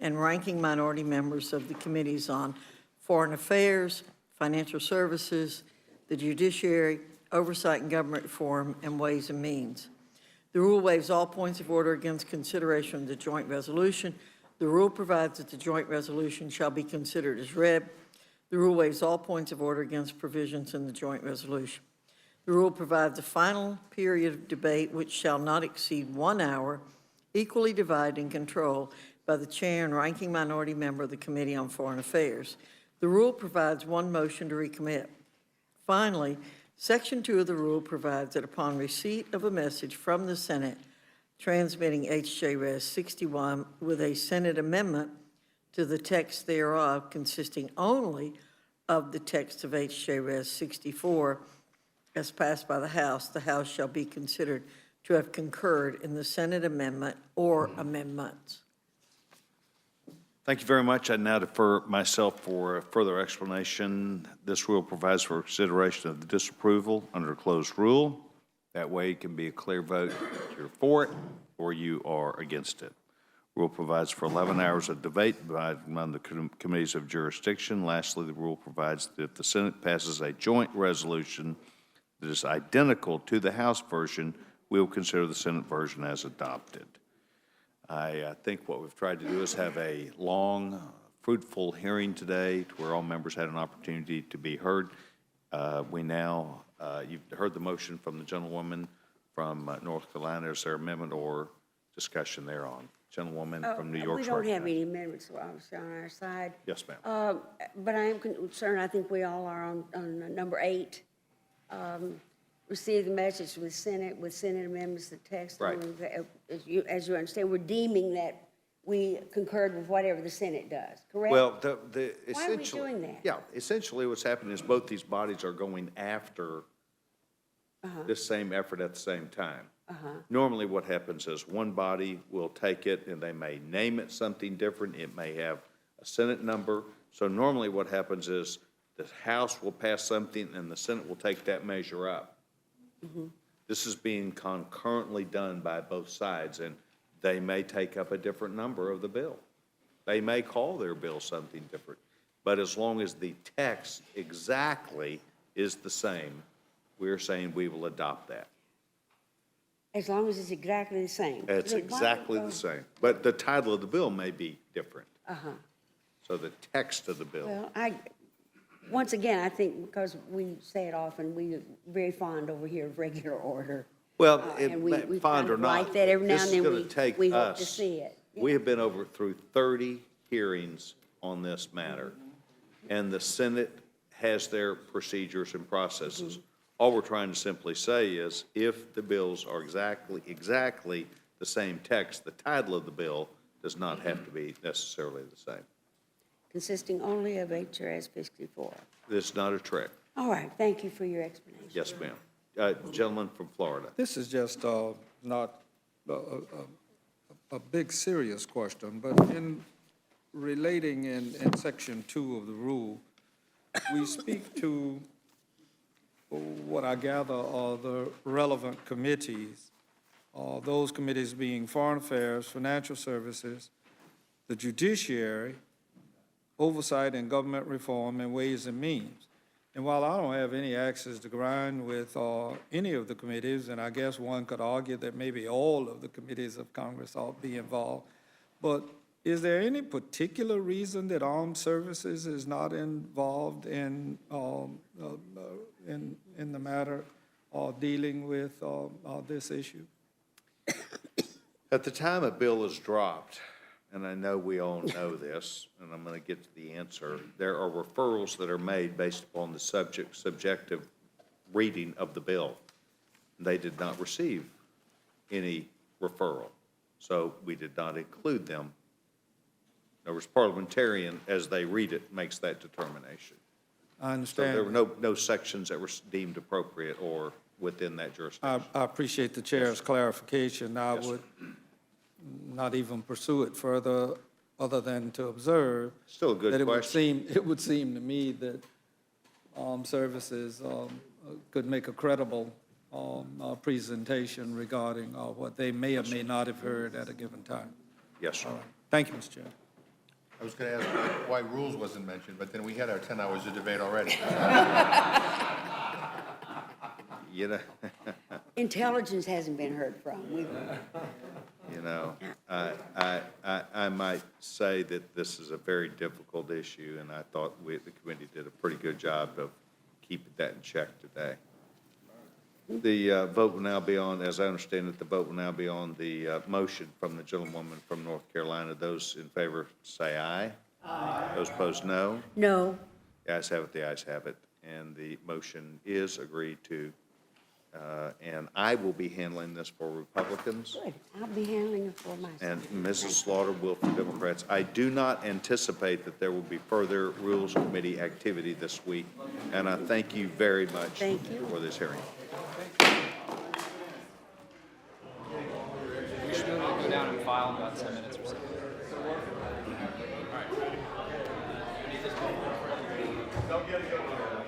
and ranking minority members of the committees on Foreign Affairs, Financial Services, the Judiciary, Oversight and Government Reform, and Ways and Means. The rule waives all points of order against consideration of the joint resolution. The rule provides that the joint resolution shall be considered as read. The rule waives all points of order against provisions in the joint resolution. The rule provides a final period of debate which shall not exceed 1 hour, equally divided and controlled by the chair and ranking minority member of the Committee on Foreign Affairs. The rule provides 1 motion to recommit. Finally, Section 2 of the rule provides that upon receipt of a message from the Senate transmitting H.J. Res. 61 with a Senate amendment to the text thereof consisting only of the text of H.J. Res. 64 as passed by the House shall be considered to have concurred in the Senate amendment or amendments. Thank you very much. I now defer myself for a further explanation. This rule provides for consideration of the disapproval under a closed rule. That way it can be a clear vote, you're for it or you are against it. Rule provides for 11 hours of debate among the committees of jurisdiction. Lastly, the rule provides that if the Senate passes a joint resolution that is identical to the House version, we will consider the Senate version as adopted. I think what we've tried to do is have a long, fruitful hearing today to where all members had an opportunity to be heard. You've heard the motion from the gentlewoman from North Carolina. Is there amendment or discussion thereon? Gentlewoman from New York. We don't have any amendments obviously on our side. Yes, ma'am. But I am concerned, I think we all are on number 8. Receive the message with Senate amendments, the text. Right. As you understand, we're deeming that we concurred with whatever the Senate does, correct? Well, Why are we doing that? Yeah, essentially what's happening is both these bodies are going after this same effort at the same time. Normally what happens is one body will take it and they may name it something different. It may have a Senate number. So normally what happens is the House will pass something and the Senate will take that measure up. This is being concurrently done by both sides, and they may take up a different number of the bill. They may call their bill something different, but as long as the text exactly is the same, we're saying we will adopt that. As long as it's exactly the same. It's exactly the same, but the title of the bill may be different. So the text of the bill. Well, once again, I think because we say it often, we're very fond over here of regular order. Well, and we fond or not, like that every now this and is then going to take we hope to us. see it. We have been over through 30 hearings on this matter, and the Senate has their procedures and processes. All we're trying to simply say is if the bills are exactly the same text, the title of the bill does not have to be necessarily the same. Consisting only of HRS 54. It's not a trick. All right, thank you for your explanation. Yes, ma'am. Gentleman from Florida. This is just not a big serious question, but in relating in Section 2 of the rule, we speak to what I gather are the relevant committees, those committees being Foreign Affairs, Financial Services, the Judiciary, Oversight and Government Reform, and Ways and Means. And while I don't have any access to grind with any of the committees, and I guess one could argue that maybe all of the committees of Congress ought to be involved, but is there any particular reason that Armed Services is not involved in the matter of dealing with this issue? At the time a bill is dropped, and I know we all know this, and I'm going to get to the answer, there are referrals that are made based upon the subjective reading of the bill. They did not receive any referral, so we did not include them. In other words, parliamentarian, as they read it, makes that determination. I So understand. there were no sections that were deemed appropriate or within that jurisdiction. I appreciate the chair's clarification. I Yes, sir. would not even pursue it further, other than to observe. Still a good that question. It would seem to me that services could make a credible presentation regarding what they may or may not have heard at a given time. Yes, sir. Thank you, Mr. Chair. I was going to ask why rules wasn't mentioned, but then we had our 10 hours of debate already. You know, Intelligence hasn't been heard from. I might say that this is a very difficult issue, and I thought the committee did a pretty good job of keeping that in check today. The vote will now be on, as I understand it, the vote will now be on the motion from the gentlewoman from North Carolina. Those in favor say aye. Aye. Those opposed, no. No. The ayes have it, the ayes have it, and the motion is agreed to. And I will be handling this for Republicans, Good. I'll be handling it for myself. and Mrs. Slaughter will for Democrats. I do not anticipate that there will be further Rules Committee activity this week, and I thank you very much Thank you. for this hearing. We should be able to go down and file in about 10 minutes or so. Don't get it going.